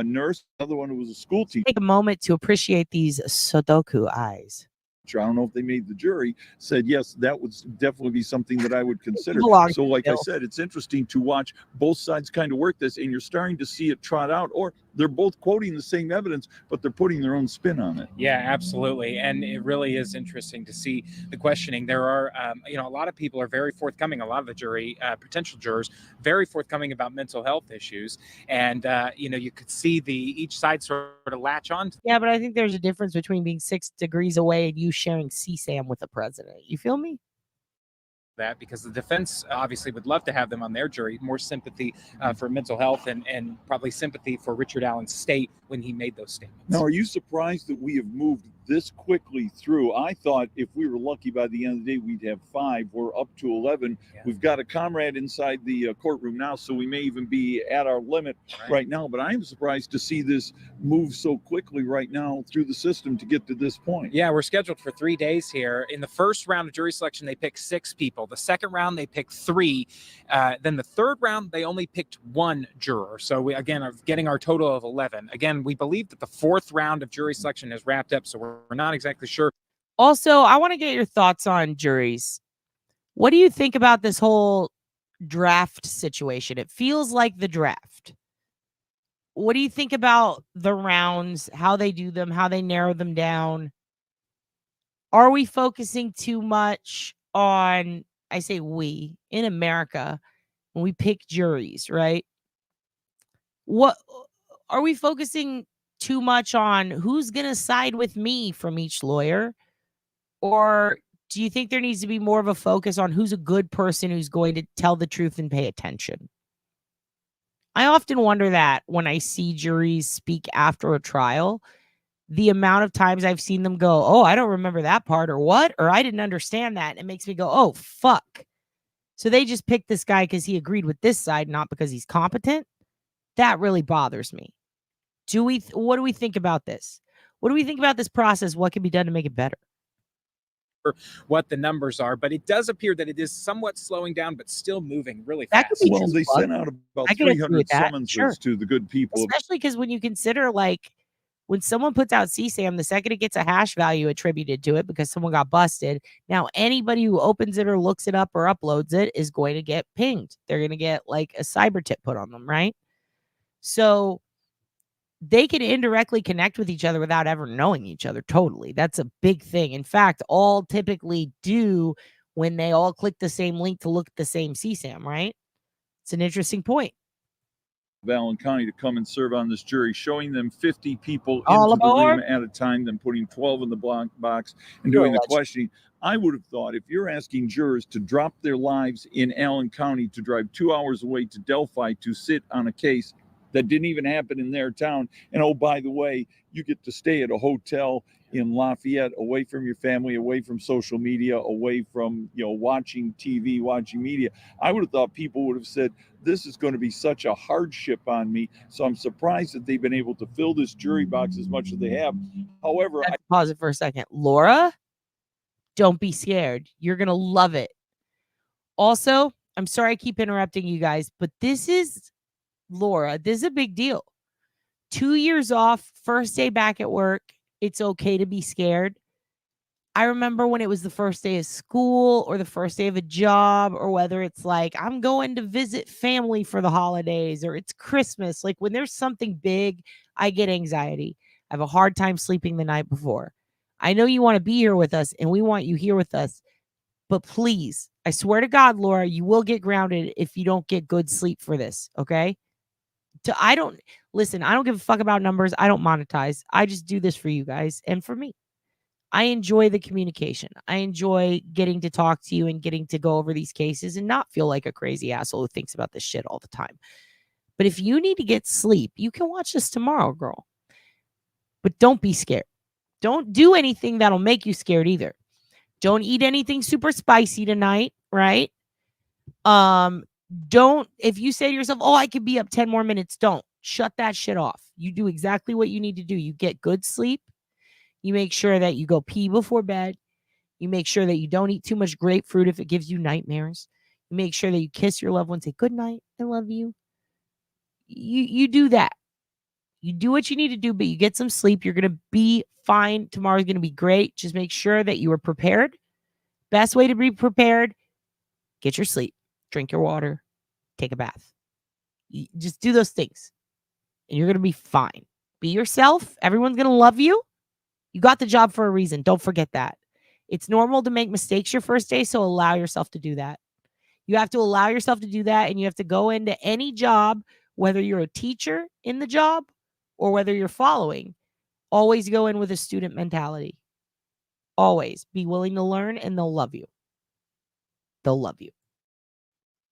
nurse, another one who was a school teacher. Take a moment to appreciate these Sudoku eyes. I don't know if they made the jury, said, yes, that would definitely be something that I would consider. belongs So like to I Bill. said, it's interesting to watch both sides kind of work this, and you're starting to see it trot out, or they're both quoting the same evidence, but they're putting their own spin on it. Yeah, absolutely. And it really is interesting to see the questioning. There are, a lot of people are very forthcoming. A lot of the jury, potential jurors, very forthcoming about mental health issues. And, you could see each side sort of latch on to Yeah, but I think there's a difference between being 6 degrees away and you sharing CSAM with the president. You feel me? that, because the defense obviously would love to have them on their jury. More sympathy for mental health and probably sympathy for Richard Allen's state when he made those statements. Now, are you surprised that we have moved this quickly through? I thought if we were lucky by the end of the day, we'd have 5. We're up to 11. Yeah. We've got a comrade inside the courtroom now, so we may even be at our limit right now. But I am surprised to see this move so quickly right now through the system to get to this point. Yeah, we're scheduled for 3 days here. In the first round of jury selection, they picked 6 people. The second round, they picked 3. Then the third round, they only picked 1 juror. So we, again, are getting our total of 11. Again, we believe that the 4th round of jury selection has wrapped up, so we're not exactly sure. Also, I want to get your thoughts on juries. What do you think about this whole draft situation? It feels like the draft. What do you think about the rounds, how they do them, how they narrow them down? Are we focusing too much on, I say we, in America, when we pick juries, right? What are we focusing too much on who's going to side with me from each lawyer? Or do you think there needs to be more of a focus on who's a good person who's going to tell the truth and pay attention? I often wonder that when I see juries speak after a trial, the amount of times I've seen them go, oh, I don't remember that part, or what, or I didn't understand that. It makes me go, oh, fuck. So they just picked this guy because he agreed with this side, not because he's competent. That really bothers me. What do we think about this? What do we think about this process? What can be done to make it better? What the numbers are, but it does appear that it is somewhat slowing down, but still moving really fast. Well, they sent out about 300 summonses to the good people. Especially because when you consider, like, when someone puts out CSAM, the second it gets a hash value attributed to it because someone got busted, now anybody who opens it or looks it up or uploads it is going to get pinged. They're going to get like a cyber tip put on them, right? So they can indirectly connect with each other without ever knowing each other. Totally. That's a big thing. In fact, all typically do when they all click the same link to look at the same CSAM, right? It's an interesting point. Allen County to come and serve on this jury, showing them 50 people All into aboard. the room at a time, then putting 12 in the box and doing the questioning. I would have thought if you're asking jurors to drop their lives in Allen County to drive 2 hours away to Delphi to sit on a case that didn't even happen in their town. And oh, by the way, you get to stay at a hotel in Lafayette, away from your family, away from social media, away from, watching TV, watching media. I would have thought people would have said, this is going to be such a hardship on me. So I'm surprised that they've been able to fill this jury box as much as they have. However, Pause it for a second. Laura, don't be scared. You're going to love it. Also, I'm sorry I keep interrupting you guys, but this is Laura, this is a big deal. 2 years off, first day back at work. It's okay to be scared. I remember when it was the first day of school or the first day of a job, or whether it's like I'm going to visit family for the holidays or it's Christmas. Like when there's something big, I get anxiety. I have a hard time sleeping the night before. I know you want to be here with us and we want you here with us. But please, I swear to God, Laura, you will get grounded if you don't get good sleep for this. Okay? I don't give a fuck about numbers. I don't monetize. I just do this for you guys and for me. I enjoy the communication. I enjoy getting to talk to you and getting to go over these cases and not feel like a crazy asshole who thinks about this shit all the time. But if you need to get sleep, you can watch this tomorrow, girl. But don't be scared. Don't do anything that'll make you scared either. Don't eat anything super spicy tonight, right? Don't, if you say to yourself, oh, I could be up 10 more minutes, don't. Shut that shit off. You do exactly what you need to do. You get good sleep. You make sure that you go pee before bed. You make sure that you don't eat too much grapefruit if it gives you nightmares. You make sure that you kiss your loved one, say, good night, I love you. You do that. You do what you need to do, but you get some sleep. You're going to be fine. Tomorrow's going to be great. Just make sure that you are prepared. Best way to be prepared, get your sleep, drink your water, take a bath. Just do those things, and you're going to be fine. Be yourself. Everyone's going to love you. You got the job for a reason. Don't forget that. It's normal to make mistakes your first day, so allow yourself to do that. You have to allow yourself to do that, and you have to go into any job, whether you're a teacher in the job or whether you're following, always go in with a student mentality. Always be willing to learn, and they'll love you. They'll love you.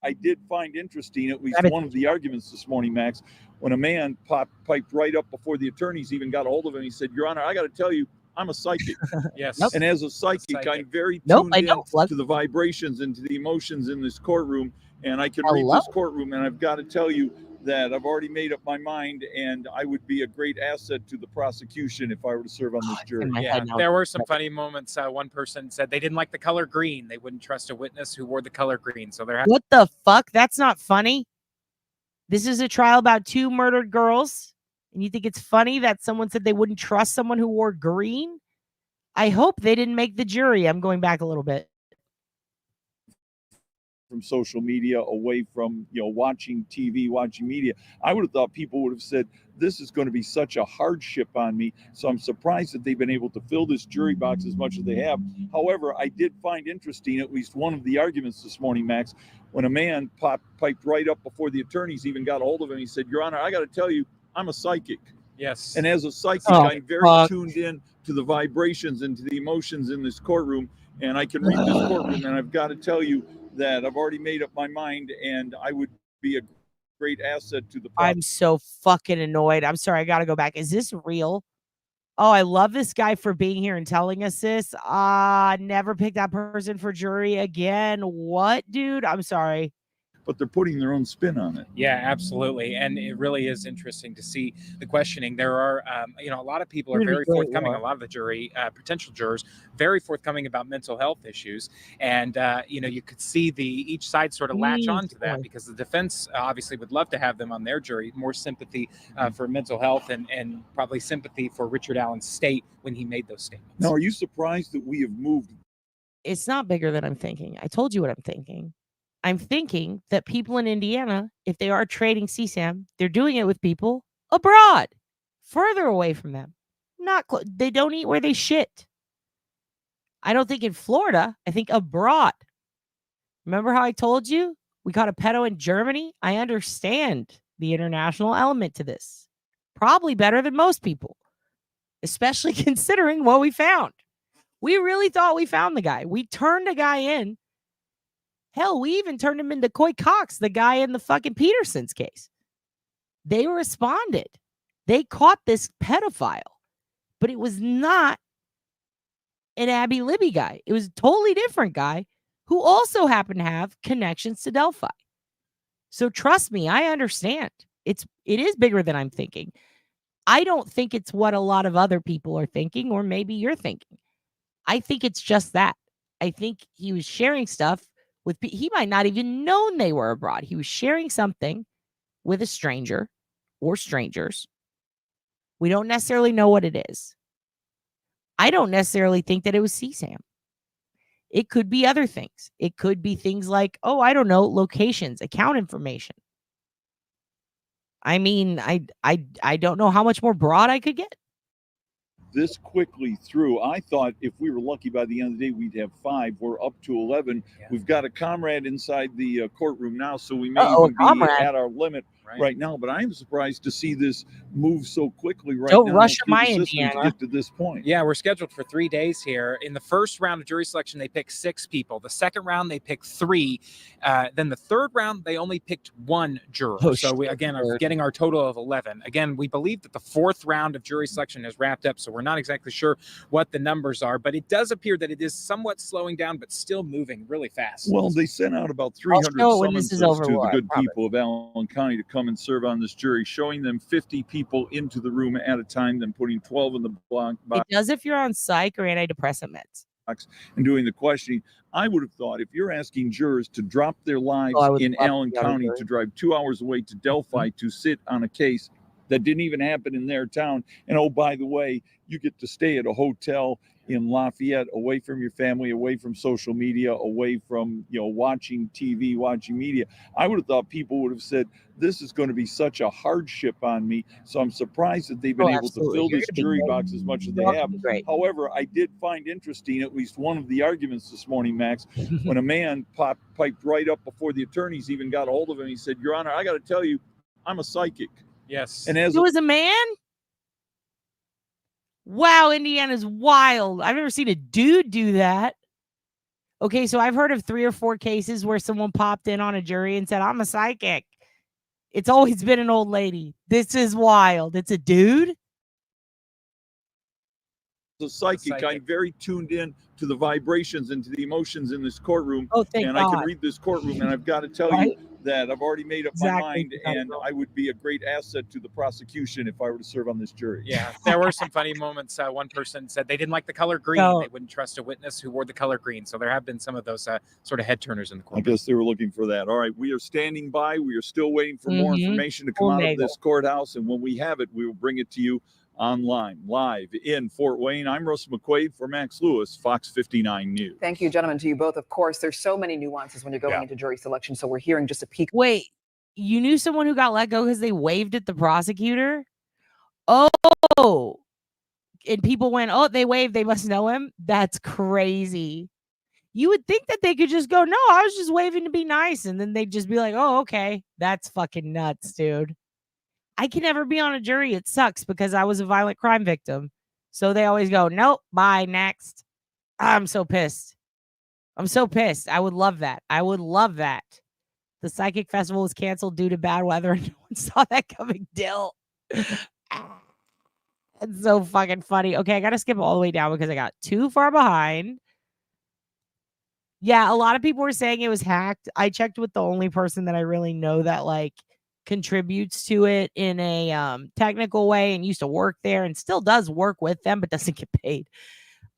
I did find interesting, at least one of the arguments this morning, Max, when a man piped right up before the attorneys even got a hold of him. He said, Your Honor, I got to tell you, I'm a psychic. Yes. Nope. And as a psychic, I'm very Nope, tuned I don't. in to the vibrations and to the emotions in this courtroom. And I can read this courtroom, and I've got to tell you that I've already made up my mind, and I would be a great asset to the prosecution if I were to serve on this jury. Yeah, there were some funny moments. One person said they didn't like the color green. They wouldn't trust a witness who wore the color green. So they're What the fuck? That's not funny. This is a trial about 2 murdered girls, and you think it's funny that someone said they wouldn't trust someone who wore green? I hope they didn't make the jury. I'm going back a little bit. From social media, away from watching TV, watching media, I would have thought people would have said this is going to be such a hardship on me. So I'm surprised that they've been able to fill this jury box as much as they have. However, I did find interesting at least one of the arguments this morning, Max, when a man piped right up before the attorneys even got a hold of him. He said, Your Honor, I got to tell you, I'm a psychic. Yes. And as a psychic, I'm very tuned in to the vibrations and to the emotions in this courtroom. And I can read this courtroom, and I've got to tell you that I've already made up my mind, and I would be a great asset to the I'm so fucking annoyed. I'm sorry. I got to go back. Is this real? Oh, I love this guy for being here and telling us this. Never pick that person for jury again. What, dude? I'm sorry. But they're putting their own spin on it. Yeah, absolutely. And it really is interesting to see the questioning. There are, a lot of people are very forthcoming. A lot of the jury, potential jurors, very forthcoming about mental health issues. And, you could see each side sort of latch on to that because the defense obviously would love to have them on their jury, more sympathy for mental health and probably sympathy for Richard Allen's state when he made those statements. Now, are you surprised that we have moved? It's not bigger than I'm thinking. I told you what I'm thinking. I'm thinking that people in Indiana, if they are trading CSAM, they're doing it with people abroad, further away from them. They don't eat where they shit. I don't think in Florida. I think abroad. Remember how I told you we caught a pedo in Germany? I understand the international element to this. Probably better than most people, especially considering what we found. We really thought we found the guy. We turned a guy in. Hell, we even turned him into Coy Cox, the guy in the fucking Peterson's case. They responded. They caught this pedophile, but it was not an Abby Libby guy. It was a totally different guy who also happened to have connections to Delphi. So trust me, I understand. It is bigger than I'm thinking. I don't think it's what a lot of other people are thinking, or maybe you're thinking. I think it's just that. I think he was sharing stuff he might not even known they were abroad. He was sharing something with a stranger or strangers. We don't necessarily know what it is. I don't necessarily think that it was CSAM. It could be other things. It could be things like, I don't know, locations, account information. I mean, I don't know how much more broad I could get. This quickly through. I thought if we were lucky by the end of the day, we'd have 5. We're up to 11. Yeah. We've got a comrade inside the courtroom now, so we may even be at our limit. right now. But I am surprised to see this move so quickly right Don't now rush through my the system to Indiana. get to this point. Yeah, we're scheduled for 3 days here. In the first round of jury selection, they picked 6 people. The second round, they picked 3. Then the third round, they only picked 1 juror. Oh, so we, again, are getting our total of 11. Again, we believe that the 4th round of jury selection has wrapped up, so we're not exactly sure what the numbers are, but it does appear that it is somewhat slowing down, but still moving really fast. Well, they sent out about I'll 300 show it when this summonses is over, to the Laura, I good promise. people of Allen County to come and serve on this jury, showing them 50 people into the room at a time, then putting 12 in the block It does if you're on psych or antidepressant meds. and doing the questioning. I would have thought if you're asking jurors to drop their lives I would in love to Allen be on a County jury. to drive 2 hours away to Delphi to sit on a case that didn't even happen in their town, and oh, by the way, you get to stay at a hotel in Lafayette, away from your family, away from social media, away from, watching TV, watching media. I would have thought people would have said, this is going to be such a hardship on me. So I'm surprised that they've been able to absolutely. fill You're this gonna be jury great. box as much as they You're gonna have. be great. However, I did find interesting at least one of the arguments this morning, Max, when a man piped right up before the attorneys even got a hold of him. He said, Your Honor, I got to tell you, I'm a psychic. Yes. And as It was a man? Wow, Indiana's wild. I've never seen a dude do that. Okay, so I've heard of 3 or 4 cases where someone popped in on a jury and said, I'm a psychic. It's always been an old lady. This is wild. It's a dude? a psychic, I'm very tuned in to the vibrations and to the emotions in this courtroom. Oh, thank and God. I can read this courtroom, and I've got to tell Right? you that I've already made up Exactly. my mind, and I would be a great asset to the prosecution if I were to serve on this jury. Yeah, there were some funny moments. One person said they didn't like the color green. No. They wouldn't trust a witness who wore the color green. So there have been some of those sort of head turners in the I court. guess they were looking for that. All right, we are standing by. We are still waiting for more information to come Full out Nagle. of this courthouse, and when we have it, we will bring it to you online, live in Fort Wayne. I'm Russ McQuaid for Max Lewis, Fox 59 News. Thank you, gentlemen, to you both. Of course, there's so many nuances when you're going into jury selection, so we're hearing just a peek. Wait, you knew someone who got let go because they waved at the prosecutor? Oh, and people went, oh, they waved, they must know him. That's crazy. You would think that they could just go, no, I was just waving to be nice. And then they'd just be like, oh, okay. That's fucking nuts, dude. I can never be on a jury. It sucks because I was a violent crime victim. So they always go, nope, bye, next. I'm so pissed. I'm so pissed. I would love that. I would love that. The psychic festival was canceled due to bad weather and no one saw that coming. Dill. It's so fucking funny. Okay, I gotta skip all the way down because I got too far behind. Yeah, a lot of people were saying it was hacked. I checked with the only person that I really know that like contributes to it in a technical way and used to work there and still does work with them but doesn't get paid.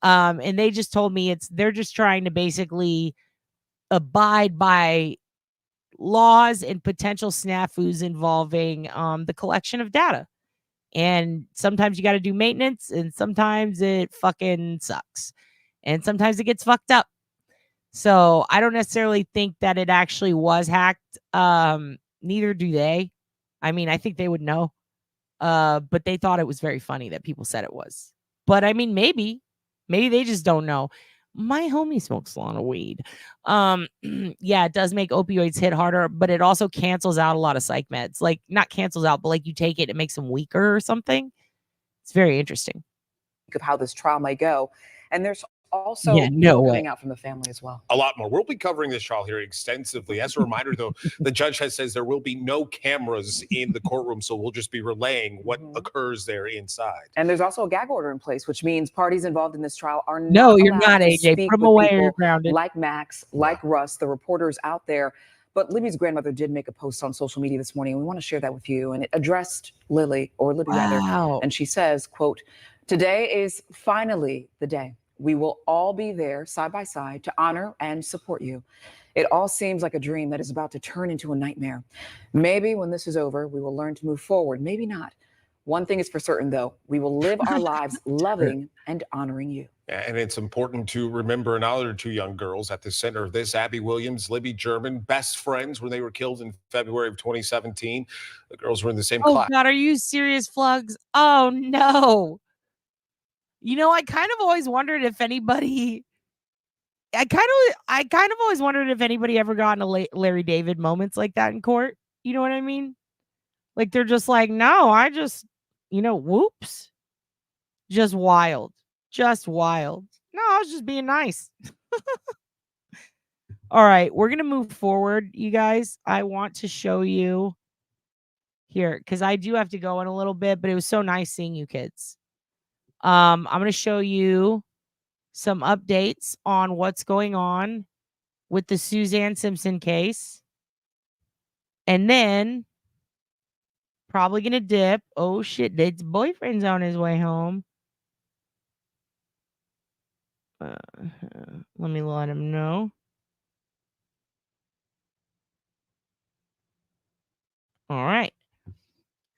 And they just told me they're just trying to basically abide by laws and potential snafus involving the collection of data. And sometimes you got to do maintenance and sometimes it fucking sucks. And sometimes it gets fucked up. So I don't necessarily think that it actually was hacked. Neither do they. I mean, I think they would know. But they thought it was very funny that people said it was. But I mean, maybe they just don't know. My homie smokes a lot of weed. Yeah, it does make opioids hit harder, but it also cancels out a lot of psych meds. Like not cancels out, but like you take it, it makes them weaker or something. It's very interesting. Of how this trial may go. And there's also coming out from the family as well. A lot more. We'll be covering this trial here extensively. As a reminder, though, the judge says there will be no cameras in the courtroom, so we'll just be relaying what occurs there inside. And there's also a gag order in place, which means parties involved in this trial are No, you're allowed not, to AJ. speak Put 'em with away or people you're grounded. like Max, like Russ, the reporters out there. But Libby's grandmother did make a post on social media this morning, and we want to share that with you. And it addressed Libby rather. And she says, quote, "Today is finally the day. We will all be there side by side to honor and support you. It all seems like a dream that is about to turn into a nightmare. Maybe when this is over, we will learn to move forward. Maybe not. One thing is for certain, though. We will live our lives loving and honoring you." And it's important to remember another two young girls at the center of this, Abby Williams, Libby German, best friends when they were killed in February of 2017. The girls were in the same class. Oh, God, are you serious, Flugs? Oh, no. You know, I kind of always wondered if anybody... I kind of always wondered if anybody ever got into Larry David moments like that in court. You know what I mean? Like they're just like, no, I just, whoops. Just wild. Just wild. No, I was just being nice. All right, we're going to move forward, you guys. I want to show you here because I do have to go in a little bit, but it was so nice seeing you kids. I'm going to show you some updates on what's going on with the Suzanne Simpson case. And then probably going to dip. Oh, shit. Date's boyfriend's on his way home. Let me let him know. All right.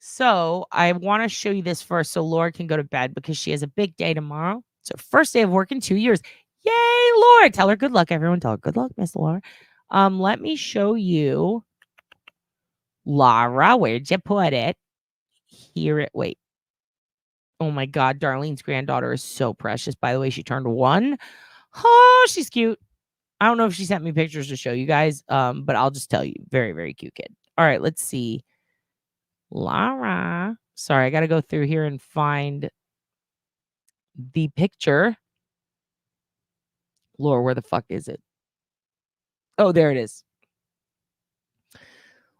So I want to show you this first so Laura can go to bed because she has a big day tomorrow. It's her first day of work in 2 years. Yay, Laura. Tell her good luck, everyone. Tell her good luck, Miss Laura. Let me show you. Laura, where'd you put it? Here it. Wait. Oh my God. Darlene's granddaughter is so precious. By the way, she turned 1. Oh, she's cute. I don't know if she sent me pictures to show you guys, but I'll just tell you. Very, very cute kid. All right, let's see. Laura. Sorry, I got to go through here and find the picture. Laura, where the fuck is it? Oh, there it is.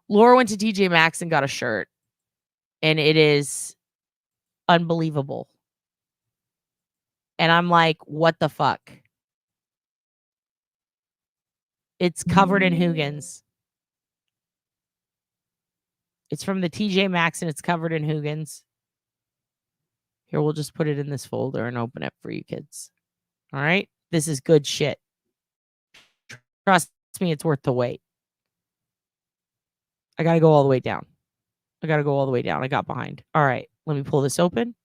Laura went to TJ Maxx and got a shirt. And it is unbelievable. And I'm like, what the fuck? It's covered in Hugans. It's from the TJ Maxx and it's covered in Hugans. Here, we'll just put it in this folder and open it for you kids. All right? This is good shit. Trust me, it's worth the wait. I got to go all the way down. I got behind. All right. Let me pull this open.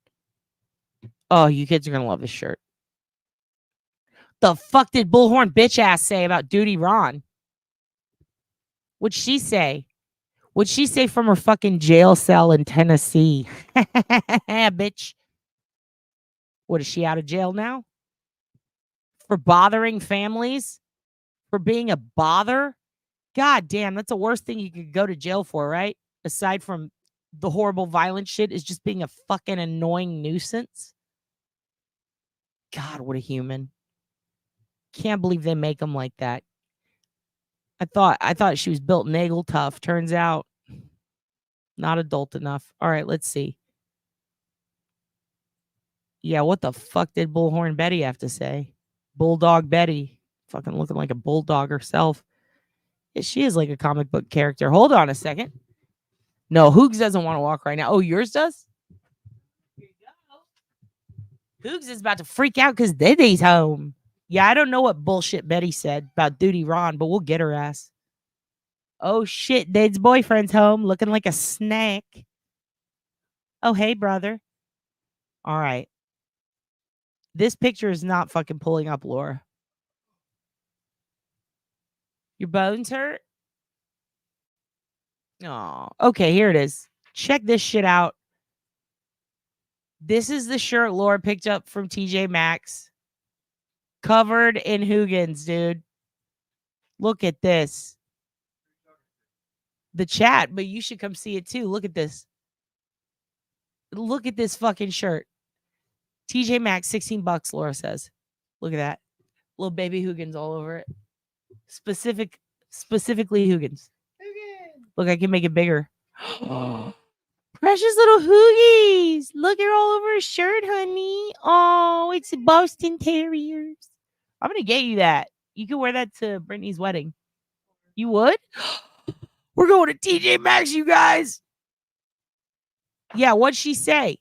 Oh, you kids are going to love this shirt. The fuck did Bullhorn bitch ass say about Duty Ron? What'd she say? What'd she say from her fucking jail cell in Tennessee? Bitch. What, is she out of jail now? For bothering families? For being a bother? God damn, that's the worst thing you could go to jail for, right? Aside from the horrible violent shit is just being a fucking annoying nuisance. God, what a human. Can't believe they make them like that. I thought she was built Nagle tough. Turns out not adult enough. All right, let's see. Yeah, what the fuck did Bullhorn Betty have to say? Bulldog Betty. Fucking looking like a bulldog herself. Yeah, she is like a comic book character. Hold on a second. No, Hoogs doesn't want to walk right now. Oh, yours does? Here you go. Hoogs is about to freak out because Diddy's home. Yeah, I don't know what bullshit Betty said about Duty Ron, but we'll get her ass. Oh, shit. Dade's boyfriend's home looking like a snack. Oh, hey, brother. All right. This picture is not fucking pulling up, Laura. Your bones hurt? Oh, okay. Here it is. Check this shit out. This is the shirt Laura picked up from TJ Maxx. Covered in Hugans, dude. Look at this. The chat, but you should come see it too. Look at this. Look at this fucking shirt. TJ Maxx, $16, Laura says. Look at that. Little baby Hugans all over it. Specifically Hugans. Look, I can make it bigger. Precious little Hoogies. Look, you're all over his shirt, honey. Oh, it's Boston Terriers. I'm going to get you that. You can wear that to Brittany's wedding. You would? We're going to TJ Maxx, you guys. Yeah, what'd she say?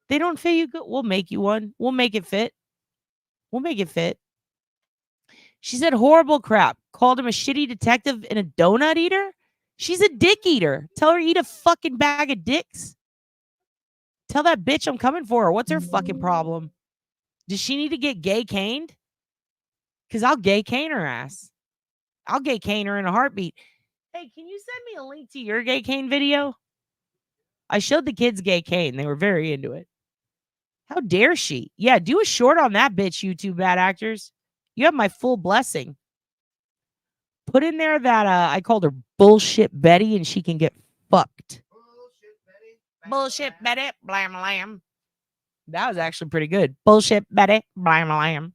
They don't fit you good. We'll make you one. We'll make it fit. We'll make it fit. She said horrible crap. Called him a shitty detective and a donut eater. She's a dick eater. Tell her eat a fucking bag of dicks. Tell that bitch I'm coming for her. What's her fucking problem? Does she need to get gay caned? Because I'll gay cane her ass. I'll gay cane her in a heartbeat. Hey, can you send me a link to your gay cane video? I showed the kids gay cane. They were very into it. How dare she? Yeah, do a short on that bitch, you two bad actors. You have my full blessing. Put in there that I called her Bullshit Betty and she can get fucked. Bullshit Betty, blam lamb. That was actually pretty good. Bullshit Betty, blam lamb.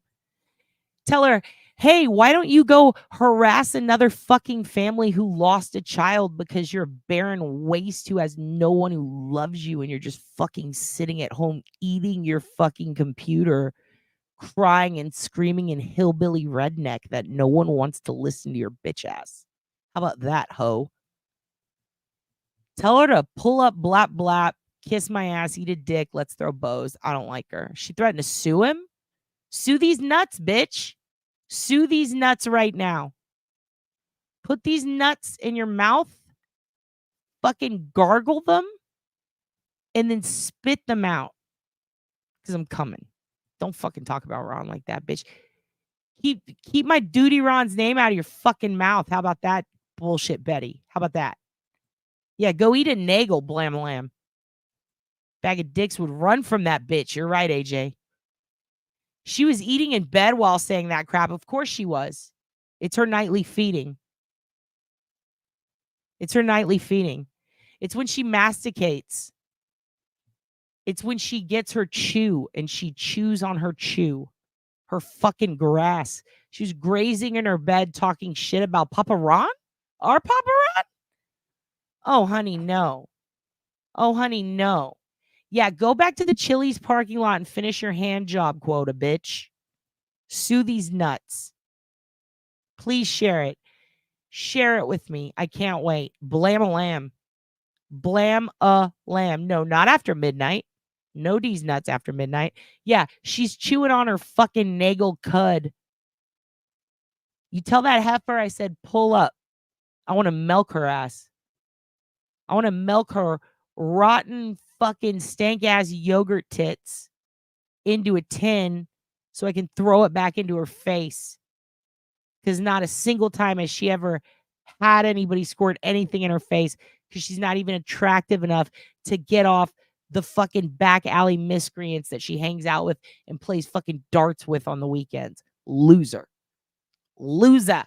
Tell her, hey, why don't you go harass another fucking family who lost a child because you're a barren waste who has no one who loves you and you're just fucking sitting at home eating your fucking computer, crying and screaming in hillbilly redneck that no one wants to listen to your bitch ass. How about that, hoe? Tell her to pull up, blap, blap, kiss my ass, eat a dick, let's throw bows. I don't like her. She threatened to sue him. Sue these nuts, bitch. Sue these nuts right now. Put these nuts in your mouth, fucking gargle them, and then spit them out. Because I'm coming. Don't fucking talk about Ron like that, bitch. Keep my duty Ron's name out of your fucking mouth. How about that, bullshit Betty? How about that? Yeah, go eat a Nagle, blam lamb. Bag of dicks would run from that bitch. You're right, AJ. She was eating in bed while saying that crap. Of course she was. It's her nightly feeding. It's her nightly feeding. It's when she masticates. It's when she gets her chew and she chews on her chew. Her fucking grass. She was grazing in her bed talking shit about Papa Ron? Our Papa Ron? Oh, honey, no. Oh, honey, no. Yeah, go back to the Chili's parking lot and finish your hand job quota, bitch. Sue these nuts. Please share it. Share it with me. I can't wait. Blam a lamb. Blam a lamb. No, not after midnight. No these nuts after midnight. Yeah, she's chewing on her fucking Nagle cud. You tell that heifer I said pull up. I want to milk her ass. I want to milk her rotten fucking stank ass yogurt tits into a tin so I can throw it back into her face. Because not a single time has she ever had anybody squirt anything in her face because she's not even attractive enough to get off the fucking back alley miscreants that she hangs out with and plays fucking darts with on the weekends. Loser. Loser.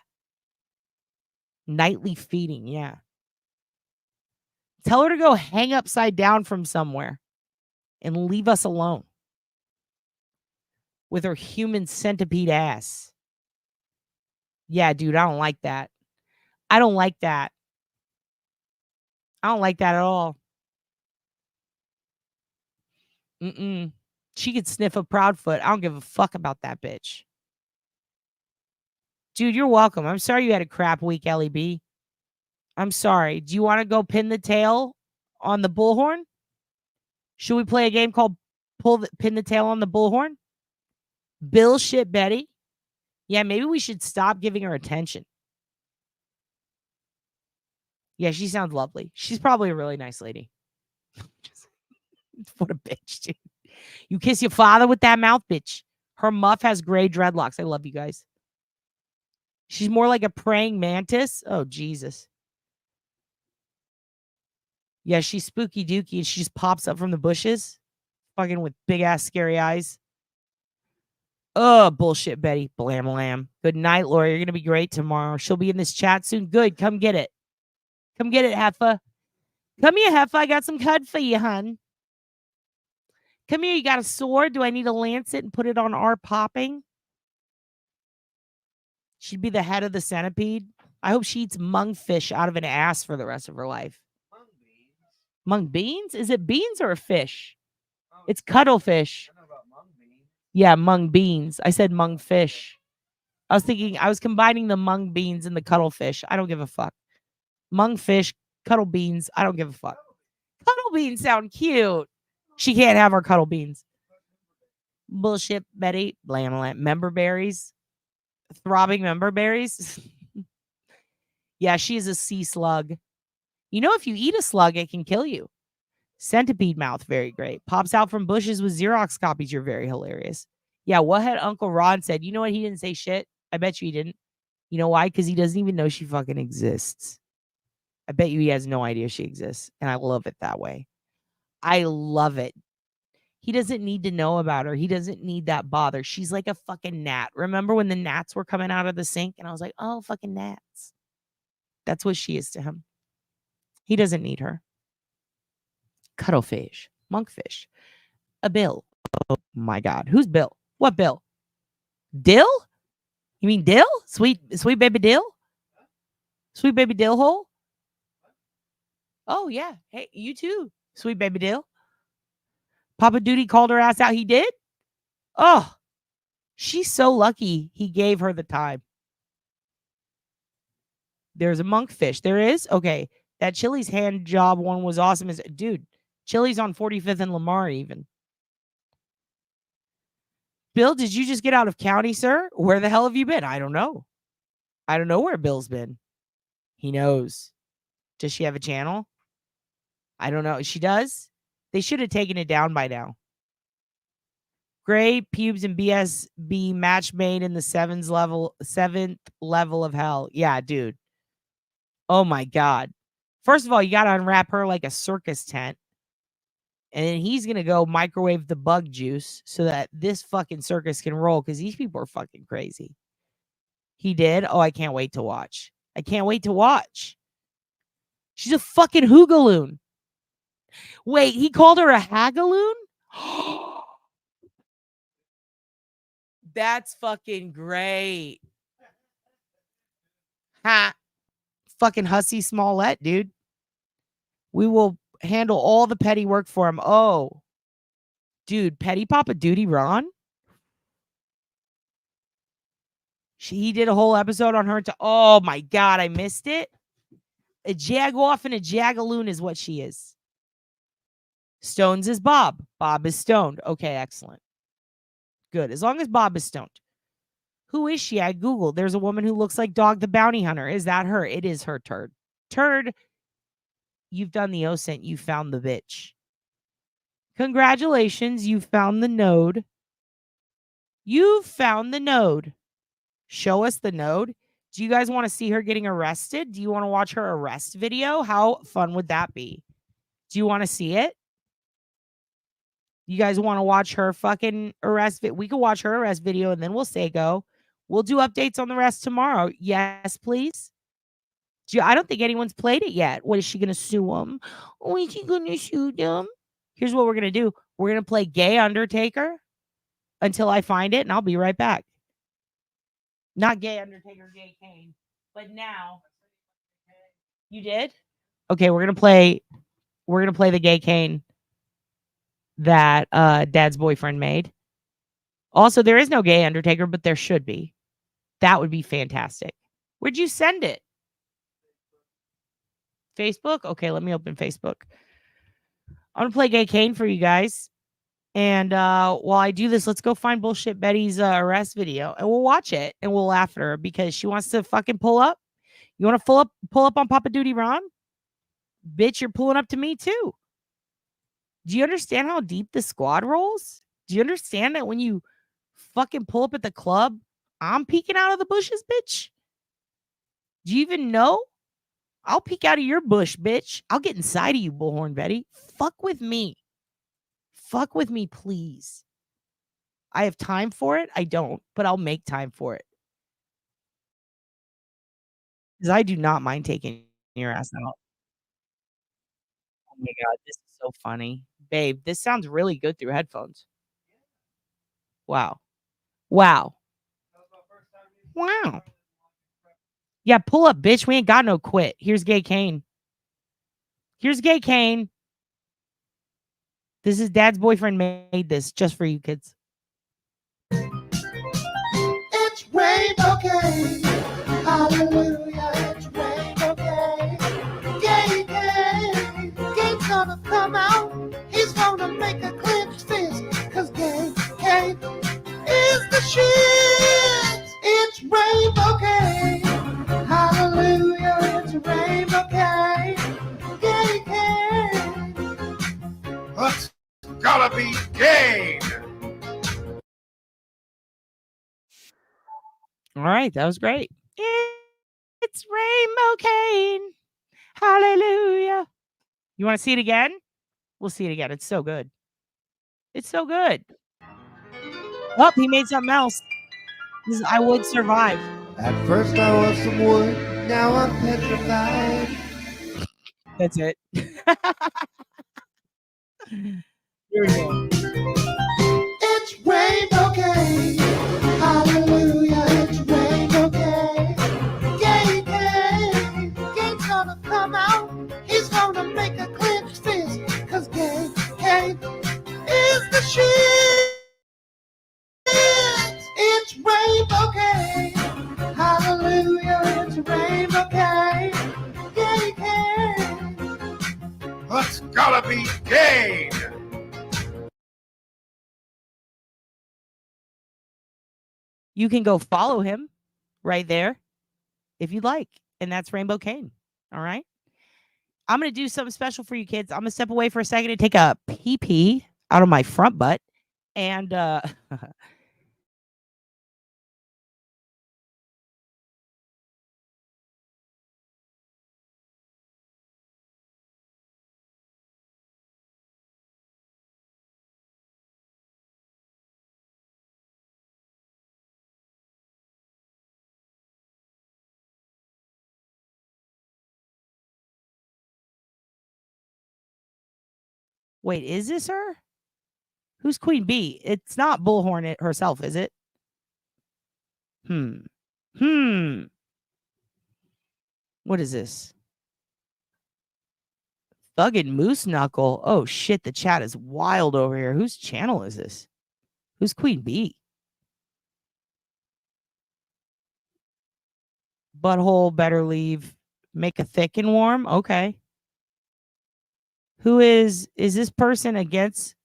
Nightly feeding, yeah. Tell her to go hang upside down from somewhere and leave us alone with her human centipede ass. Yeah, dude, I don't like that. I don't like that. I don't like that at all. She could sniff a Proudfoot. I don't give a fuck about that bitch. Dude, you're welcome. I'm sorry you had a crap week, LEB. I'm sorry. Do you want to go pin the tail on the bullhorn? Should we play a game called pin the tail on the bullhorn? Bill shit Betty. Yeah, maybe we should stop giving her attention. Yeah, she sounds lovely. She's probably a really nice lady. What a bitch, dude. You kiss your father with that mouth, bitch. Her muff has gray dreadlocks. I love you guys. She's more like a praying mantis. Oh, Jesus. Yeah, she's spooky dookie and she just pops up from the bushes. Fucking with big ass scary eyes. Oh, bullshit, Betty. Blam lamb. Good night, Laura. You're going to be great tomorrow. She'll be in this chat soon. Good. Come get it. Come get it, Heffa. Come here, Heffa. I got some cud for you, hun. Come here. You got a sword? Do I need to lance it and put it on our popping? She'd be the head of the centipede. I hope she eats mung fish out of an ass for the rest of her life. Mung beans? Is it beans or a fish? It's cuttlefish. Yeah, mung beans. I said mung fish. I was combining the mung beans and the cuttlefish. I don't give a fuck. Mung fish, cuttle beans. I don't give a fuck. Cuttle beans sound cute. She can't have our cuttle beans. Bullshit, Betty. Blam, blam. Member berries. Throbbing member berries. Yeah, she is a sea slug. You know, if you eat a slug, it can kill you. Centipede mouth, very great. Pops out from bushes with Xerox copies. You're very hilarious. Yeah, what had Uncle Ron said? You know what? He didn't say shit. I bet you he didn't. You know why? Because he doesn't even know she fucking exists. I bet you he has no idea she exists. And I love it that way. I love it. He doesn't need to know about her. He doesn't need that bother. She's like a fucking gnat. Remember when the gnats were coming out of the sink? And I was like, oh, fucking gnats. That's what she is to him. He doesn't need her. Cuttlefish, monkfish, a Bill. Oh my God. Who's Bill? What Bill? Dill? You mean Dill? Sweet baby Dill? Sweet baby Dill hole? Oh, yeah. Hey, you too, sweet baby Dill. Papa Duty called her ass out. He did? Oh, she's so lucky he gave her the time. There's a monkfish. There is? Okay. That Chili's hand job one was awesome. Dude, Chili's on 45th and Lamar even. Bill, did you just get out of county, sir? Where the hell have you been? I don't know. I don't know where Bill's been. He knows. Does she have a channel? I don't know. She does? They should have taken it down by now. Gray, pubes, and BSB match made in the seventh level of hell. Yeah, dude. Oh my God. First of all, you got to unwrap her like a circus tent. And then he's going to go microwave the bug juice so that this fucking circus can roll because these people are fucking crazy. He did? Oh, I can't wait to watch. I can't wait to watch. She's a fucking hoogaloon. Wait, he called her a hagaloon? That's fucking great. Ha. Fucking Hussy Smollett, dude. We will handle all the petty work for him. Oh, dude, Petty Papa Duty Ron. He did a whole episode on her. Oh my God, I missed it. A jagoff and a jagaloon is what she is. Stones is Bob. Bob is stoned. Okay, excellent. Good. As long as Bob is stoned. Who is she? I Googled. There's a woman who looks like Dog the Bounty Hunter. Is that her? It is her, turd. Turd. You've done the OSINT. You found the bitch. Congratulations. You found the node. You found the node. Show us the node. Do you guys want to see her getting arrested? Do you want to watch her arrest video? How fun would that be? Do you want to see it? You guys want to watch her fucking arrest? We could watch her arrest video and then we'll say go. We'll do updates on the rest tomorrow. Yes, please. I don't think anyone's played it yet. What is she going to sue him? Oh, is she going to sue them? Here's what we're going to do. We're going to play Gay Undertaker until I find it, and I'll be right back. Not Gay Undertaker, Gay Kane. But now. You did? Okay, we're going to play the Gay Kane that Dad's boyfriend made. Also, there is no Gay Undertaker, but there should be. That would be fantastic. Where'd you send it? Facebook? Okay, let me open Facebook. I'm gonna play Gay Kane for you guys. And while I do this, let's go find Bullshit Betty's arrest video and we'll watch it and we'll laugh at her because she wants to fucking pull up. You want to pull up on Papa Duty Ron? Bitch, you're pulling up to me too. Do you understand how deep the squad rolls? Do you understand that when you fucking pull up at the club, I'm peeking out of the bushes, bitch? Do you even know? I'll peek out of your bush, bitch. I'll get inside of you, Bullhorn Betty. Fuck with me. Fuck with me, please. I have time for it. I don't, but I'll make time for it. Because I do not mind taking your ass out. Oh my God, this is so funny. Babe, this sounds really good through headphones. Wow. Wow. Wow. Yeah, pull up, bitch. We ain't got no quit. Here's Gay Kane. Here's Gay Kane. This is Dad's boyfriend made this just for you kids. It's Rainbow Kane. Hallelujah. It's Rainbow Kane. Gay Kane. Game's gonna come out. He's gonna make a clenched fist. Cause Gay Kane is the shit. It's Rainbow Kane. Hallelujah. It's Rainbow Kane. Gay Kane. That's gotta be Kane. All right, that was great. It's Rainbow Kane. Hallelujah. You want to see it again? We'll see it again. It's so good. It's so good. Oh, he made something else. This is I Would Survive. At first I was some wood. Now I'm petrified. That's it. Here we go. It's rainbow gay. Hallelujah, it's rainbow gay. Gay, gay. Gay's gonna come out. He's gonna make a clenched fist. Cause gay, gay is the shit. It's rainbow gay. Hallelujah, it's rainbow gay. Gay, gay. It's gotta be gay. You can go follow him right there if you'd like. And that's Rainbow Cane. All right. I'm going to do something special for you kids. I'm going to step away for a second and take a pee out of my front butt. And wait, is this her? Who's Queen Bee? It's not Bullhorn herself, is it? What is this? Thuggin' Moose Knuckle. Oh shit, the chat is wild over here. Whose channel is this? Who's Queen Bee? Butthole better leave. Make a thick and warm. Okay. Who is this person against?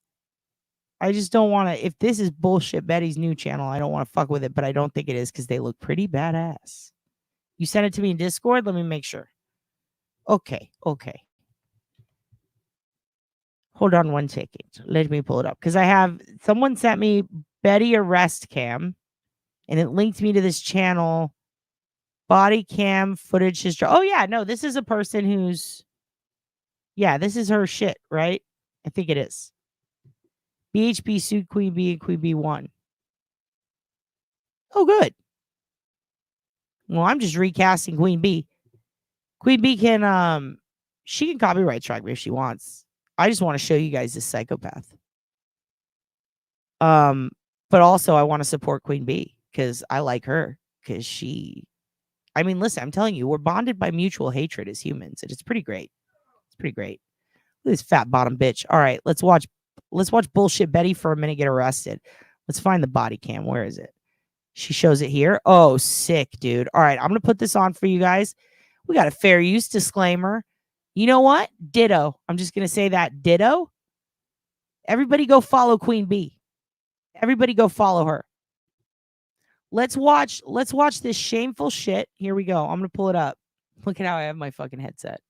I just don't want to. If this is Bullshit Betty's new channel, I don't want to fuck with it, but I don't think it is because they look pretty badass. You sent it to me in Discord. Let me make sure. Okay. Hold on one second. Let me pull it up because I have someone sent me Betty arrest cam, and it linked me to this channel. Body cam footage history. Oh yeah, no, this is a person who's. Yeah, this is her shit, right? I think it is. BHB sued Queen Bee and Queen Bee won. Oh, good. Well, I'm just recasting Queen Bee. Queen Bee can she can copyright strike me if she wants. I just want to show you guys this psychopath. But also I want to support Queen Bee because I like her because I mean, listen, I'm telling you, we're bonded by mutual hatred as humans, and it's pretty great. It's pretty great. Look at this fat bottom bitch. All right, let's watch Bullshit Betty for a minute get arrested. Let's find the body cam. Where is it? She shows it here. Oh, sick, dude. All right, I'm going to put this on for you guys. We got a fair use disclaimer. You know what? Ditto. I'm just going to say that. Ditto. Everybody go follow Queen Bee. Everybody go follow her. Let's watch this shameful shit. Here we go. I'm going to pull it up. Look at how I have my fucking headset.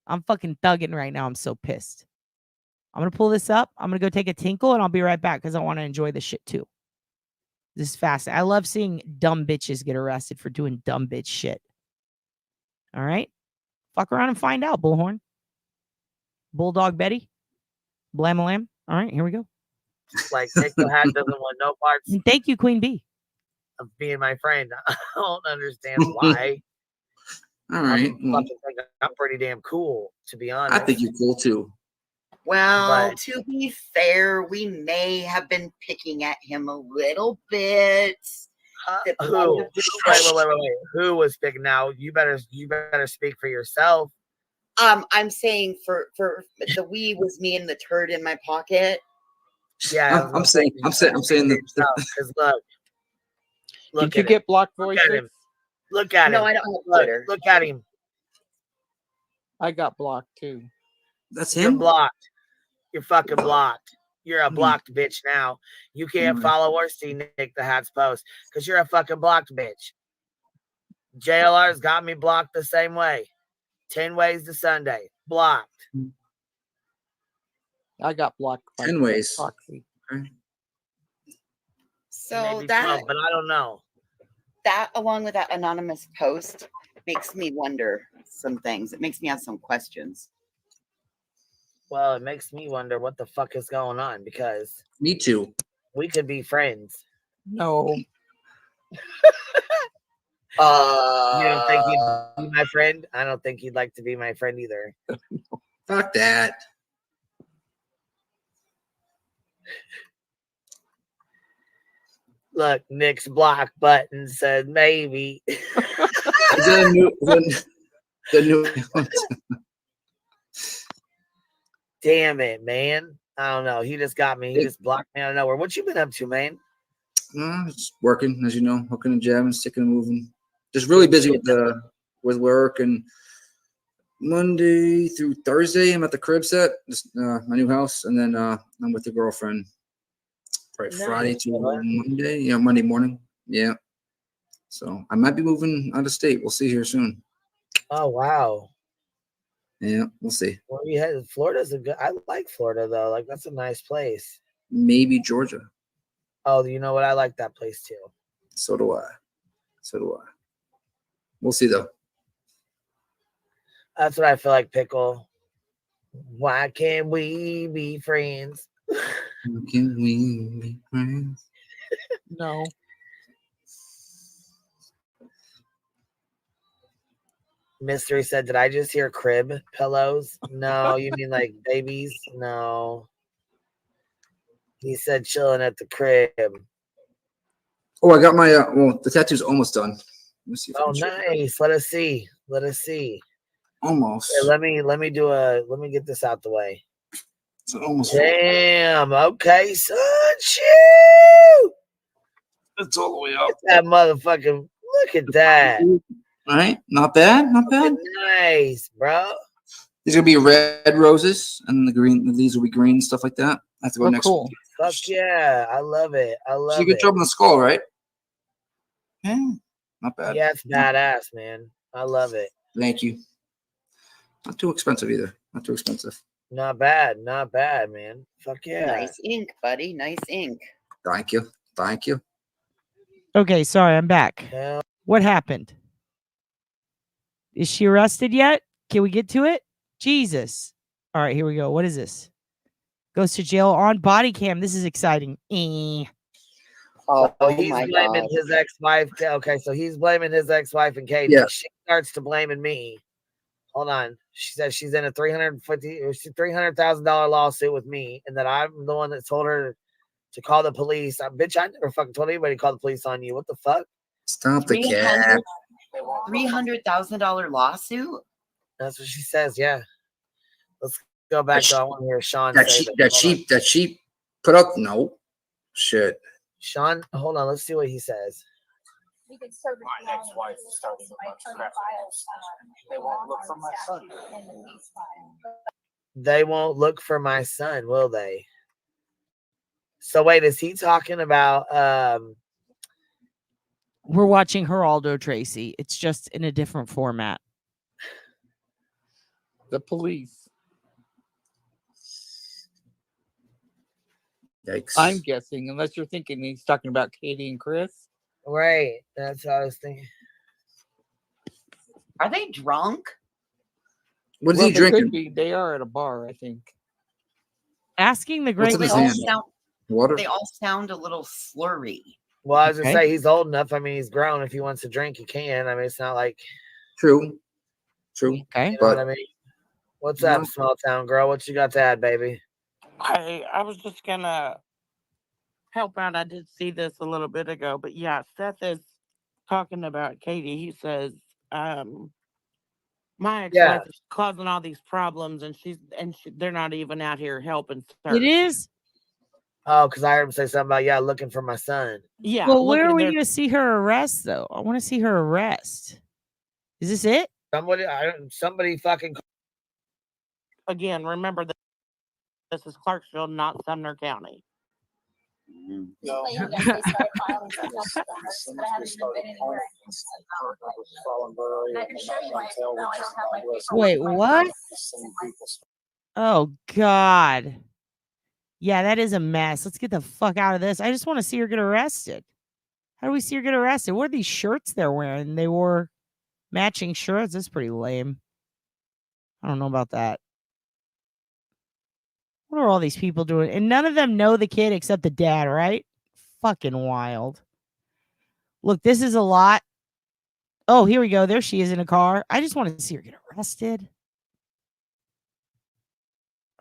I'm fucking thugging right now. I'm so pissed. I'm going to pull this up. I'm going to go take a tinkle, and I'll be right back because I want to enjoy this shit too. This is fast. I love seeing dumb bitches get arrested for doing dumb bitch shit. All right? Fuck around and find out, Bullhorn. Bulldog Betty. Blam-a-lam. All right, here we go. Like, Nick the Hat doesn't want no parts And thank you, Queen Bee. of being my friend. I don't understand why. All right. I'm pretty damn cool, to be honest. I think you're cool too. Well, But- to be fair, we may have been picking at him a little bit. Who? Wait. Who was picking now? You better speak for yourself. I'm saying for the we was me and the turd in my pocket. Yeah, I'm saying that. Look Did you get blocked voice? Look at him. No, I don't have Twitter. Look at him. I got blocked too. That's You're him. blocked. You're fucking blocked. You're a blocked bitch now. You can't follow or see Nick the Hat's post because you're a fucking blocked bitch. JLR's got me blocked the same way. 10 ways to Sunday. Blocked. I got blocked. By 10 ways. Proxy. So Maybe that 12, but I don't know. That along with that anonymous post makes me wonder some things. It makes me have some questions. Well, it makes me wonder what the fuck is going on because Me too. we could be friends. No. You don't think he'd be my friend? I don't think he'd like to be my friend either. Fuck that. Look, Nick's block button said maybe. Is that a new, the new Damn it, man. I don't know. He just got me. He just blocked me out of nowhere. What you been up to, man? Just working, as you know, hooking and jamming, sticking and moving. Just really busy with work, and Monday through Thursday I'm at the crib set, just my new house, and then I'm with the girlfriend. Probably Friday to Monday, Monday morning. Yeah. So I might be moving out of state. We'll see here soon. Oh wow. Yeah, we'll see. Where you headed? Florida's a good. I like Florida though. Like that's a nice place. Maybe Georgia. Oh, you know what? I like that place too. So do I. We'll see though. That's what I feel like, Pickle. Why can't we be friends? Can we be friends? No. Mystery said, did I just hear crib pillows? No, you mean like babies? No. He said chilling at the crib. Oh, I got my the tattoo's almost done. Let me see. Oh, nice. Let us see. Almost. Here, let me get this out the way. It's almost. Damn. Okay, son. Shoot. It's all the way up. That motherfucking. Look at that. All right, not bad. Nice, bro. These are gonna be red roses, and the green. These will be green, stuff like that. I have to go next. Cool. Fuck yeah, I love it. So you good job on the skull, right? Yeah, not bad. Yeah, it's badass, man. I love it. Thank you. Not too expensive either. Not too expensive. Not bad, man. Fuck yeah. Nice ink, buddy. Nice ink. Thank you. Okay, sorry, I'm back. Hell. What happened? Is she arrested yet? Can we get to it? Jesus. All right, here we go. What is this? Goes to jail on body cam. This is exciting. Oh, he's blaming his ex-wife. Okay, so he's blaming his ex-wife and Katie. Yeah. She starts to blaming me. Hold on. She says she's in a $300,000 lawsuit with me, and that I'm the one that told her to call the police. Bitch, I never fucking told anybody to call the police on you. What the fuck? Stop the cat. $300,000 lawsuit? That's what she says. Yeah. Let's go back to. I want to hear Sean That say cheap put up. No shit. Sean, hold on. Let's see what he says. My ex-wife is starting a bunch of crap. They won't look for my son. They won't look for my son, will they? So wait, is he talking about We're watching Geraldo Tracy. It's just in a different format. The police. Yikes. I'm guessing, unless you're thinking he's talking about Katie and Chris. Right. That's what I was thinking. Are they drunk? What is Well, he they drinking? could be. They are at a bar, I think. Asking the What's great in his They all hand? sound. Water. They all sound a little slurry. Well, I was gonna Okay. say he's old enough. I mean, he's grown. If he wants to drink, he can. I mean, it's not like True. Okay. you know But what I mean. What's up, small town girl? What you got to add, baby? I was just gonna help out. I did see this a little bit ago, but yeah, Seth is talking about Katie. He says, my ex-wife is causing all these problems, and they're not even out here helping her. It is? Oh, because I heard him say something about looking for my son. Yeah. Well, where are we they're- going to see her arrest, though? I want to see her arrest. Is this it? Somebody fucking. Again, remember that this is Clarksville, not Sumner County. No. Wait, what? Oh, God. Yeah, that is a mess. Let's get the fuck out of this. I just want to see her get arrested. How do we see her get arrested? What are these shirts they're wearing? They wore matching shirts. That's pretty lame. I don't know about that. What are all these people doing? And none of them know the kid except the dad, right? Fucking wild. Look, this is a lot. Oh, here we go. There she is in a car. I just want to see her get arrested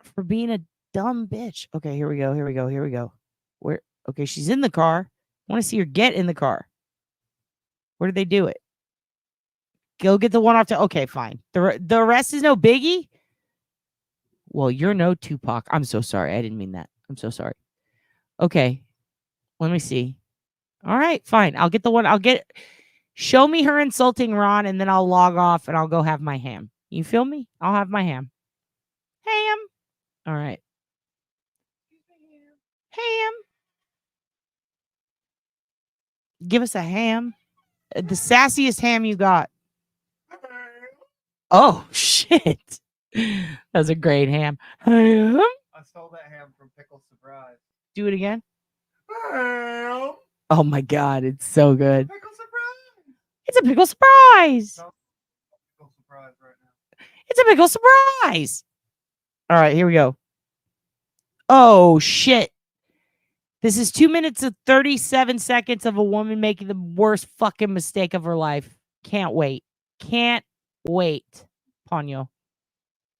for being a dumb bitch. Okay, here we go. Here we go. Here we go. Where? Okay, she's in the car. I want to see her get in the car. Where did they do it? Go get the one off to. Okay, fine. The rest is no biggie. Well, you're no Tupac. I'm so sorry. I didn't mean that. I'm so sorry. Okay, let me see. All right, fine. I'll get the one. Show me her insulting Ron, and then I'll log off and I'll go have my ham. You feel me? I'll have my ham. Ham. All right. Ham. Give us a ham. The sassiest ham you got. Oh, shit. That's a great ham. Ham. I stole that ham from Pickle Surprise. Do it again. Oh my God, it's so good. It's a pickle surprise. It's a pickle surprise. All right, here we go. Oh, shit. This is 2 minutes and 37 seconds of a woman making the worst fucking mistake of her life. Can't wait. Can't wait. Ponyo.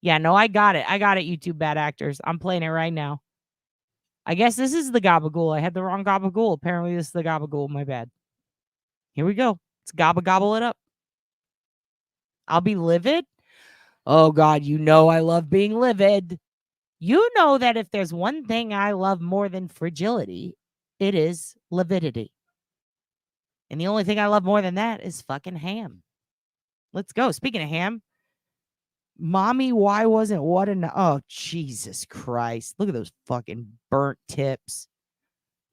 Yeah, no, I got it. I got it, YouTube bad actors. I'm playing it right now. I guess this is the gabagool. I had the wrong gabagool. Apparently, this is the gabagool. My bad. Here we go. Let's gobble it up. I'll be livid. Oh, God, you know I love being livid. You know that if there's one thing I love more than fragility, it is lividity. And the only thing I love more than that is fucking ham. Let's go. Speaking of ham, Mommy, why wasn't what an... Oh, Jesus Christ. Look at those fucking burnt tips.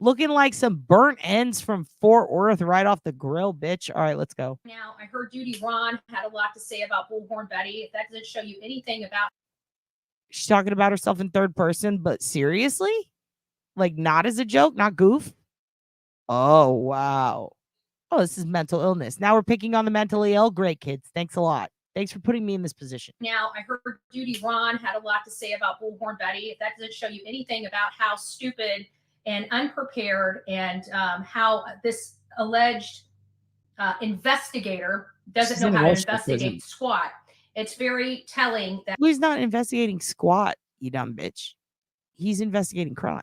Looking like some burnt ends from Fort Worth right off the grill, bitch. All right, let's go. Now, I heard Duty Ron had a lot to say about Bullhorn Betty. If that doesn't show you anything about... She's talking about herself in third person, but seriously? Like, not as a joke, not goof? Oh, wow. Oh, this is mental illness. Now we're picking on the mentally ill. Great, kids. Thanks a lot. Thanks for putting me in this position. Now, I heard Duty Ron had a lot to say about Bullhorn Betty. If that doesn't show you anything about how stupid and unprepared and how this alleged investigator doesn't know how to investigate squat, it's very telling that... Well, he's not investigating squat, you dumb bitch. He's investigating crime.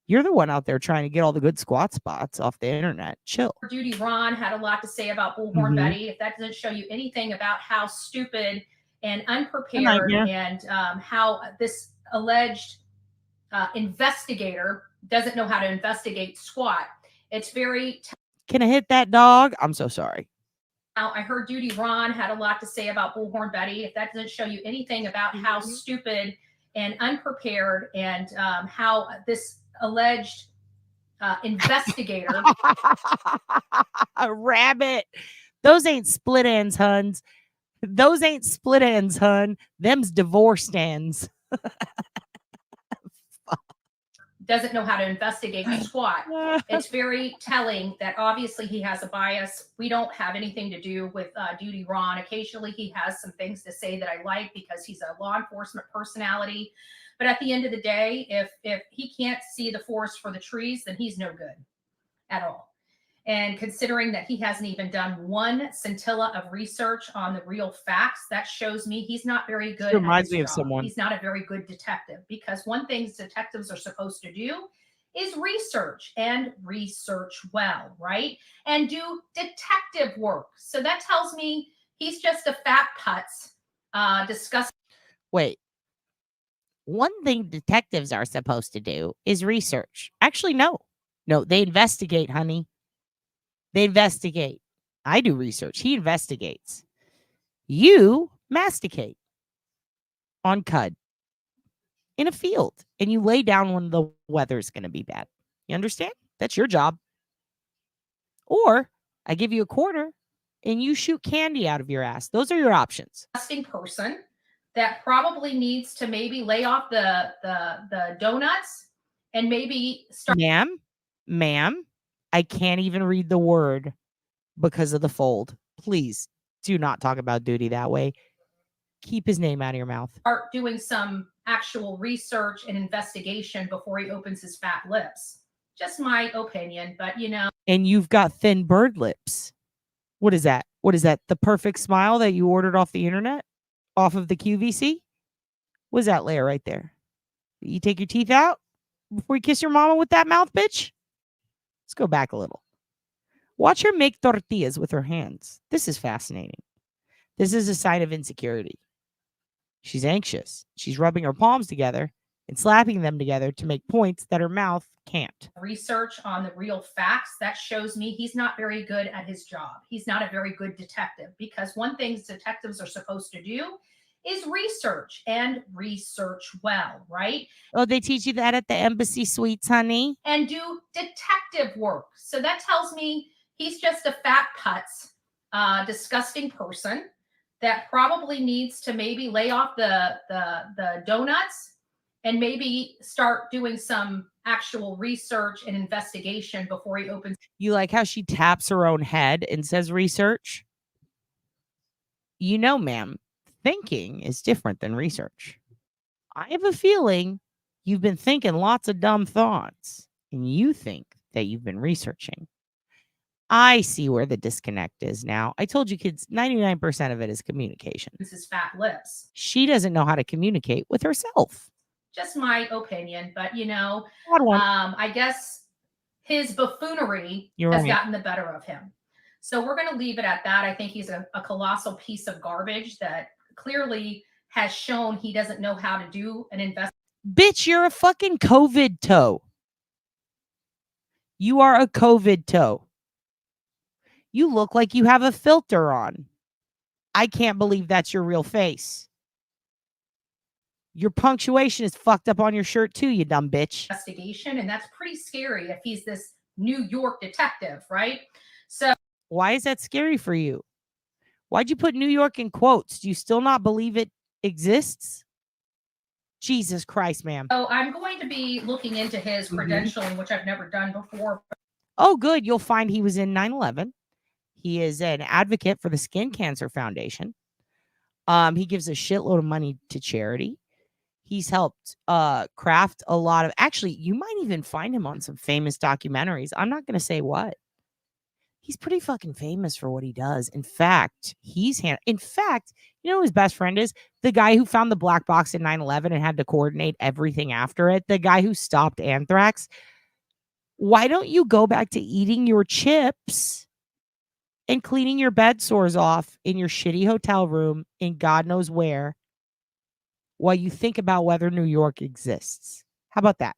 You're the one out there trying to get all the good squat spots off the internet. Chill. Duty Ron had a lot to say about Bullhorn Betty. If that doesn't show you anything about how stupid and unprepared and how this alleged investigator doesn't know how to investigate squat, it's very... Can I hit that dog? I'm so sorry. Now, I heard Duty Ron had a lot to say about Bullhorn Betty. If that doesn't show you anything about how stupid and unprepared and how this alleged investigator... A rabbit. Those ain't split ends, huns. Those ain't split ends, hun. Them's divorced ends. Doesn't know how to investigate squat. It's very telling that obviously he has a bias. We don't have anything to do with Duty Ron. Occasionally he has some things to say that I like because he's a law enforcement personality. But at the end of the day, if he can't see the forest for the trees, then he's no good at all. And considering that he hasn't even done one scintilla of research on the real facts, that shows me he's not very good. Reminds me of someone. He's not a very good detective, because one thing detectives are supposed to do is research and research well, right? And do detective work. So that tells me he's just a fat putz discussing. Wait. One thing detectives are supposed to do is research. Actually, no. No, they investigate, honey. They investigate. I do research. He investigates. You masticate on cud in a field, and you lay down when the weather's going to be bad. You understand? That's your job. Or I give you a quarter and you shoot candy out of your ass. Those are your options. Person that probably needs to maybe lay off the donuts and maybe start. Ma'am, I can't even read the word because of the fold. Please do not talk about Duty that way. Keep his name out of your mouth. Start doing some actual research and investigation before he opens his fat lips. Just my opinion, but you know. And you've got thin bird lips. What is that? What is that? The perfect smile that you ordered off the internet? Off of the QVC? What is that layer right there? You take your teeth out before you kiss your mama with that mouth, bitch? Let's go back a little. Watch her make tortillas with her hands. This is fascinating. This is a sign of insecurity. She's anxious. She's rubbing her palms together and slapping them together to make points that her mouth can't. Research on the real facts, that shows me he's not very good at his job. He's not a very good detective, because one thing detectives are supposed to do is research, and research well, right? Oh, they teach you that at the embassy suites, honey? And do detective work. So that tells me he's just a fat putz, disgusting person that probably needs to maybe lay off the donuts and maybe start doing some actual research and investigation before he opens. You like how she taps her own head and says research? You know, ma'am, thinking is different than research. I have a feeling you've been thinking lots of dumb thoughts and you think that you've been researching. I see where the disconnect is now. I told you kids, 99% of it is communication. His fat lips. She doesn't know how to communicate with herself. Just my opinion, but Odd one. I guess his buffoonery You're has right. gotten the better of him. So we're going to leave it at that. I think he's a colossal piece of garbage that clearly has shown he doesn't know how to do an investment. Bitch, you're a fucking COVID toe. You are a COVID toe. You look like you have a filter on. I can't believe that's your real face. Your punctuation is fucked up on your shirt too, you dumb bitch. Investigation, and that's pretty scary if he's this New York detective, right? So why is that scary for you? Why'd you put New York in quotes? Do you still not believe it exists? Jesus Christ, ma'am. So I'm going to be looking into his credentialing, which I've never done before. Oh, good. You'll find he was in 9/11. He is an advocate for the Skin Cancer Foundation. He gives a shitload of money to charity. He's helped craft a lot of, actually, you might even find him on some famous documentaries. I'm not going to say what. He's pretty fucking famous for what he does. In fact, you know who his best friend is? The guy who found the black box in 9/11 and had to coordinate everything after it. The guy who stopped anthrax. Why don't you go back to eating your chips and cleaning your bed sores off in your shitty hotel room in God knows where while you think about whether New York exists? How about that?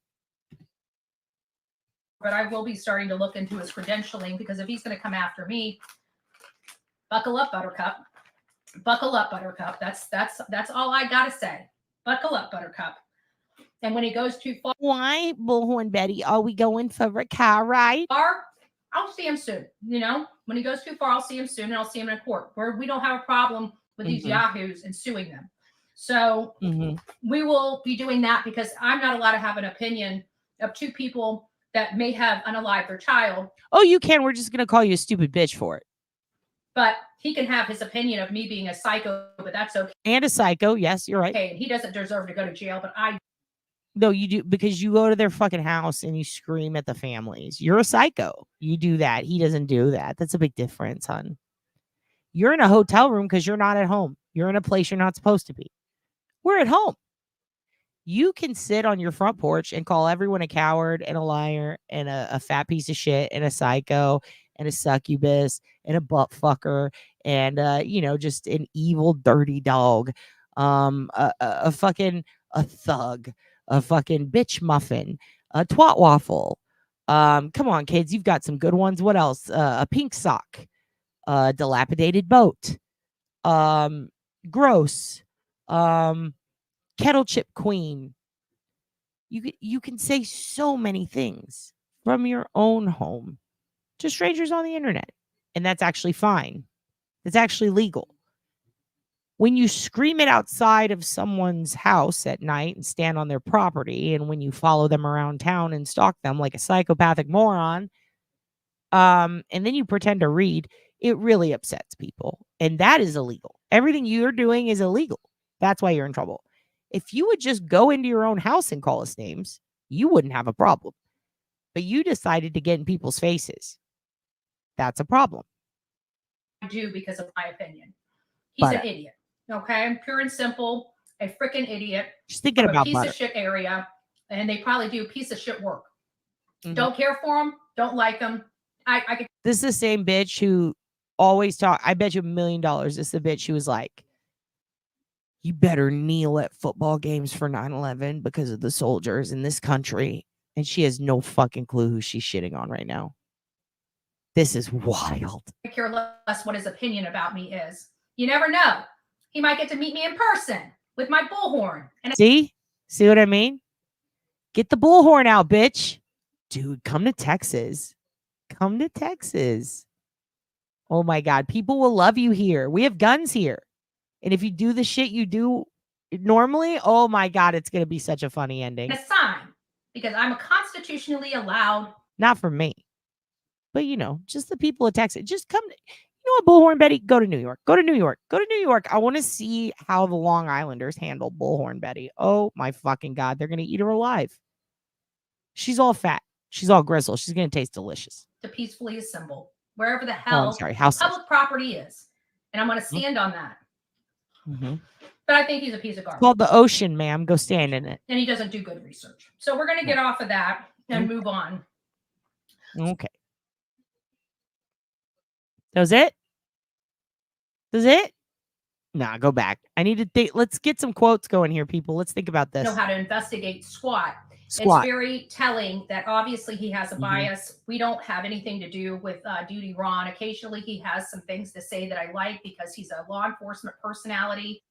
But I will be starting to look into his credentialing, because if he's going to come after me, buckle up, Buttercup. Buckle up, Buttercup. That's all I gotta say. Buckle up, Buttercup. And when he goes too far, why, Bullhorn Betty, are we going for a car ride? I'll see him soon. When he goes too far, I'll see him soon, and I'll see him in court, where we don't have a problem with these yahoos and suing them. So we will be doing that, because I'm not allowed to have an opinion of two people that may have unalived their child. Oh, you can. We're just going to call you a stupid bitch for it. But he can have his opinion of me being a psycho, but that's okay. And a psycho. Yes, you're right. Okay, and he doesn't deserve to go to jail, but I. No, you do, because you go to their fucking house and you scream at the families. You're a psycho. You do that. He doesn't do that. That's a big difference, hon. You're in a hotel room because you're not at home. You're in a place you're not supposed to be. We're at home. You can sit on your front porch and call everyone a coward and a liar and a fat piece of shit and a psycho and a succubus and a butt fucker and just an evil dirty dog, a thug, a fucking bitch muffin, a twat waffle. Come on, kids, you've got some good ones. What else? A pink sock, a dilapidated boat, gross, kettle chip queen. You can say so many things from your own home to strangers on the internet, and that's actually fine. It's actually legal. When you scream it outside of someone's house at night and stand on their property, and when you follow them around town and stalk them like a psychopathic moron, and then you pretend to read, it really upsets people, and that is illegal. Everything you're doing is illegal. That's why you're in trouble. If you would just go into your own house and call us names, you wouldn't have a problem. But you decided to get in people's faces. That's a problem. do because of my opinion. He's Butter. an idiot. Okay, pure and simple, a freaking idiot. Just thinking from a about piece butter. of shit area, and they probably do piece of shit work. Mhm. Don't care for him. Don't like him. I could. This is the same bitch who always talk. I bet you $1 million. This is the bitch who was like, you better kneel at football games for 9/11 because of the soldiers in this country. And she has no fucking clue who she's shitting on right now. This is wild. I care less what his opinion about me is. You never know. He might get to meet me in person with my bullhorn. And See what I mean? Get the bullhorn out, bitch. Dude, come to Texas. Come to Texas. Oh my God. People will love you here. We have guns here. And if you do the shit you do normally, oh my God, it's going to be such a funny ending. a sign, because I'm a constitutionally allowed. Not for me. But, just the people of Texas. Just come. You know what, Bullhorn Betty? Go to New York. Go to New York. Go to New York. I want to see how the Long Islanders handle Bullhorn Betty. Oh my fucking God. They're going to eat her alive. She's all fat. She's all gristle. She's going to taste delicious. To peacefully assemble wherever the hell sorry, house public property is. And I'm going to stand on that. Mm-hmm. But I think he's a piece of garbage. Called the ocean, ma'am. Go stand in it. And he doesn't do good research. So we're going to get off of that and move on. Okay. That was it? That's it? Nah, go back. I need to think. Let's get some quotes going here, people. Let's think about this. Know how to investigate SWAT. Squat. It's very telling that obviously he has a bias. We don't have anything to do with Duty Ron. Occasionally he has some things to say that I like because he's a law enforcement personality.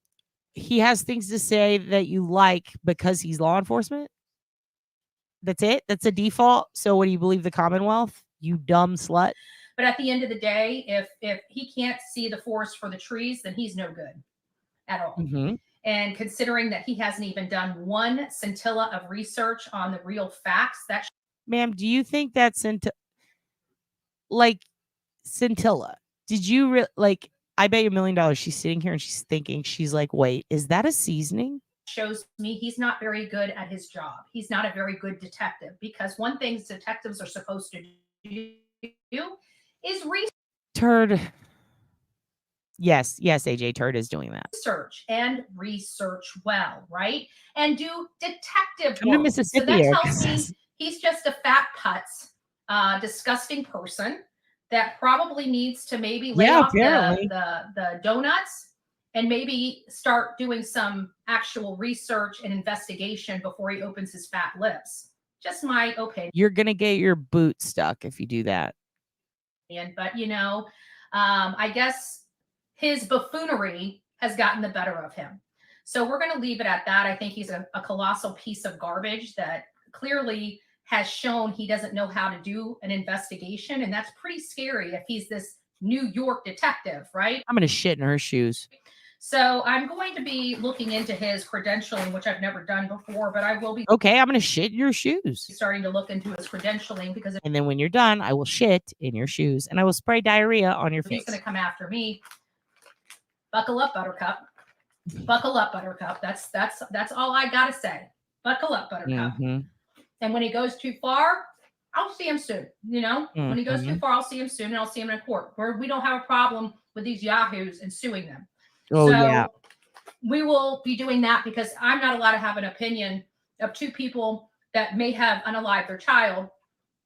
He has things to say that you like because he's law enforcement? That's it? That's a default? So what do you believe, the Commonwealth? You dumb slut? But at the end of the day, if he can't see the forest for the trees, then he's no good at all. Mm-hmm. And considering that he hasn't even done one scintilla of research on the real facts, that Ma'am, do you think that scintilla? Did you I bet you $1 million she's sitting here and she's thinking, she's like, wait, is that a seasoning? shows me he's not very good at his job. He's not a very good detective, because one thing detectives are supposed to do is Turd. Yes, AJ Turd is doing that. research and research well, right? And do detective Come to work. Mississippi, So that Erica tells me says. he's just a fat putz, disgusting person that probably needs to maybe lay off the donuts and maybe start doing some actual research and investigation before he opens his fat lips. Just my opinion. You're going to get your boot stuck if you do that. But, I guess his buffoonery has gotten the better of him. So we're going to leave it at that. I think he's a colossal piece of garbage that clearly has shown he doesn't know how to do an investigation. And that's pretty scary if he's this New York detective, right? I'm going to shit in her shoes. So I'm going to be looking into his credentialing, which I've never done before, but I will be Okay, I'm going to shit in your shoes. starting to look into his credentialing, because if And then when you're done, I will shit in your shoes and I will spray diarrhea on your he's face. going to come after me, buckle up, Buttercup. Buckle up, Buttercup. That's all I got to say. Buckle up, Buttercup. Mhm. And when he goes too far, I'll see him soon. When he goes too Mhm. far, I'll see him soon, and I'll see him in court. We don't have a problem with these yahoos and suing them. Oh, so yeah. we will be doing that, because I'm not allowed to have an opinion of two people that may have unalived their child,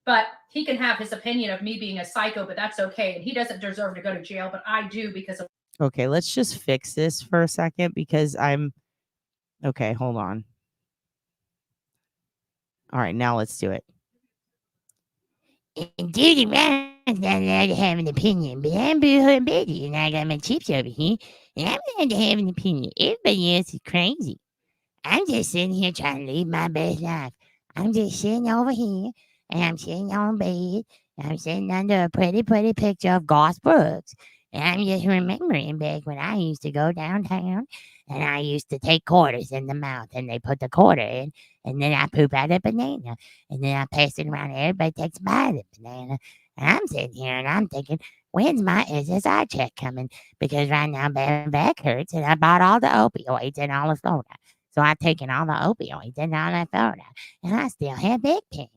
but he can have his opinion of me being a psycho, but that's okay. And he doesn't deserve to go to jail, but I do, because of Okay, let's just fix this for a second because okay, hold on. All right, now let's do it. Duty Ron's not allowed to have an opinion, but I'm Bullhorn Betty, and I got my chips over here, and I'm allowed to have an opinion. Everybody else is crazy. I'm just sitting here trying to live my best life. I'm just sitting over here, and I'm sitting on bed, and I'm sitting under a pretty, pretty picture of Garth Brooks, and I'm just remembering back when I used to go downtown, and I used to take quarters in the mouth, and they put the quarter in, and then I poop out a banana, and then I pass it around, and everybody takes a bite of the banana, and I'm sitting here, and I'm thinking, when's my SSI check coming? Because right now, my back hurts, and I bought all the opioids in all of Florida. So I've taken all the opioids in all of Florida, and I still have big pain.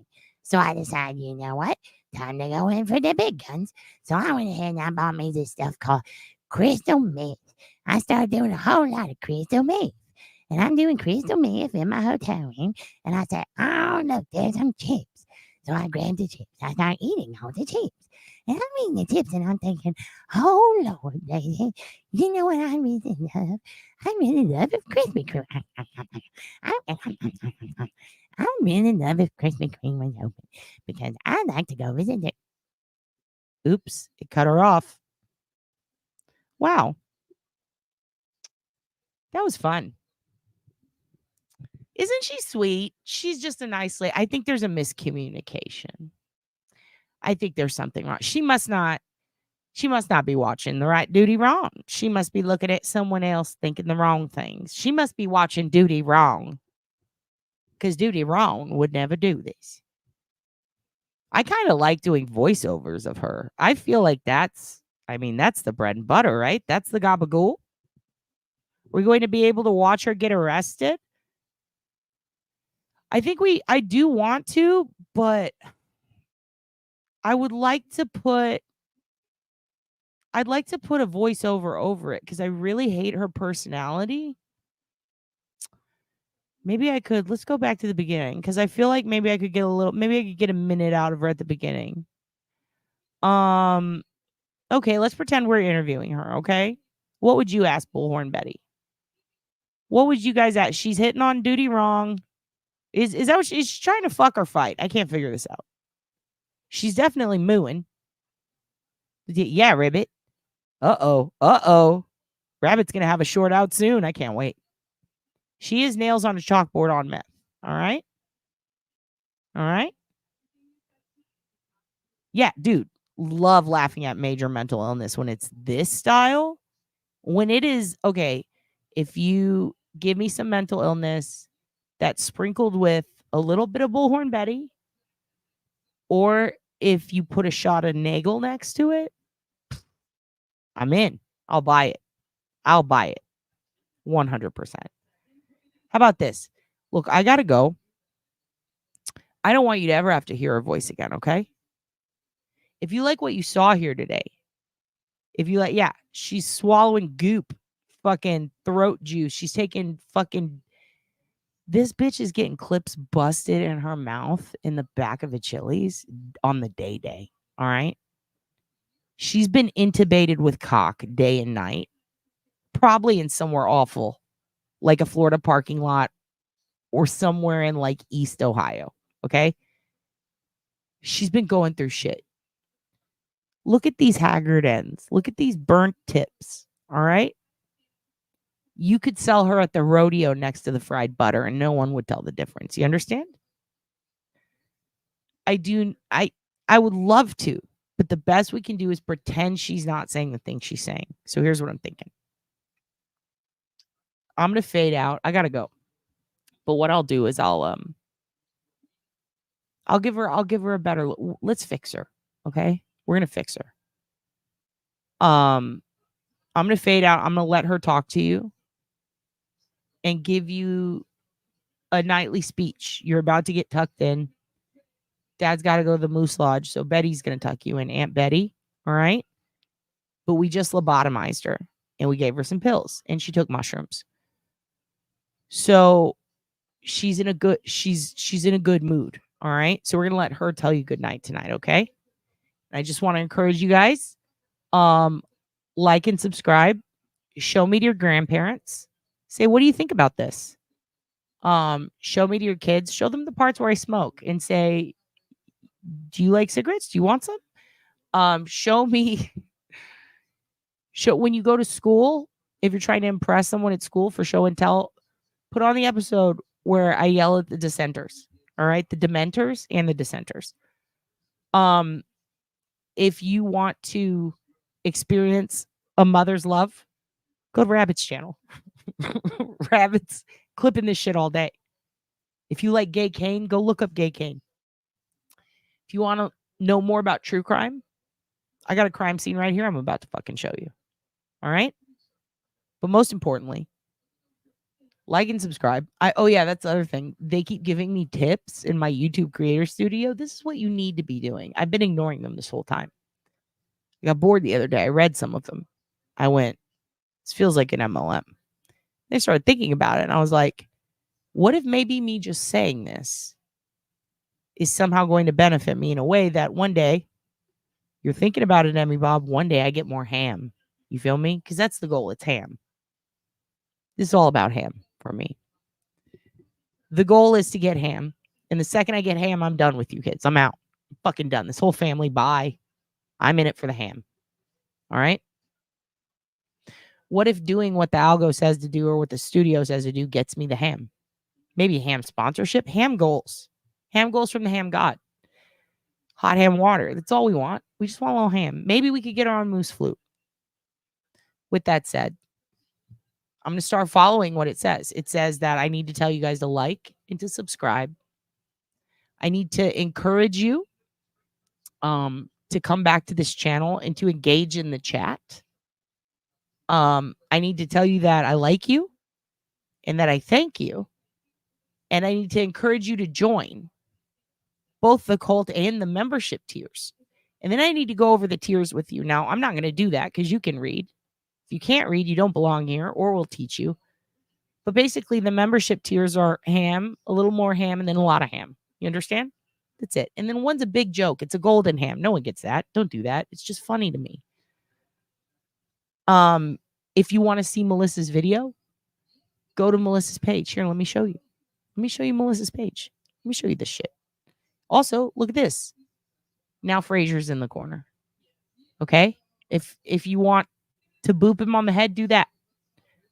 So I decided, you know what? time to go in for the big guns. So I went ahead and I bought me this stuff called crystal meth. I started doing a whole lot of crystal meth. And I'm doing crystal meth in my hotel room. And I said, oh, look, there's some chips. So I grabbed the chips. I started eating all the chips. And I'm eating the chips and I'm thinking, oh, Lord, baby, you know what I really love? I really love a Krispy Kreme. I really love if Krispy Kreme was open because I like to go visit it. Oops, it cut her off. Wow. That was fun. Isn't she sweet? She's just a nice lady. I think there's a miscommunication. I think there's something wrong. She must not be watching the right Duty Wrong. She must be looking at someone else thinking the wrong things. She must be watching Duty Wrong. Because Duty Wrong would never do this. I kind of like doing voiceovers of her. I feel like that's the bread and butter, right? That's the gabagool. We're going to be able to watch her get arrested. I do want to, but I'd like to put a voiceover over it because I really hate her personality. Maybe I could. Let's go back to the beginning because I feel like maybe I could get a minute out of her at the beginning. Okay, let's pretend we're interviewing her, okay? What would you ask Bullhorn Betty? What would you guys ask? She's hitting on Duty Wrong. Is that what she's trying to fuck or fight? I can't figure this out. She's definitely mooing. Yeah, Ribbit. Uh-oh. Rabbit's going to have a short out soon. I can't wait. She is nails on a chalkboard on meth. All right? Yeah, dude. Love laughing at major mental illness when it's this style. When it is, okay, if you give me some mental illness that's sprinkled with a little bit of Bullhorn Betty, or if you put a shot of Nagle next to it, I'm in. I'll buy it. 100%. How about this? Look, I got to go. I don't want you to ever have to hear her voice again, okay? If you like what you saw here today, she's swallowing goop, fucking throat juice. She's taking this bitch is getting clips busted in her mouth in the back of a Chili's on the day. All right. She's been intubated with cock day and night, probably in somewhere awful, like a Florida parking lot or somewhere in like East Ohio. Okay. She's been going through shit. Look at these haggard ends. Look at these burnt tips. All right. You could sell her at the rodeo next to the fried butter and no one would tell the difference. You understand? I would love to, but the best we can do is pretend she's not saying the thing she's saying. So here's what I'm thinking. I'm going to fade out. I got to go. But what I'll do is I'll give her a better, let's fix her. Okay. We're going to fix her. I'm going to fade out. I'm going to let her talk to you and give you a nightly speech. You're about to get tucked in. Dad's got to go to the Moose Lodge, so Betty's going to tuck you in. Aunt Betty, all right? But we just lobotomized her, and we gave her some pills, and she took mushrooms. So she's in a good mood, all right? So we're going to let her tell you good night tonight, okay? I just want to encourage you guys, like and subscribe. Show me to your grandparents. Say, what do you think about this? Show me to your kids. Show them the parts where I smoke and say, do you like cigarettes? Do you want some? Show when you go to school, if you're trying to impress someone at school for show and tell, put on the episode where I yell at the dissenters. All right. The dementors and the dissenters. If you want to experience a mother's love, go to Rabbit's channel. Rabbit's clipping this shit all day. If you like Gay Kane, go look up Gay Kane. If you want to know more about true crime, I got a crime scene right here I'm about to fucking show you. All right? But most importantly, Like and subscribe. Oh yeah, that's the other thing. They keep giving me tips in my YouTube creator studio. This is what you need to be doing. I've been ignoring them this whole time. I got bored the other day. I read some of them. I went, this feels like an MLM. They started thinking about it, and I was like, what if maybe me just saying this is somehow going to benefit me in a way that one day you're thinking about it, Emmy Bob. One day I get more ham. You feel me? Because that's the goal. It's ham. This is all about ham for me. The goal is to get ham. And the second I get ham, I'm done with you kids. I'm out. I'm fucking done. This whole family, bye. I'm in it for the ham. All right? What if doing what the algo says to do or what the studio says to do gets me the ham? Maybe ham sponsorship, ham goals. Ham goals from the ham god. Hot ham water. That's all we want. We just want a little ham. Maybe we could get our own moose flute. With that said, I'm going to start following what it says. It says that I need to tell you guys to like and to subscribe. I need to encourage you to come back to this channel and to engage in the chat. I need to tell you that I like you and that I thank you. And I need to encourage you to join both the cult and the membership tiers. And then I need to go over the tiers with you. Now, I'm not going to do that because you can read. If you can't read, you don't belong here, or we'll teach you. But basically, the membership tiers are ham, a little more ham, and then a lot of ham. You understand? That's it. And then one's a big joke. It's a golden ham. No one gets that. Don't do that. It's just funny to me. If you want to see Melissa's video, go to Melissa's page. Here, let me show you. Let me show you Melissa's page. Let me show you this shit. Also, look at this. Now Fraser's in the corner. Okay? If you want to boop him on the head, do that.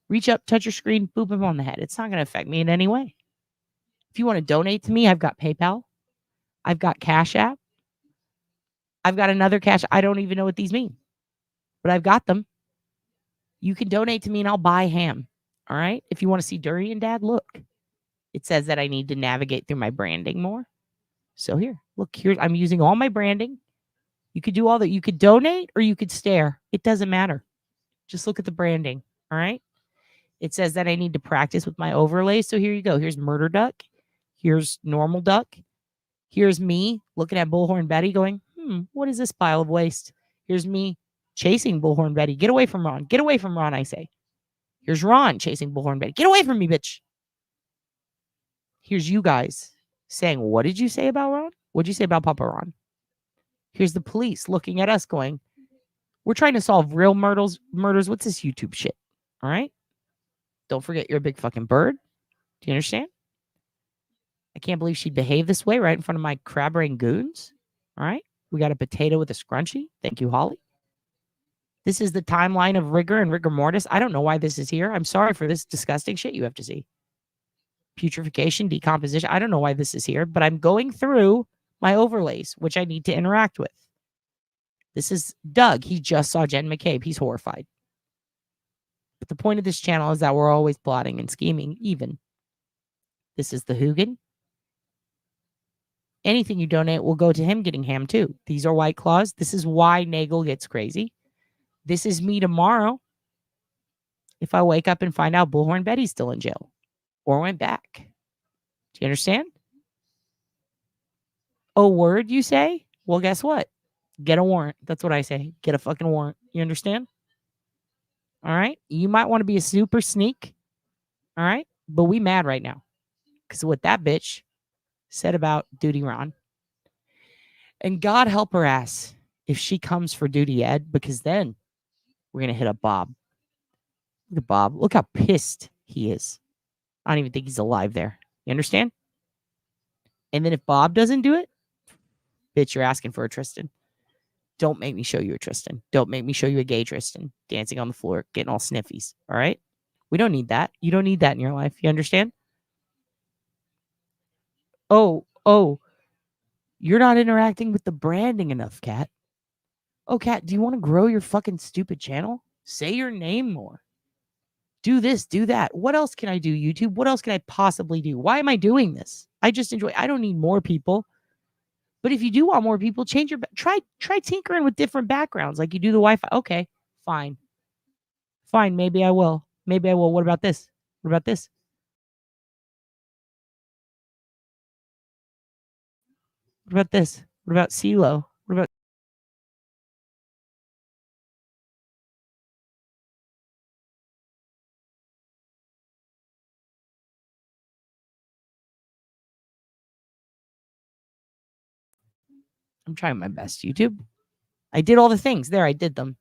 Reach up, touch your screen, boop him on the head. It's not going to affect me in any way. If you want to donate to me, I've got PayPal. I've got Cash App. I've got another cash. I don't even know what these mean, but I've got them. You can donate to me and I'll buy ham. All right? If you want to see Durian Dad, look. It says that I need to navigate through my branding more. So here, look, here, I'm using all my branding. You could do all that. You could donate or you could stare. It doesn't matter. Just look at the branding. All right? It says that I need to practice with my overlays. So here you go. Here's Murder Duck. Here's Normal Duck. Here's me looking at Bullhorn Betty going, what is this pile of waste? Here's me chasing Bullhorn Betty. Get away from Ron. Get away from Ron, I say. Here's Ron chasing Bullhorn Betty. Get away from me, bitch. Here's you guys saying, what did you say about Ron? What did you say about Papa Ron? Here's the police looking at us going, we're trying to solve real murders. What's this YouTube shit? All right? Don't forget you're a big fucking bird. Do you understand? I can't believe she'd behave this way right in front of my crab brain goons. All right? We got a potato with a scrunchie. Thank you, Holly. This is the timeline of rigor and rigor mortis. I don't know why this is here. I'm sorry for this disgusting shit you have to see. Putrefaction, decomposition. I don't know why this is here, but I'm going through my overlays, which I need to interact with. This is Doug. He just saw Jen McCabe. He's horrified. But the point of this channel is that we're always plotting and scheming, even. This is the Hugin. Anything you donate will go to him getting ham too. These are White Claws. This is why Nagle gets crazy. This is me tomorrow if I wake up and find out Bullhorn Betty's still in jail or went back. Do you understand? Oh, word, you say? Well, guess what? Get a warrant. That's what I say. Get a fucking warrant. You understand? All right? You might want to be a super sneak. All right? But we mad right now because of what that bitch said about Duty Ron. And God help her ass if she comes for Duty Ed, because then we're going to hit up Bob. Look at Bob. Look how pissed he is. I don't even think he's alive there. You understand? And then if Bob doesn't do it, bitch, you're asking for a Tristan. Don't make me show you a Tristan. Don't make me show you a gay Tristan dancing on the floor, getting all sniffies. All right? We don't need that. You don't need that in your life. You understand? Oh, you're not interacting with the branding enough, Kat. Oh, Kat, do you want to grow your fucking stupid channel? Say your name more. Do this, do that. What else can I do, YouTube? What else can I possibly do? Why am I doing this? I just enjoy. I don't need more people. But if you do want more people, change your try tinkering with different backgrounds, like you do the Wi-Fi. Okay, fine. Maybe I will. What about this? What about this? about this? What about CeeLo? What about I'm trying my best, YouTube. I did all the things. There, I did them.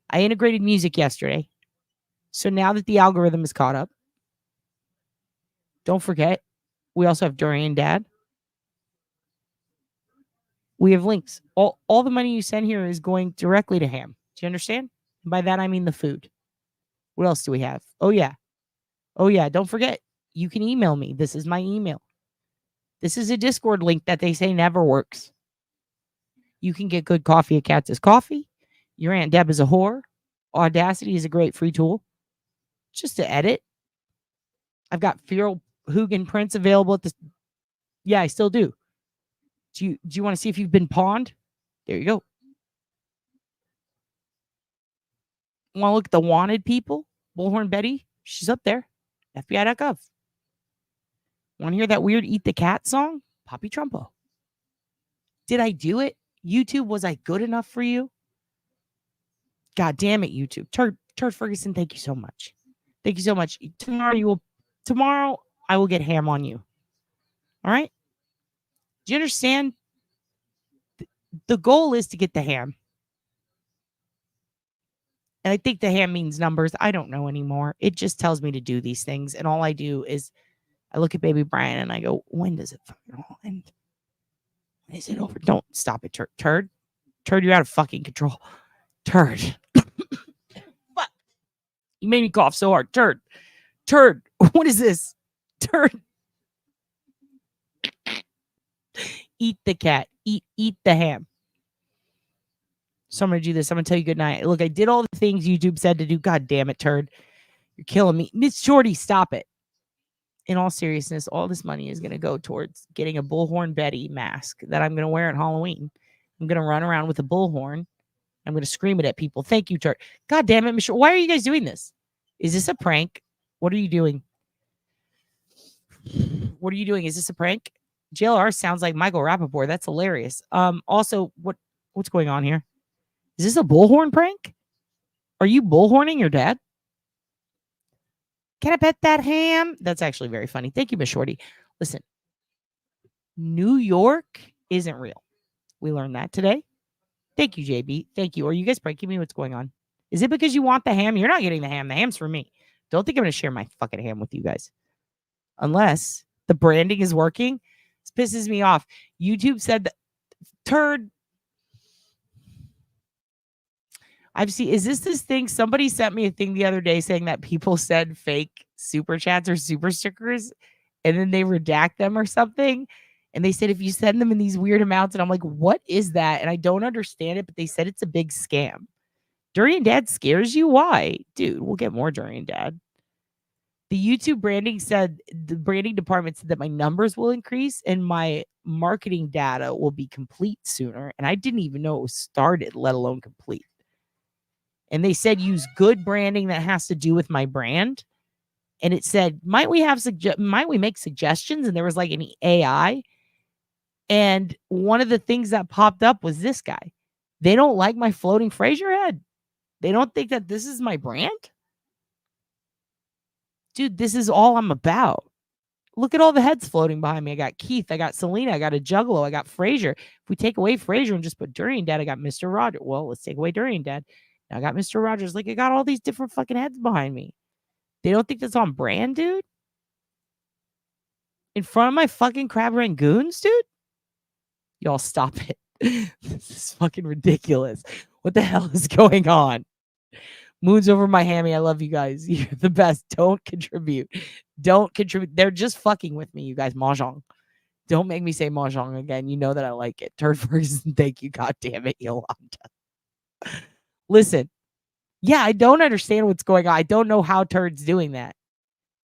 I integrated music yesterday. So now that the algorithm is caught up, don't forget, we also have Durian Dad. We have links. All the money you send here is going directly to Ham. Do you understand? By that, I mean the food. What else do we have? Oh, yeah. Oh, yeah. Don't forget, you can email me. This is my email. This is a Discord link that they say never works. You can get good coffee at Katz's Coffee. Your Aunt Deb is a whore. Audacity is a great free tool. Just to edit. I've got Feral Hugin prints available at the... Yeah, I still do. Do you want to see if you've been pawned? There you go. Want to look at the wanted people? Bullhorn Betty? She's up there. FBI.gov. Want to hear that weird Eat the Cat song? Poppy Trumpo. Did I do it? YouTube, was I good enough for you? God damn it, YouTube. Turd Ferguson, thank you so much. Thank you so much. Tomorrow I will get ham on you. All right? Do you understand? The goal is to get the ham. And I think the ham means numbers. I don't know anymore. It just tells me to do these things. And all I do is I look at baby Brian and I go, when does it fucking all end? When is it over? Don't stop it, Turd. Turd, you're out of fucking control. Turd. Fuck. You made me cough so hard. Turd. What is this? Turd. Eat the cat. Eat the ham. So I'm going to do this. I'm going to tell you good night. Look, I did all the things YouTube said to do. God damn it, Turd. You're killing me. Miss Shorty, stop it. In all seriousness, all this money is going to go towards getting a Bullhorn Betty mask that I'm going to wear at Halloween. I'm going to run around with a bullhorn. I'm going to scream it at people. Thank you, Turd. God damn it, Michelle. Why are you guys doing this? Is this a prank? What are you doing? What are you doing? Is this a prank? JLR sounds like Michael Rappaport. That's hilarious. Also, what's going on here? Is this a bullhorn prank? Are you bullhorning your dad? Can I bet that ham? That's actually very funny. Thank you, Miss Shorty. Listen, New York isn't real. We learned that today. Thank you, JB. Thank you. Are you guys pranking me? What's going on? Is it because you want the ham? You're not getting the ham. The ham's for me. Don't think I'm going to share my fucking ham with you guys. Unless the branding is working. This pisses me off. YouTube said that Turd. I've seen, is this thing? Somebody sent me a thing the other day saying that people said fake super chats or super stickers and then they redact them or something. And they said, if you send them in these weird amounts, and I'm like, what is that? And I don't understand it, but they said it's a big scam. Durian Dad scares you? Why? Dude, we'll get more Durian Dad. The YouTube branding said, the branding department said that my numbers will increase and my marketing data will be complete sooner. And I didn't even know it was started, let alone complete. And they said use good branding that has to do with my brand. And it said, might we make suggestions? And there was like an AI. And one of the things that popped up was this guy. They don't like my floating Fraser head. They don't think that this is my brand. Dude, this is all I'm about. Look at all the heads floating behind me. I got Keith. I got Selena. I got a Juggalo. I got Fraser. If we take away Fraser and just put Durian Dad, I got Mr. Rogers. Well, let's take away Durian Dad. Now I got Mr. Rogers. Like, I got all these different fucking heads behind me. They don't think that's on brand, dude? In front of my fucking crab rangoons, dude? Y'all stop it. This is fucking ridiculous. What the hell is going on? Moon's over my hammy. I love you guys. You're the best. Don't contribute. Don't contribute. They're just fucking with me, you guys. Mahjong. Don't make me say Mahjong again. You know that I like it. Turd Ferguson, thank you. God damn it, Yolanda. Listen. Yeah, I don't understand what's going on. I don't know how Turd's doing that.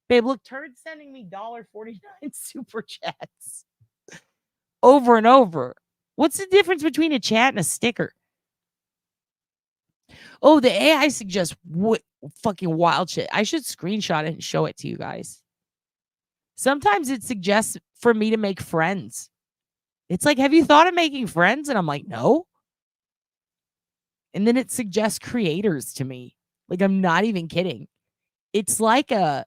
Babe, look, Turd's sending me $1.49 super chats. Over and over. What's the difference between a chat and a sticker? Oh, the AI suggests what fucking wild shit. I should screenshot it and show it to you guys. Sometimes it suggests for me to make friends. It's like, have you thought of making friends? And I'm like, no. And then it suggests creators to me. Like, I'm not even kidding. It's like a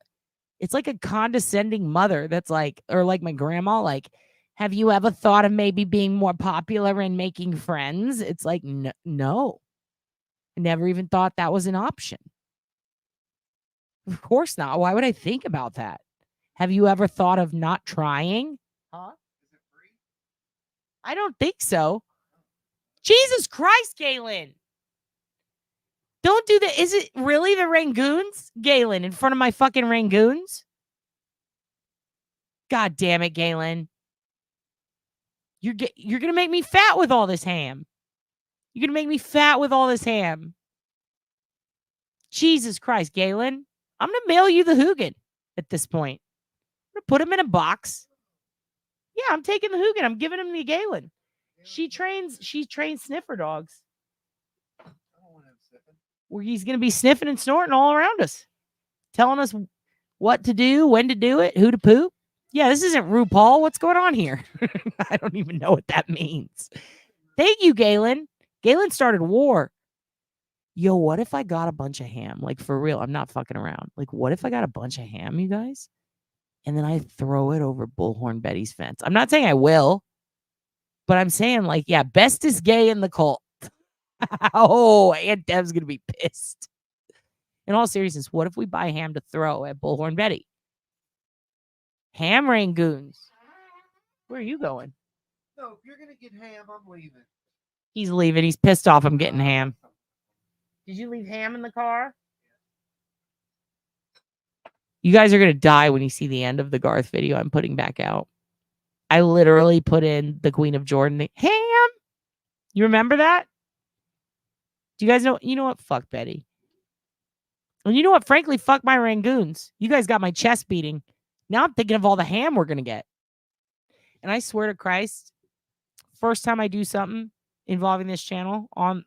condescending mother that's like, or like my grandma, like, have you ever thought of maybe being more popular and making friends? It's like, no. I never even thought that was an option. Of course not. Why would I think about that? Have you ever thought of not trying? Huh? I don't think so. Jesus Christ, Galen. Don't do that. Is it really the Rangoons? Galen, in front of my fucking Rangoons? God damn it, Galen. You're going to make me fat with all this ham. You're going to make me fat with all this ham. Jesus Christ, Galen. I'm going to mail you the Hugin at this point. I'm going to put him in a box. Yeah, I'm taking the Hugin. I'm giving him the Galen. She trains sniffer dogs. Where he's going to be sniffing and snorting all around us. Telling us what to do, when to do it, who to poop. Yeah, this isn't RuPaul. What's going on here? I don't even know what that means. Thank you, Galen. Galen started war. Yo, what if I got a bunch of ham? Like, for real, I'm not fucking around. Like, what if I got a bunch of ham, you guys? And then I throw it over Bullhorn Betty's fence. I'm not saying I will, but I'm saying, like, yeah, bestest gay in the cult. Oh, Aunt Deb's going to be pissed. In all seriousness, what if we buy ham to throw at Bullhorn Betty? Ham Rangoons. Where are you going? No, if you're going to get ham, I'm leaving. He's leaving. He's pissed off I'm getting ham. Did you leave ham in the car? You guys are going to die when you see the end of the Garth video I'm putting back out. I literally put in the Queen of Jordan. Ham! You remember that? Do you guys know? You know what? Fuck Betty. And you know what? Frankly, fuck my Rangoons. You guys got my chest beating. Now I'm thinking of all the ham we're going to get. And I swear to Christ, first time I do something involving this channel on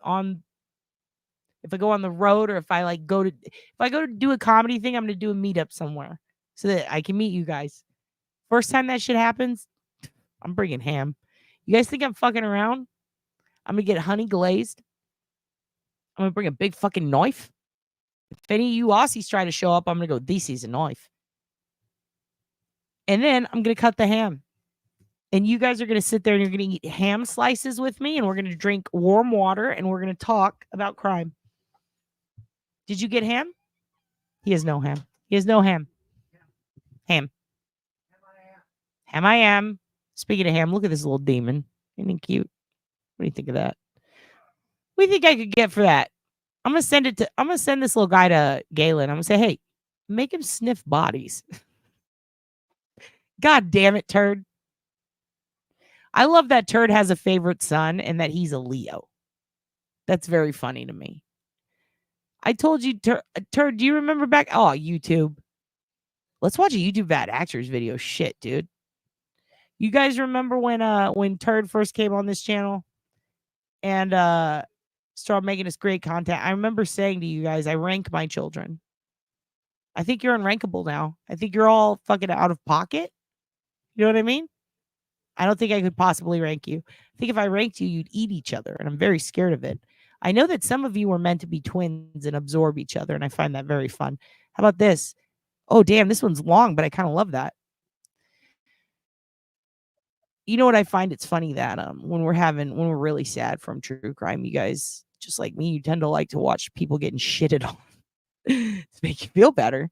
if I go on the road or if I go to do a comedy thing, I'm going to do a meetup somewhere so that I can meet you guys. First time that shit happens, I'm bringing ham. You guys think I'm fucking around? I'm going to get honey glazed. I'm going to bring a big fucking knife. If any of you Aussies try to show up, I'm going to go, this is a knife. And then I'm going to cut the ham. And you guys are going to sit there and you're going to eat ham slices with me. And we're going to drink warm water. And we're going to talk about crime. Did you get ham? He has no ham. He has no ham. Ham. Ham I am. Speaking of ham, look at this little demon. Isn't he cute? What do you think of that? What do you think I could get for that? I'm going to send this little guy to Galen. I'm going to say, hey, make him sniff bodies. God damn it, Turd. I love that Turd has a favorite son and that he's a Leo. That's very funny to me. I told you, Turd, do you remember back? Oh, YouTube. Let's watch a YouTube Bad Actors video. Shit, dude. You guys remember when Turd first came on this channel and started making this great content? I remember saying to you guys, I rank my children. I think you're unrankable now. I think you're all fucking out of pocket. You know what I mean? I don't think I could possibly rank you. I think if I ranked you, you'd eat each other, and I'm very scared of it. I know that some of you were meant to be twins and absorb each other, and I find that very fun. How about this? Oh, damn, this one's long, but I kind of love that. You know what I find? It's funny that when we're really sad from true crime, you guys, just like me, you tend to like to watch people getting shitted on to make you feel better.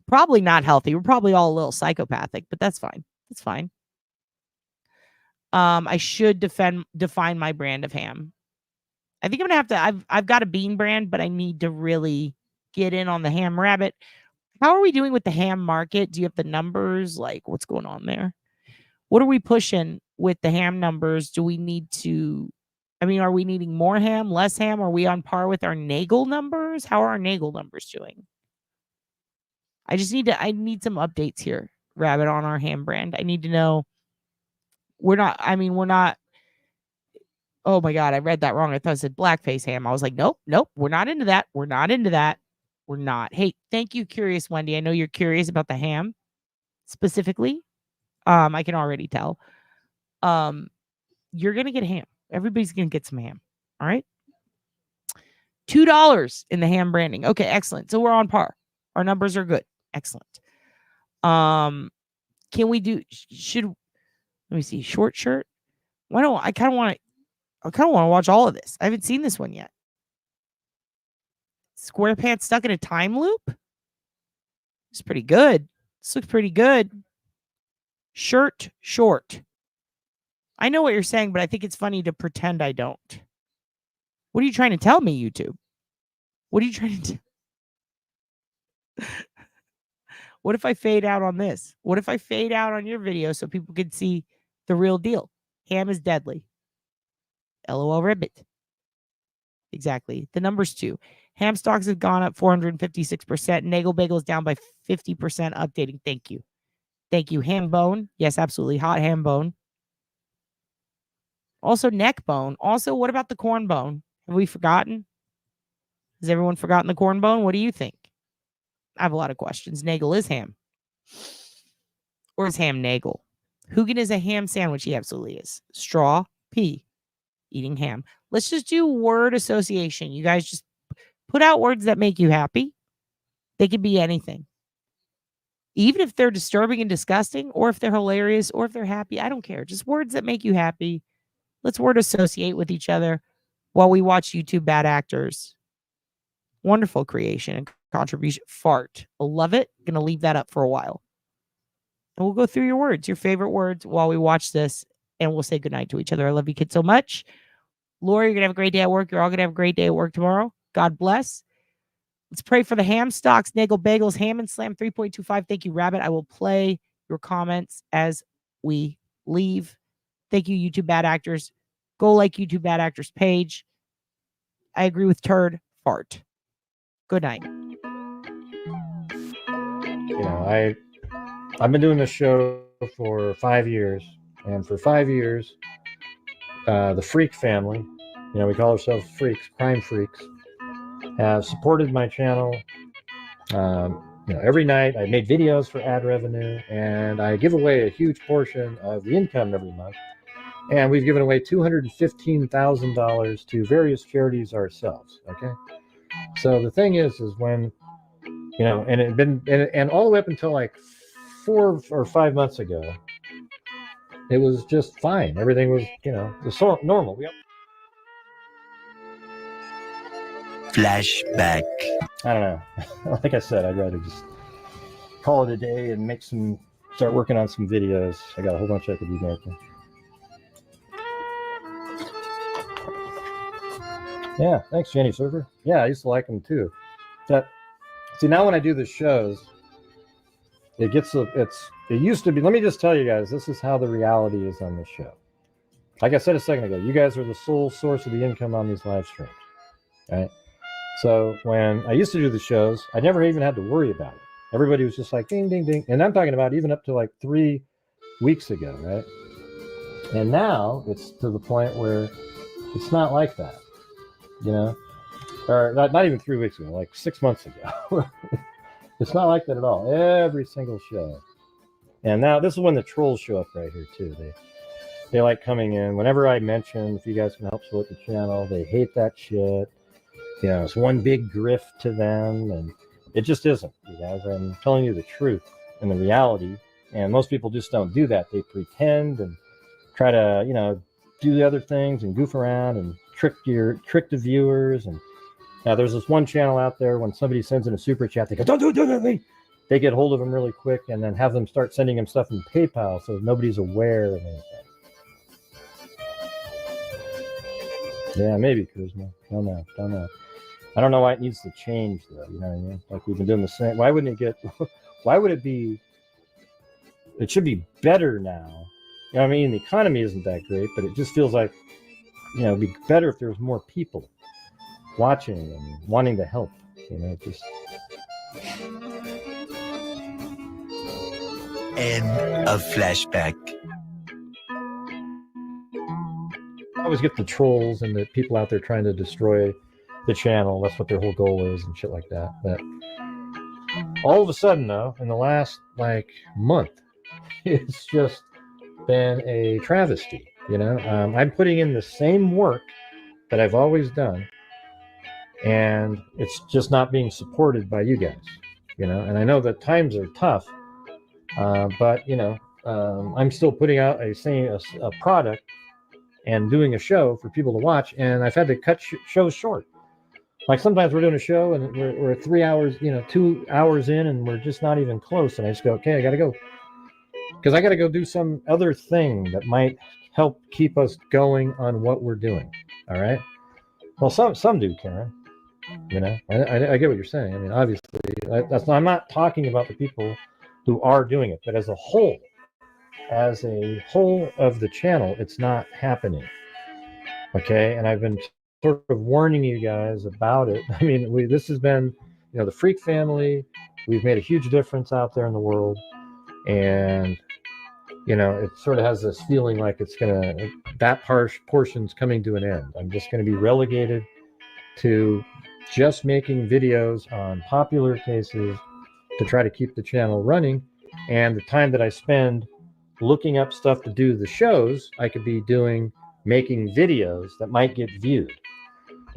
Probably not healthy. We're probably all a little psychopathic, but that's fine. That's fine. I should define my brand of ham. I think I'm gonna have to. I've got a bean brand, but I need to really get in on the ham rabbit. How are we doing with the ham market? Do you have the numbers? Like, what's going on there? What are we pushing with the ham numbers? Do we need to? I mean, are we needing more ham, less ham? Are we on par with our Nagle numbers? How are our Nagle numbers doing? I need some updates here, Rabbit, on our ham brand. I need to know. We're not. Oh my God, I read that wrong. I thought it said blackface ham. I was like, nope, we're not into that. We're not. Hey, thank you, Curious Wendy. I know you're curious about the ham specifically. I can already tell. You're gonna get ham. Everybody's gonna get some ham. All right. $2 in the ham branding. Okay, excellent. So we're on par. Our numbers are good. Excellent. Can we do? Should let me see. Short shirt. Why don't I kind of want to watch all of this. I haven't seen this one yet. Square pants stuck in a time loop. It's pretty good. This looks pretty good. Shirt short. I know what you're saying, but I think it's funny to pretend I don't. What are you trying to tell me, YouTube? What are you trying to do? What if I fade out on this? What if I fade out on your video so people can see the real deal? Ham is deadly. LOL ribbit. Exactly. The number's 2. Ham stocks have gone up 456%. Nagle Bagel is down by 50% updating. Thank you. Thank you. Ham bone. Yes, absolutely. Hot ham bone. Also neck bone. Also, what about the corn bone? Have we forgotten? Has everyone forgotten the corn bone? What do you think? I have a lot of questions. Nagle is ham. Or is ham Nagle? Hugin is a ham sandwich. He absolutely is. Straw P. Eating ham. Let's just do word association. You guys just put out words that make you happy. They could be anything. Even if they're disturbing and disgusting, or if they're hilarious, or if they're happy. I don't care. Just words that make you happy. Let's word associate with each other while we watch YouTube bad actors. Wonderful creation and contribution. Fart. I love it. Gonna leave that up for a while. And we'll go through your words, your favorite words while we watch this, and we'll say goodnight to each other. I love you kids so much. Lori, you're gonna have a great day at work. You're all gonna have a great day at work tomorrow. God bless. Let's pray for the ham stocks, Nagle Bagels, Ham and Slam 3.25. Thank you, Rabbit. I will play your comments as we leave. Thank you, YouTube Bad Actors. Go like YouTube Bad Actors page. I agree with Turd. Fart. Good night. You know, I've been doing this show for 5 years, and for 5 years, the Freak family, you know, we call ourselves freaks, crime freaks, have supported my channel. You know, every night I made videos for ad revenue, and I give away a huge portion of the income every month. And we've given away $215,000 to various charities ourselves. Okay. So the thing is when, you know, and it had been, and all the way up until like 4 or 5 months ago, it was just fine. Everything was, you know, normal. Yep. Flashback. I don't know. Like I said, I'd rather just call it a day and start working on some videos. I got a whole bunch I could be making. Yeah, thanks, Jenny Server. Yeah, I used to like them too. See, now when I do the shows, it used to be, let me just tell you guys, this is how the reality is on this show. Like I said a second ago, you guys are the sole source of the income on these live streams, right? So when I used to do the shows, I never even had to worry about it. Everybody was just like, ding, ding, ding. And I'm talking about even up to like 3 weeks ago, right? And now it's to the point where it's not like that, you know? Or not even 3 weeks ago, like 6 months ago. It's not like that at all. Every single show. And now this is when the trolls show up right here too. They like coming in. Whenever I mention if you guys can help support the channel, they hate that shit. You know, it's one big grift to them, and it just isn't, you guys. I'm telling you the truth and the reality. And most people just don't do that. They pretend and try to, you know, do the other things and goof around and trick the viewers. And now there's this one channel out there, when somebody sends in a super chat, they go, don't do it. They get hold of them really quick and then have them start sending them stuff in PayPal so nobody's aware of anything. Yeah, maybe, Kuzma. Don't know. I don't know why it needs to change, though. You know what I mean? Like, we've been doing the same. Why would it be? It should be better now. You know what I mean? The economy isn't that great, but it just feels like, you know, it'd be better if there was more people watching and wanting to help. You know, just. End of flashback. I always get the trolls and the people out there trying to destroy the channel. That's what their whole goal is and shit like that. But all of a sudden, though, in the last like month, it's just been a travesty. You know, I'm putting in the same work that I've always done, and it's just not being supported by you guys. You know, and I know that times are tough, but you know, I'm still putting out a product and doing a show for people to watch, and I've had to cut shows short. Like sometimes we're doing a show and we're 3 hours, 2 hours in, and we're just not even close. And I just go, okay, I got to go, because I got to go do some other thing that might help keep us going on what we're doing. All right. Well, some do, Karen. You know, I get what you're saying. I mean, obviously, I'm not talking about the people who are doing it, but as a whole of the channel, it's not happening. Okay, and I've been sort of warning you guys about it. I mean, this has been, the Freak family. We've made a huge difference out there in the world, and it sort of has this feeling like that portion's coming to an end. I'm just going to be relegated to just making videos on popular cases to try to keep the channel running, and the time that I spend looking up stuff to do the shows, I could be doing making videos that might get viewed.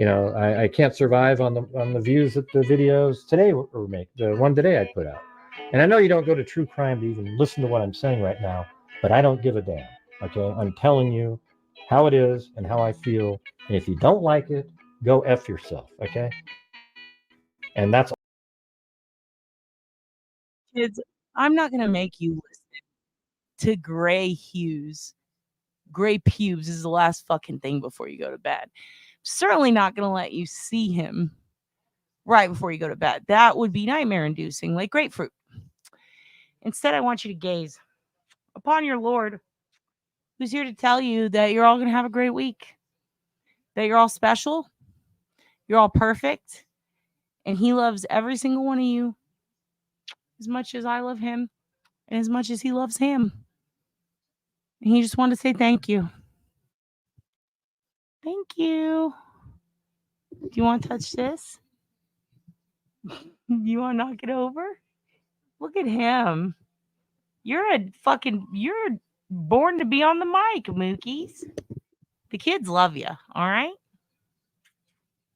I can't survive on the views that the videos today were make. The one today I put out. And I know you don't go to True Crime to even listen to what I'm saying right now, but I don't give a damn. Okay, I'm telling you how it is and how I feel. And if you don't like it, go F yourself. Okay. And that's all. Kids, I'm not gonna make you listen to gray hues. Gray pubes is the last fucking thing before you go to bed. Certainly not going to let you see him right before you go to bed. That would be nightmare inducing, like grapefruit. Instead, I want you to gaze upon your Lord, who's here to tell you that you're all going to have a great week, that you're all special, you're all perfect, and he loves every single one of you as much as I love him and as much as he loves him. And he just wanted to say thank you. Thank you. Do you want to touch this? You want to knock it over? Look at him. You're born to be on the mic, Mookies. The kids love you. All right.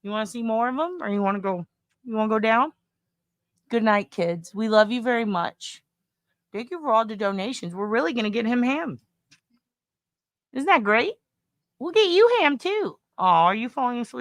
You want to see more of them, or you want to go down? Good night, kids. We love you very much. Thank you for all the donations. We're really going to get him ham. Isn't that great? We'll get you ham too. Oh, are you falling asleep?